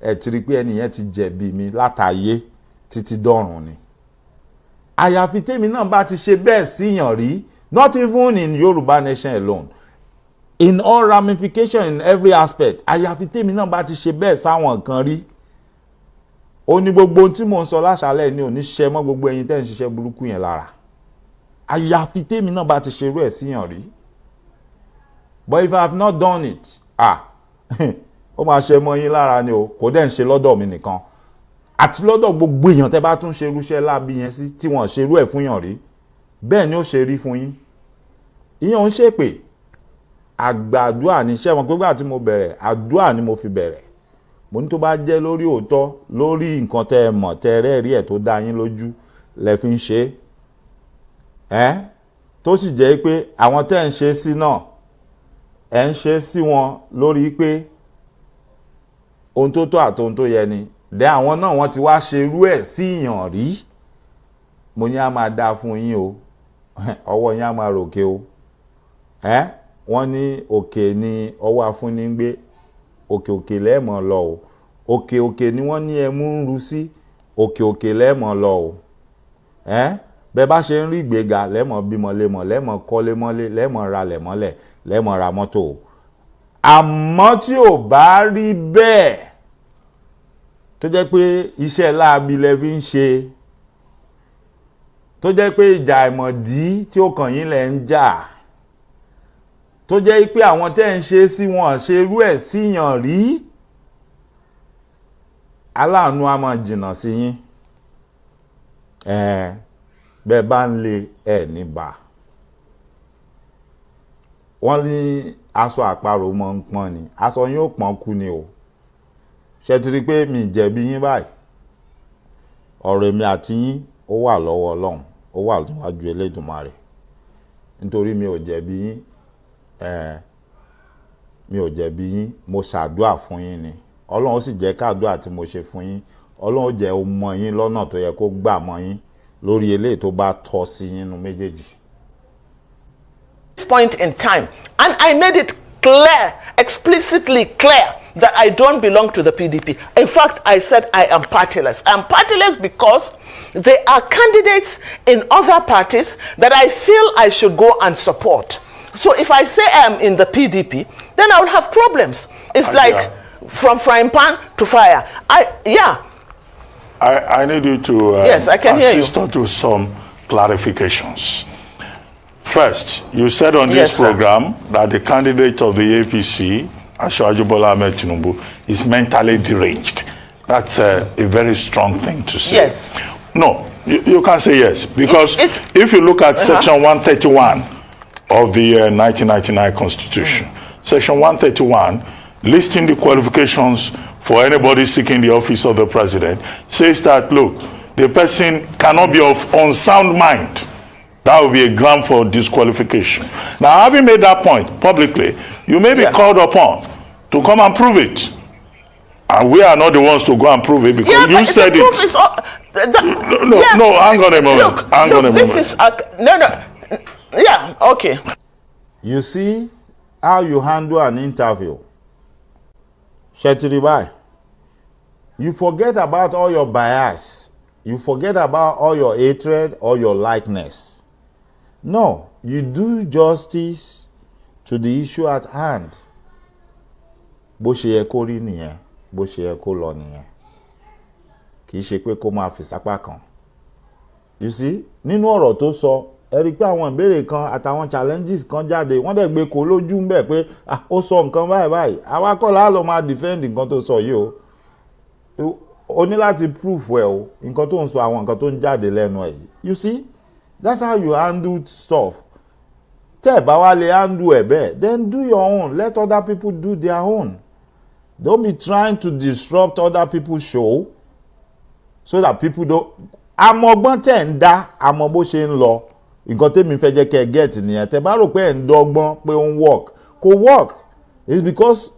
Ẹ ti rí pé ẹni yẹn ti jẹ̀bi mi látàyé títí dọ̀run ni. Àyàfi tèmi náà bá ti ṣe bẹ́ẹ̀ síyàn rí, not even in Yoruba nation alone, in all ramification in every aspect, àyàfi tèmi náà bá ti ṣe bẹ́ẹ̀ sáwọn kan rí. Ó ní gbogbo tí mò ń sọ láṣálẹ̀ ní òní ṣiṣẹ́ mọ́ gbogbo ẹ̀yin tẹ́ ń ṣiṣẹ́ burúkú yẹn lára. Àyàfi tèmi náà bá ti ṣe irú ẹ̀ síyàn rí. But if I have not done it, ó máa ṣe mọ́ yín lára ni o, kò dẹ̀ ń ṣe lọ́dọ̀ mi nìkan. Àti lọ́dọ̀ gbogbo èèyàn tẹ́ bá tún ṣe irúṣẹ́ lábí yẹn sí tí wọ́n ṣe irú ẹ̀ fún yàn rí, bẹ́ẹ̀ ni ó ṣe rí fún yín. Ìyẹn ń ṣèpè. Àgbàdúà ní iṣẹ́ wọn pé gbà tí mo bẹ̀rẹ̀, àdúà ni mo fi bẹ̀rẹ̀. Mo ní tó bá jẹ́ lórí òótọ́, lórí nǹkan tẹ́ ẹ mọ̀, tẹ́ ẹ rẹ́ẹ̀rí ẹ̀ tó dá yín lójú, lẹ fi ń ṣe é. Tó sì jẹ́ pé àwọn tẹ́ ń ṣe sí náà, ẹ̀ ń ṣe sí wọn lórí pé ohun tó tọ́ àti ohun tó yẹ ni. Dẹ́ àwọn náà wọ́n ti wá ṣe irú ẹ̀ sí ìyàn rí. Mo ní á máa dáa fún yín o, ọwọ́ yín á máa ròkè o. Wọ́n ní òkè ni ọwọ́ afúnni ń gbé, òkè òkè lẹ́ẹ̀mọ̀ lọ o. Òkè òkè ni wọ́n ní ẹmú ń ru sí, òkè òkè lẹ́ẹ̀mọ̀ lọ o. Bẹ́ẹ̀ bá ṣe ń rí ìgbéga lẹ́ẹ̀mọ̀ bímọ lémọ̀, lẹ́ẹ̀mọ̀ kọ́lé mọ́lé, lẹ́ẹ̀mọ̀ ra lẹ̀ mọ́lẹ̀, lẹ́ẹ̀mọ̀ ra mọ́tò o. Àmọ́ tí ò bá rí bẹ́ẹ̀, tó jẹ́ pé iṣẹ́ láabi lẹ fi ń ṣe, tó jẹ́ pé ìjà ìmọ̀dí tí ó kàn yín lẹ ń jà, tó jẹ́ pé àwọn tẹ́ ń ṣe sí wọn ṣe irú ẹ̀ síyàn rí, aláàánú á máa jìnnà sí yín. Bẹ́ẹ̀ bá ń lé ẹ̀ níbà. Wọ́n ní aṣọ àparò mọ́ ń pọ́n ni, aṣọ yín ó pọ́n kú ni o. Ṣé ti rí pé mi jẹ̀bi yín báyìí? Ọ̀rọ̀ èmi àti yín ó wà lọ́wọ́ Ọlọ́run, ó wà níwájú Elédùmarè. Nítorí mi ò jẹ̀bi yín, mi ò jẹ̀bi yín, mo ṣàdúà fún yín ni. Ọlọ́run ó sì jẹ́ káàdúà tí mo ṣe fún yín, Ọlọ́run ó jẹ́ ó mọ yín lọ́nà tó yẹ kó gbà mọ yín lórí eléyìí tó bá tọ́ sí yín nínú méjèèjì. Point in time, and I made it clear, explicitly clear, that I don't belong to the PDP. In fact, I said I am partyless. I'm partyless because there are candidates in other parties that I feel I should go and support. So if I say I'm in the PDP, then I will have problems. It's like from frying pan to fire. I need you to yes, I can hear you. assist us to some clarifications. First, you said on this program that the candidate of the APC, Asiwaju Bola Ahmed Tinubu, is mentally deranged. That's a very strong thing to say. Yes. No, you can't say yes, because if you look at Section 131 of the 1999 Constitution, Section 131, listing the qualifications for anybody seeking the office of the president, says that, look, the person cannot be of unsound mind. That will be a ground for disqualification. Now, having made that point publicly, you may be called upon to come and prove it. And we are not the ones to go and prove it, because you said it. No, hang on a moment. Hang on a moment. This is okay. You see how you handle an interview. Shetiribai, you forget about all your bias. You forget about all your hatred or your likeness. No, you do justice to the issue at hand. Bó ṣe yẹ kó rí nìyẹn, bó ṣe yẹ kó lọ nìyẹn. Kì í ṣe pé kó máa fi sápá kan. You see, nínú ọ̀rọ̀ tó sọ, ẹ rí pé àwọn ìbéèrè kan àtàwọn challenges kan jáde, wọ́n dẹ̀ gbé kó lójú ń bẹ̀ pé ó sọ nǹkan báyìí. Àwa kọ́ la lọ máa defend nǹkan tó sọ yìí o. O ní láti proof ẹ o, nǹkan tó ń sọ àwọn nǹkan tó ń jáde lẹ́nu ẹ̀ yìí. You see, that's how you handle stuff. Tẹ́ ẹ bá wá lè handle ẹ̀ bẹ́ẹ̀, then do your own. Let other people do their own. Don't be trying to disrupt other people's show so that people don't. Àmọ̀gbọ́n tẹ̀ ń dá, àmọ́ bó ṣe ń lọ. Nǹkan tẹ́mi fẹ́ jẹ́ kẹ́ get nìyẹn. Tẹ́ bá rò pé ẹ̀ ń dọ́gbọ́n pé ó ń work. Kò work. It's because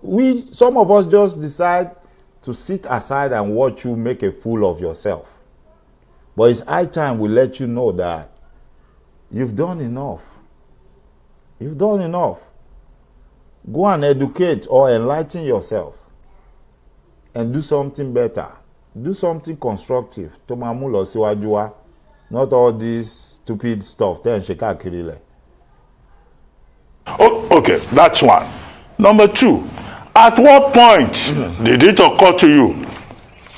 some of us just decide to sit aside and watch you make a fool of yourself. But it's high time we let you know that you've done enough. You've done enough. Go and educate or enlighten yourself and do something better. Do something constructive. To máa mú lọ síwájú wa. Not all this stupid stuff. Tẹ́ ń ṣe káàkiri lẹ̀. Okay, that's one. Number two, at what point did it occur to you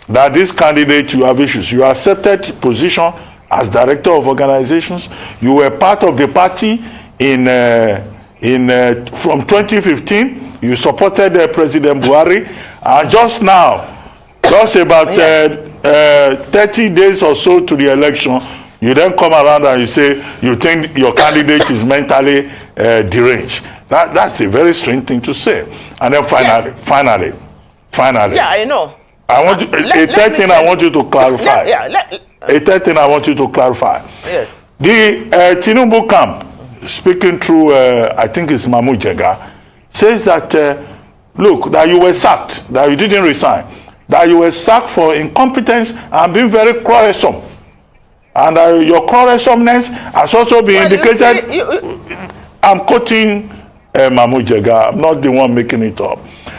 that this candidate, you have issues? You accepted position as director of organizations. You were part of the party from 2015. You supported President Buhari. And just now, just about 30 days or so to the election, you then come around and you say you think your candidate is mentally deranged. That's a very strange thing to say. And then finally. Yeah, I know. I want you, a third thing I want you to clarify. A third thing I want you to clarify. Yes. The Tinubu camp, speaking through, I think it's Mamu Jega, says that, look, that you were sacked, that you didn't resign, that you were sacked for incompetence and being very quarrelsome. And your quarrelsomeness has also been indicated. I'm quoting Mamu Jega, I'm not the one making it up.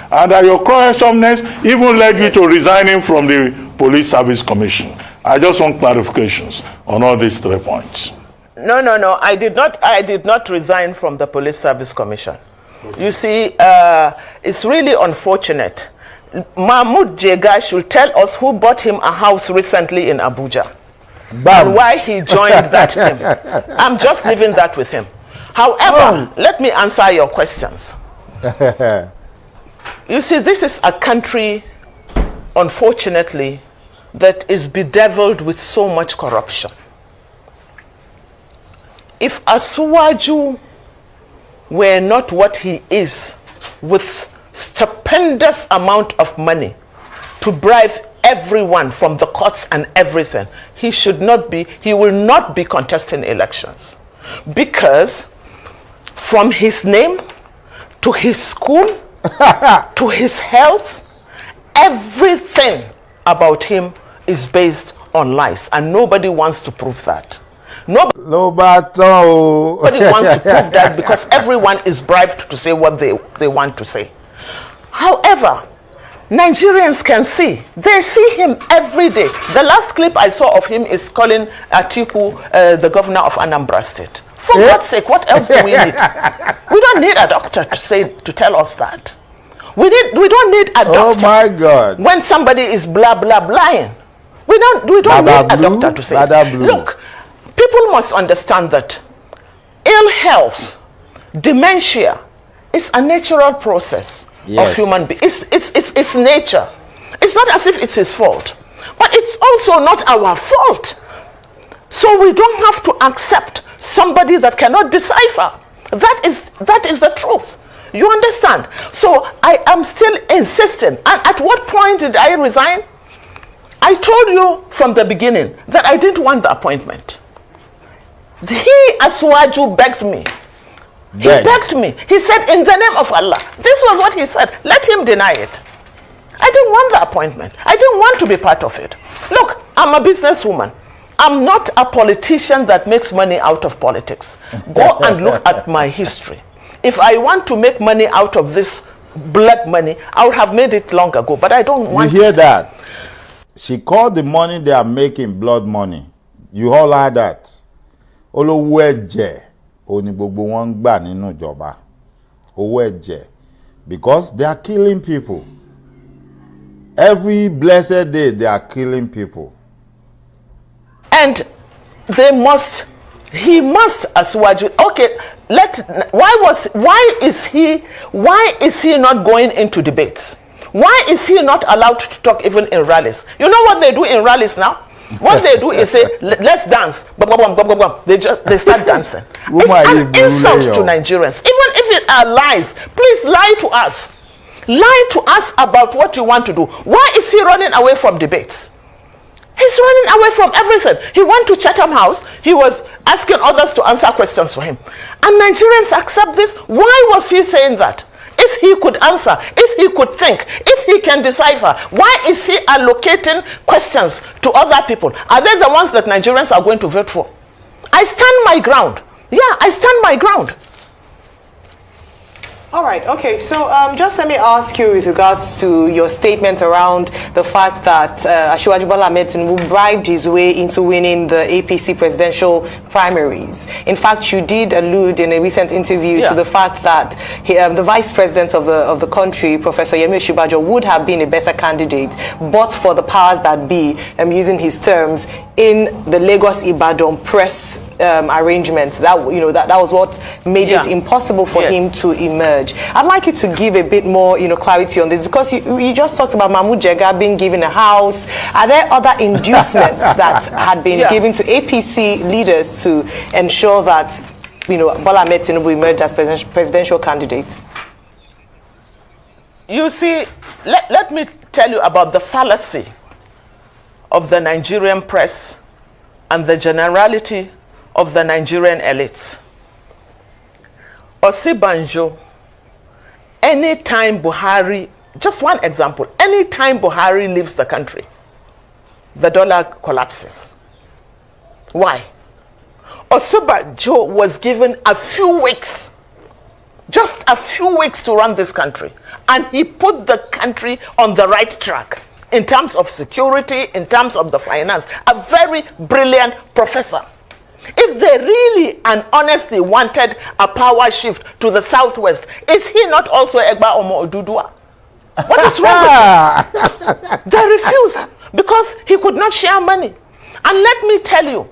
And your quarrelsomeness even led you to resigning from the Police Service Commission. I just want clarifications on all these 3 points. No. I did not resign from the Police Service Commission. You see, it's really unfortunate. Mahmoud Jega should tell us who bought him a house recently in Abuja. And why he joined that team. I'm just leaving that with him. However, let me answer your questions. You see, this is a country, unfortunately, that is bedeviled with so much corruption. If Asiwaju were not what he is, with stupendous amount of money to bribe everyone from the courts and everything, he will not be contesting elections. Because from his name to his school to his health, everything about him is based on lies, and nobody wants to prove that. Nobody wants to prove that, because everyone is bribed to say what they want to say. However, Nigerians can see. They see him every day. The last clip I saw of him is calling Atiku the governor of Anambra State. For God's sake, what else do we need? We don't need a doctor to tell us that. We don't need a doctor. Oh my God! When somebody is blah blah blahing, we don't need a doctor to say. Look, people must understand that ill health, dementia, is a natural process of human being. It's nature. It's not as if it's his fault, but it's also not our fault. So we don't have to accept somebody that cannot decipher. That is the truth. You understand? So I am still insisting. And at what point did I resign? I told you from the beginning that I didn't want the appointment. He, Asuwaju, begged me. He begged me. He said, in the name of Allah. This was what he said. Let him deny it. I didn't want the appointment. I didn't want to be part of it. Look, I'm a businesswoman. I'm not a politician that makes money out of politics. Go and look at my history. If I want to make money out of this blood money, I would have made it long ago, but I don't want You hear that? She called the money they are making blood money. You all heard that? Olówó ẹ̀jẹ̀ oni gbogbo wọn gbà nínú ìjọba. Owó ẹ̀jẹ̀, because they are killing people. Every blessed day they are killing people. And he must, Asuwaju. Okay, why is he not going into debates? Why is he not allowed to talk even in rallies? You know what they do in rallies now? What they do is say, let's dance. They start dancing. It's an insult to Nigerians. Even if it are lies, please lie to us. Lie to us about what you want to do. Why is he running away from debates? He's running away from everything. He went to Chatham House. He was asking others to answer questions for him. And Nigerians accept this. Why was he saying that? If he could answer, if he could think, if he can decipher, why is he allocating questions to other people? Are they the ones that Nigerians are going to vote for? I stand my ground. Yeah, I stand my ground. All right, okay, so just let me ask you with regards to your statement around the fact that Asiwaju Bola Ahmed Tinubu bribed his way into winning the APC presidential primaries. In fact, you did allude in a recent interview to the fact that the vice president of the country, Professor Yemi Osinbajo, would have been a better candidate, but for the powers that be, using his terms, in the Lagos-Ibadan press arrangement. That was what made it impossible for him to emerge. I'd like you to give a bit more clarity on this, because you just talked about Mahmoud Jega being given a house. Are there other inducements that had been given to APC leaders to ensure that Bola Ahmed Tinubu emerged as presidential candidate? You see, let me tell you about the fallacy of the Nigerian press and the generality of the Nigerian elites. Osibanjo, anytime Buhari, just one example, anytime Buhari leaves the country, the dollar collapses. Why? Osibanjo was given a few weeks, just a few weeks to run this country, and he put the country on the right track in terms of security, in terms of the finance. A very brilliant professor. If they really and honestly wanted a power shift to the southwest, is he not also Egba Omo Odudua? What is wrong with him? They refused because he could not share money. And let me tell you,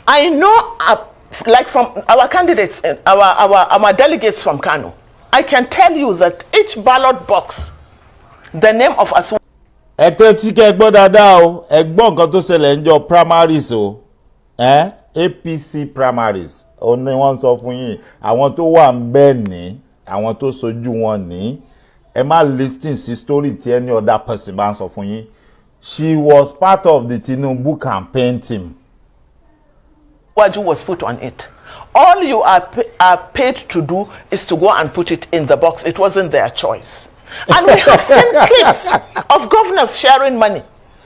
I know, like from our candidates, our delegates from Kano, I can tell you that each ballot box, the name of us. Ẹ tẹ́tí kẹ́ gbọ́ dáadáa o, ẹ gbọ́ nǹkan tó ṣẹlẹ̀ ńjọ́ primaries o, APC primaries, ó ní wọ́n sọ fún yín, àwọn tó wà ń bẹ̀ ní, àwọn tó sojú wọn ní, ẹ má listen sí story tí any other person bá ń sọ fún yín. She was part of the Tinubu campaign team. Waju was put on it. All you are paid to do is to go and put it in the box. It wasn't their choice. And we have seen clips of governors sharing money.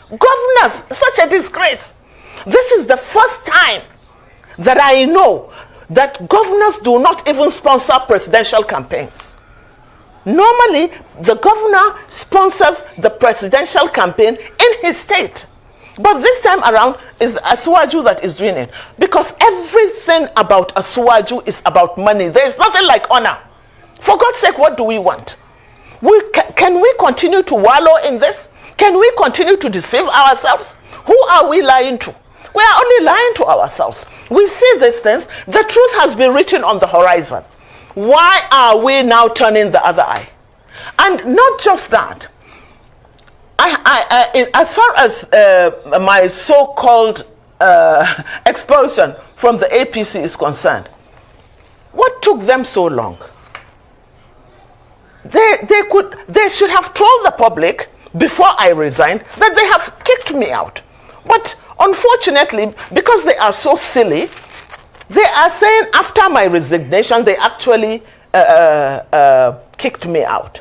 Governors, such a disgrace. This is the first time that I know that governors do not even sponsor presidential campaigns. Normally, the governor sponsors the presidential campaign in his state. But this time around, it's Asuwaju that is doing it. Because everything about Asuwaju is about money. There is nothing like honor. For God's sake, what do we want? Can we continue to wallow in this? Can we continue to deceive ourselves? Who are we lying to? We are only lying to ourselves. We see these things. The truth has been written on the horizon. Why are we now turning the other eye? And not just that. As far as my so-called expulsion from the APC is concerned, what took them so long? They should have told the public before I resigned that they have kicked me out. But unfortunately, because they are so silly, they are saying after my resignation, they actually kicked me out.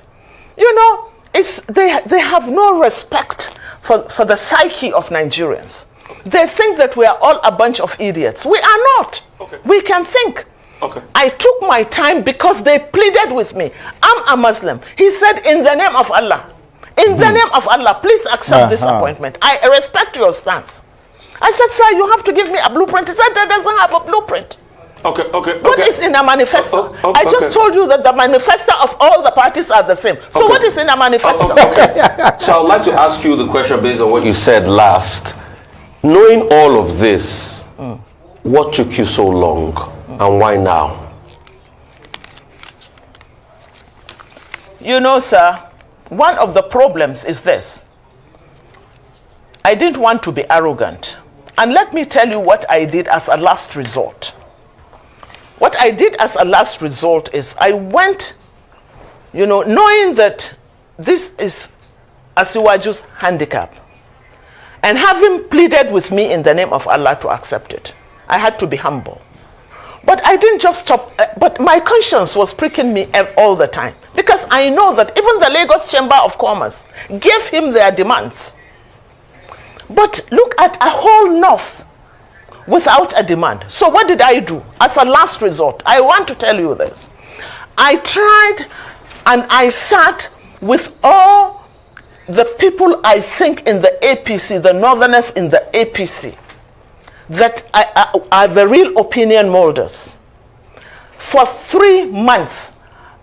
You know, they have no respect for the psyche of Nigerians. They think that we are all a bunch of idiots. We are not. Okay. We can think. Okay. I took my time because they pleaded with me. I'm a Muslim. He said, in the name of Allah, in the name of Allah, please accept this appointment. I respect your stance. I said, sir, you have to give me a blueprint. He said, that doesn't have a blueprint. Okay. What is in a manifesto? I just told you that the manifesto of all the parties are the same. So what is in a manifesto? So I'd like to ask you the question based on what you said last. Knowing all of this, what took you so long and why now? You know, sir, one of the problems is this. I didn't want to be arrogant. And let me tell you what I did as a last resort. What I did as a last resort is I went, you know, knowing that this is Asiwaju's handicap, and having pleaded with me in the name of Allah to accept it, I had to be humble. But I didn't just stop, but my conscience was pricking me all the time, because I know that even the Lagos Chamber of Commerce gave him their demands. But look at a whole north without a demand. So what did I do? As a last resort, I want to tell you this. I tried and I sat with all the people I think in the APC, the northerners in the APC, that are the real opinion molders. For 3 months,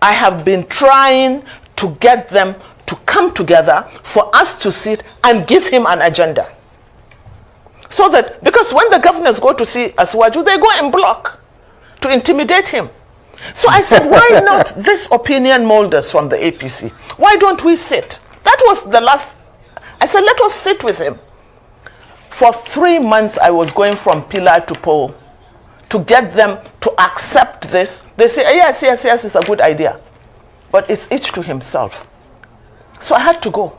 I have been trying to get them to come together for us to sit and give him an agenda. So that, because when the governors go to see Asuwaju, they go in block to intimidate him. So I said, why not this opinion molders from the APC? Why don't we sit? That was the last. I said, let us sit with him. For 3 months, I was going from pillar to pole to get them to accept this. They say, yes, it's a good idea. But it's each to himself. So I had to go.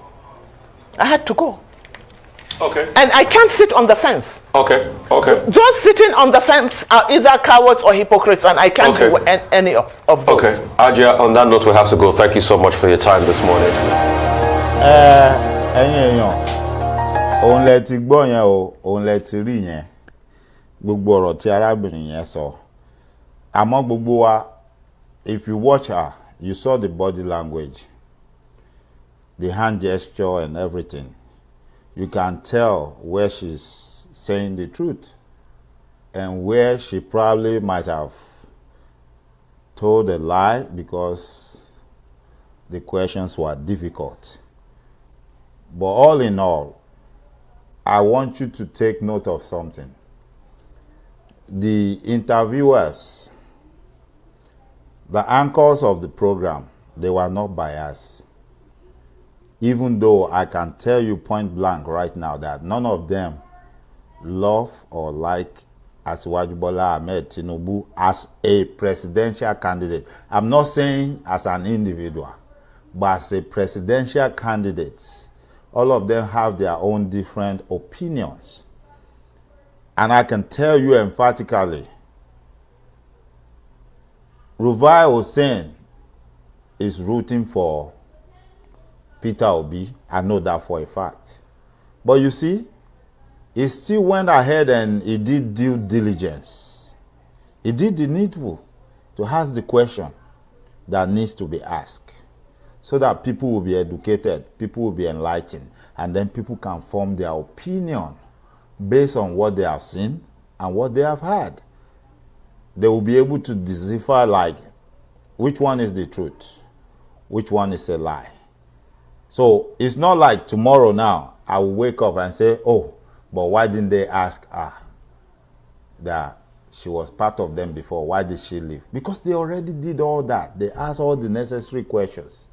Okay. And I can't sit on the fence. Okay. Those sitting on the fence are either cowards or hypocrites, and I can't do any of those. Okay. Ajia, on that note, we have to go. Thank you so much for your time this morning. Òun lẹ ti gbọ́ yẹn o, òun lẹ ti rí yẹn. Gbogbo ọ̀rọ̀ tí arábìnrin yẹn sọ. Àmọ́ gbogbo wa, if you watch her, you saw the body language, the hand gesture and everything. You can tell where she's saying the truth and where she probably might have told a lie because the questions were difficult. But all in all, I want you to take note of something. The interviewers, the anchors of the program, they were not biased. Even though I can tell you point blank right now that none of them love or like Asiwaju Bola Ahmed Tinubu as a presidential candidate. I'm not saying as an individual, but as a presidential candidate. All of them have their own different opinions. And I can tell you emphatically, Rufai Hussain is rooting for Peter Obi. I know that for a fact. But you see, he still went ahead and he did due diligence. He did the needful to ask the question that needs to be asked. so that people will be educated, people will be enlightened, and then people can form their opinion based on what they have seen and what they have heard. They will be able to decipher, like, which one is the truth, which one is a lie. So it's not like tomorrow now I will wake up and say, oh, but why didn't they ask her that she was part of them before? Why did she leave? Because they already did all that. They asked all the necessary questions.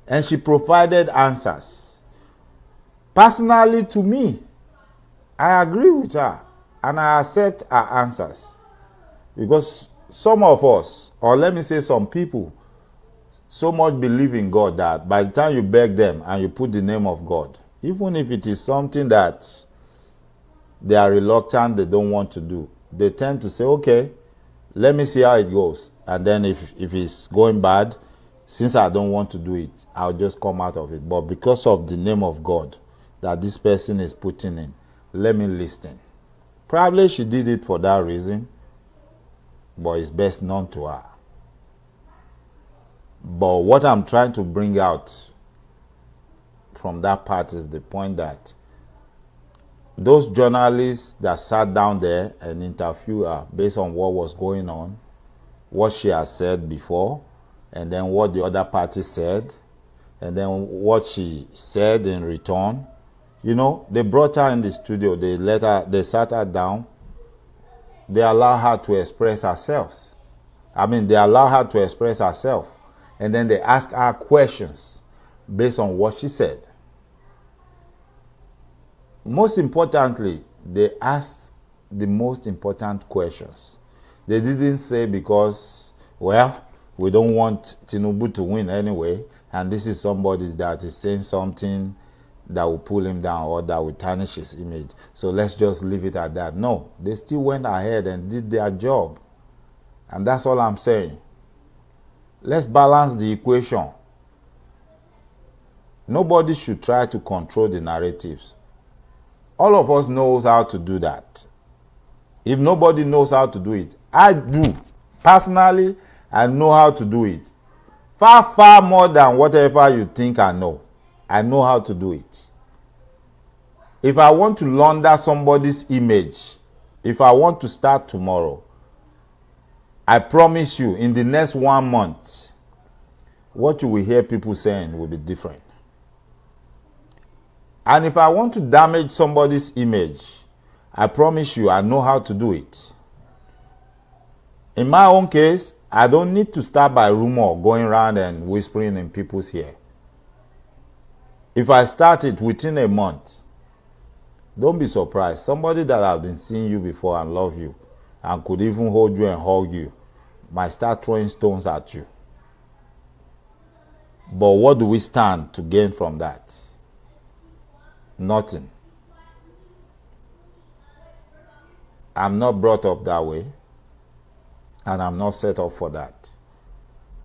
And she provided answers. Personally, to me, I agree with her and I accept her answers. Because some of us, or let me say some people, so much believe in God that by the time you beg them and you put the name of God, even if it is something that they are reluctant, they don't want to do, they tend to say, okay, let me see how it goes. And then if it's going bad, since I don't want to do it, I'll just come out of it. But because of the name of God that this person is putting in, let me listen. Probably she did it for that reason, but it's best known to her. But what I'm trying to bring out from that part is the point that those journalists that sat down there and interviewed her based on what was going on, what she has said before, and then what the other party said, and then what she said in return. You know, they brought her in the studio, they sat her down, they allowed her to express herself. They allowed her to express herself. And then they asked her questions based on what she said. Most importantly, they asked the most important questions. They didn't say because, well, we don't want Tinubu to win anyway, and this is somebody that is saying something that will pull him down or that will tarnish his image, so let's just leave it at that. No, they still went ahead and did their job. And that's all I'm saying. Let's balance the equation. Nobody should try to control the narratives. All of us knows how to do that. If nobody knows how to do it, I do. Personally, I know how to do it. Far, far more than whatever you think I know. I know how to do it. If I want to launder somebody's image, if I want to start tomorrow, I promise you, in the next 1 month, what you will hear people saying will be different. And if I want to damage somebody's image, I promise you, I know how to do it. In my own case, I don't need to start by rumor going around and whispering in people's ear. If I start it within a month, don't be surprised. Somebody that has been seeing you before and love you and could even hold you and hug you might start throwing stones at you. But what do we stand to gain from that? Nothing. I'm not brought up that way, and I'm not set up for that.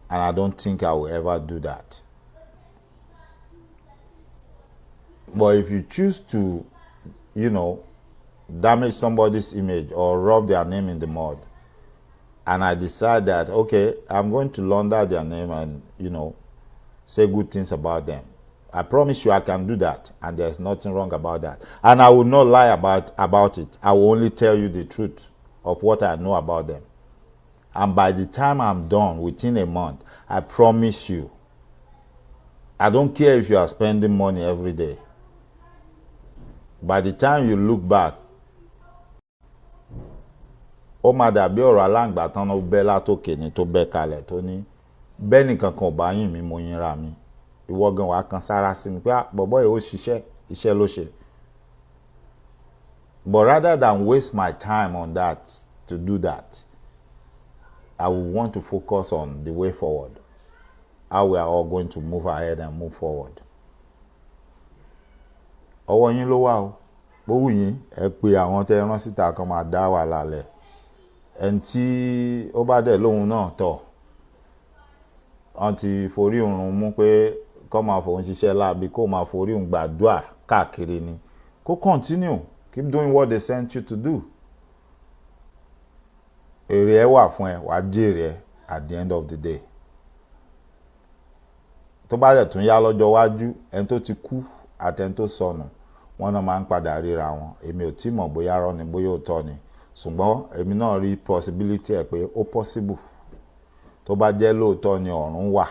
And I don't think I will ever do that. But if you choose to, damage somebody's image or rub their name in the mud, and I decide that, okay, I'm going to launder their name and, say good things about them, I promise you I can do that, and there's nothing wrong about that. And I will not lie about it. I will only tell you the truth of what I know about them. And by the time I'm done, within a month, I promise you, I don't care if you are spending money every day. By the time you look back, ó máa dàbí ọ̀rọ̀ aláǹgbá tán ló bẹ́ látòkè ní tó bẹ́ kalẹ̀ tó ní bẹ́ẹ̀ nìkan kan ò bá yìn mí mo yinra mi. Ìwọ gan wàá kan sára sí mi pé bọ̀bọ́ yìí ó ṣiṣẹ́, iṣẹ́ ló ṣe. But rather than waste my time on that, to do that, I will want to focus on the way forward. How we are all going to move ahead and move forward. Ọwọ́ yín ló wà o. Bó wù yín, ẹ pé àwọn tẹ́ rán síta kan máa dá wàhálà lẹ̀. Ẹni tí ó bá dẹ̀ lóhun náà tọ̀. Wọ́n ti forí òrùn mú pé kó máa fòun ṣiṣẹ́ láàbí kó máa forí òun gbàdúrà káàkiri ni. Kó continue. Keep doing what they sent you to do. Èrè ẹ wà fún ẹ, wàá jèrè ẹ at the end of the day. tó bá dẹ̀ tún yá lọ́jọ́ iwájú ẹni tó ti kú àti ẹni tó sọnù wọ́n náà máa ń padà ríra wọn. Èmi ò tí mọ̀ bóyá rọ́ ni bóyá òótọ́ ni, ṣùgbọ́n èmi náà rí possibility ẹ̀ pé ó possible. Tó bá jẹ́ lóòótọ́ ni ọ̀run wà,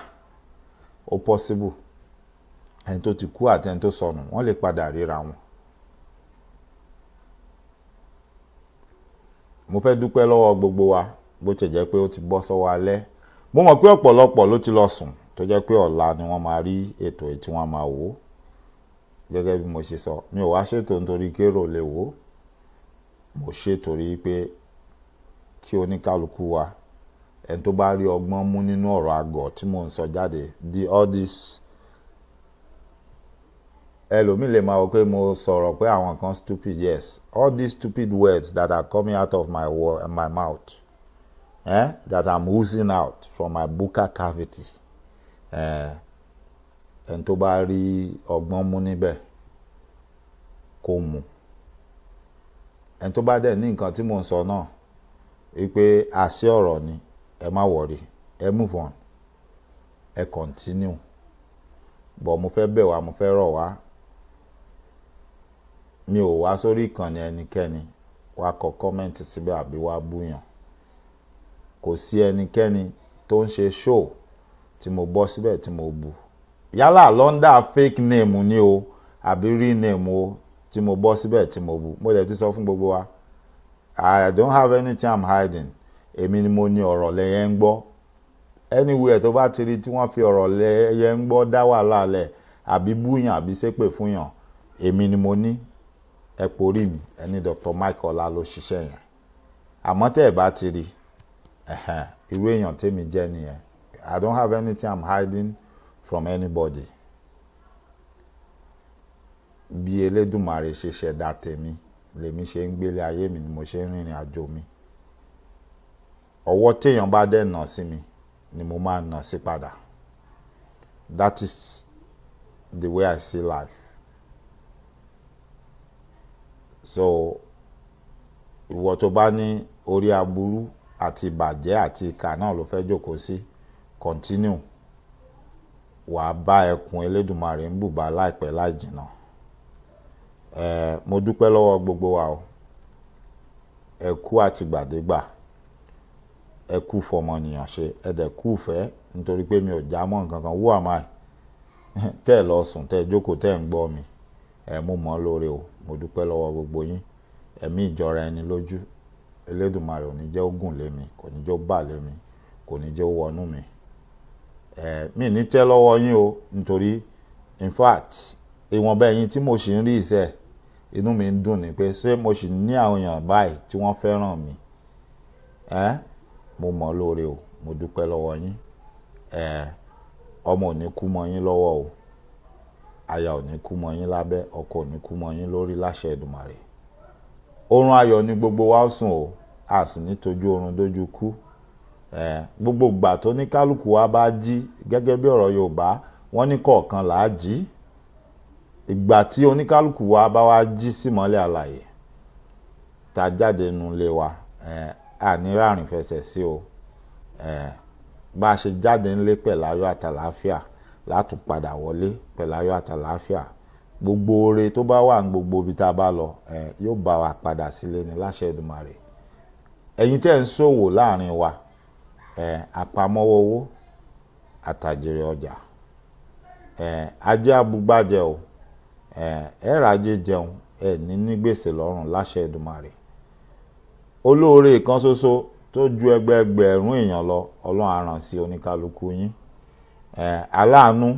ó possible ẹni tó ti kú àti ẹni tó sọnù wọ́n lè padà ríra wọn. Mo fẹ́ dúpẹ́ lọ́wọ́ gbogbo wa bó ti jẹ́ pé ó ti bọ́ sọ́wọ́ alẹ́. Mo mọ̀ pé ọ̀pọ̀lọpọ̀ ló ti lọ sùn tó jẹ́ pé ọ̀la ni wọ́n máa rí ètò èyí tí wọ́n máa wò. Gẹ́gẹ́ bí mo ṣe sọ, mi ò wá ṣètò nítorí kérò lè wò, mo ṣe torí pé kí oníkálukú wa ẹni tó bá rí ọgbọ́n mú nínú ọ̀rọ̀ àgọ̀ tí mò ń sọ jáde all this. Ẹlòmíì lè máa wò pé mo sọ̀rọ̀ pé àwọn kan stupid. Yes, all these stupid words that are coming out of my mouth, that I'm oozing out from my buccal cavity, ẹni tó bá rí ọgbọ́n mú níbẹ̀ kó mú. Ẹni tó bá dẹ̀ ní nǹkan tí mò ń sọ náà wípé àṣẹ ọ̀rọ̀ ni, ẹ má worry, ẹ move on, ẹ continue. But mo fẹ́ bẹ̀ wá, mo fẹ́ rọ̀ wá, mi ò wá sórí ìkànnì ẹnikẹ́ni wá kọ kọ́mẹ́ǹtì síbẹ̀ àbí wá búyàn. Kò sí ẹnikẹ́ni tó ń ṣe show tí mo bọ́ síbẹ̀ tí mo bú. Yálà London fake name ni o àbí real name o tí mo bọ́ síbẹ̀ tí mo bú. Mo dẹ̀ ti sọ fún gbogbo wa, I don't have anything I'm hiding. Èmi ni mo ní ọ̀rọ̀ lẹ́yẹ ń gbọ́. Anywhere tó bá ti rí tí wọ́n fi ọ̀rọ̀ lẹ́yẹ ń gbọ́ dá wàhálà lẹ̀ àbí búyàn àbí ṣépè fúnyàn, èmi ni mo ní. Ẹ porí mi, ẹni Dr. Mike Ọlá ló ṣiṣẹ́ yẹn. Àmọ́ tẹ́ ẹ bá ti rí irú èèyàn tèmi jẹ́ nìyẹn. I don't have anything I'm hiding from anybody. Bí Elédùmarè ṣe ṣẹ̀dá tèmi lèmi ṣe ń gbélé ayé mi ni mo ṣe ń rìnrìn àjò mi. Ọwọ́ téèyàn bá dẹ̀ nà sí mi ni mo máa nà sí padà. That is the way I see life. So ìwọ tó bá ní orí aburú àti ìbàjẹ́ àti ìkà náà ló fẹ́ jókòó sí, continue. Wà á bá ẹkùn Elédùmarè ń bùbá láìpẹ́ láì jìnnà. Mo dúpẹ́ lọ́wọ́ gbogbo wa o. Ẹ kú àtìgbàdégbà, ẹ kú fọmọnìyàn ṣe, ẹ dẹ̀ kú fẹ́ nítorí pé mi ò já mọ́ nǹkan kan. Who am I? Tẹ́ ẹ lọ sùn, tẹ́ ẹ jókòó, tẹ́ ẹ ń gbọ́ mi. Mo mọ̀ lóore o. Mo dúpẹ́ lọ́wọ́ gbogbo yín. Ẹ̀mí ìjọra ẹni lójú Elédùmarè ò ní jẹ́ ó gùn lé mi, kò ní jẹ́ ó bà lé mi, kò ní jẹ́ ó wọnú mi. Mi ní tẹ́ lọ́wọ́ yín o nítorí in fact ìwọ̀nba ẹ̀yin tí mo ṣì ń rí iṣẹ́ inú mi ń dùn ni pé ṣé mo ṣì ní àwọn èèyàn báyìí tí wọ́n fẹ́ràn mi. Mo mọ̀ lóore o. Mo dúpẹ́ lọ́wọ́ yín. Ọmọ ò ní kú mọ́ yín lọ́wọ́ o. Aya ò ní kú mọ́ yín lábẹ́, ọkọ ò ní kú mọ́ yín lórí láṣẹ Èdùmàrè. Oorun ayọ̀ ni gbogbo wa sùn o, a sì ní tójú oorun dójú kú. Gbogbo ìgbà tó ní kálukú wa bá jí, gẹ́gẹ́ bí ọ̀rọ̀ Yorùbá wọ́n ní kọ̀ọ̀kan là á jí. Ìgbà tí oníkálukú wa bá wá jí sí mọ́lẹ̀ àlàyé tá jáde nínú ilé wa, àní rárìn fẹsẹ̀ sí o. Bá a ṣe jáde nílé pẹ̀láyọ̀ àtàlàáfíà látún padà wọlé pẹ̀láyọ̀ àtàlàáfíà. Gbogbo oore tó bá wà ní gbogbo ibi tá a bá lọ yóò bá wa padà sílé ní láṣẹ Èdùmàrè. Ẹ̀yin tẹ́ ń ṣòwò láàrin wa, àpamọ́wọ́ owó àtàjèrè ọjà, ajé abúgbàjẹ́ o, ẹ̀rajé jẹun, ní gbèsè lọ́rùn láṣẹ Èdùmàrè. Olóore kan ṣoṣo tó ju ẹgbẹẹgbẹ̀rún èèyàn lọ, Ọlọ́run á rán sí oníkálukú yín. Aláàánú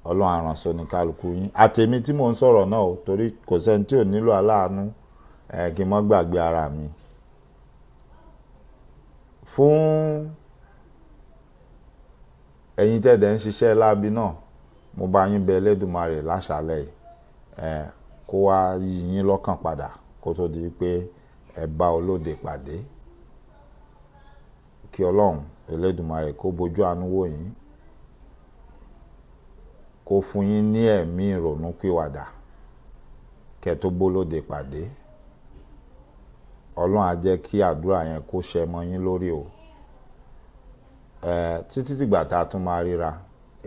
Ọlọ́run á rán sí oníkálukú yín. Àtèmi tí mò ń sọ̀rọ̀ náà o, torí kò sẹ́ni tí ò nílò aláàánú, kí n má gbàgbé ara mi. Fún ẹ̀yin tẹ́dẹ̀ ń ṣiṣẹ́ láabi náà, mo bá yín bẹ Elédùmarè láṣàlẹ̀ yìí, kó wá yí yín lọ́kàn padà kó tó di pé ẹ bá olóde pàdé. Kí Ọlọ́run Elédùmarè kó bójú àánú wò yín, kó fún yín ní ẹ̀mí ìrònú pìwàdà kẹ́ tó bólóde pàdé. Ọlọ́run á jẹ́ kí àdúrà yẹn kó ṣẹ mọ́ yín lórí o. Títí dìgbà tá a tún máa ríra,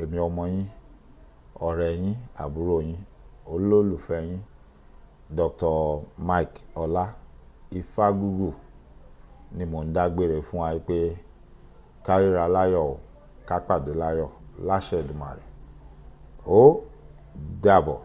èmi ọmọ yín ọ̀rẹ́ yín àbúrò yín olólùfẹ́ yín Dr. Mike Ọlá Ifágúgù ni mò ń dágbére fún wa pé kárìíra láyọ̀ o ká pàdé láyọ̀ láṣẹ Èdùmàrè ó dàbọ̀.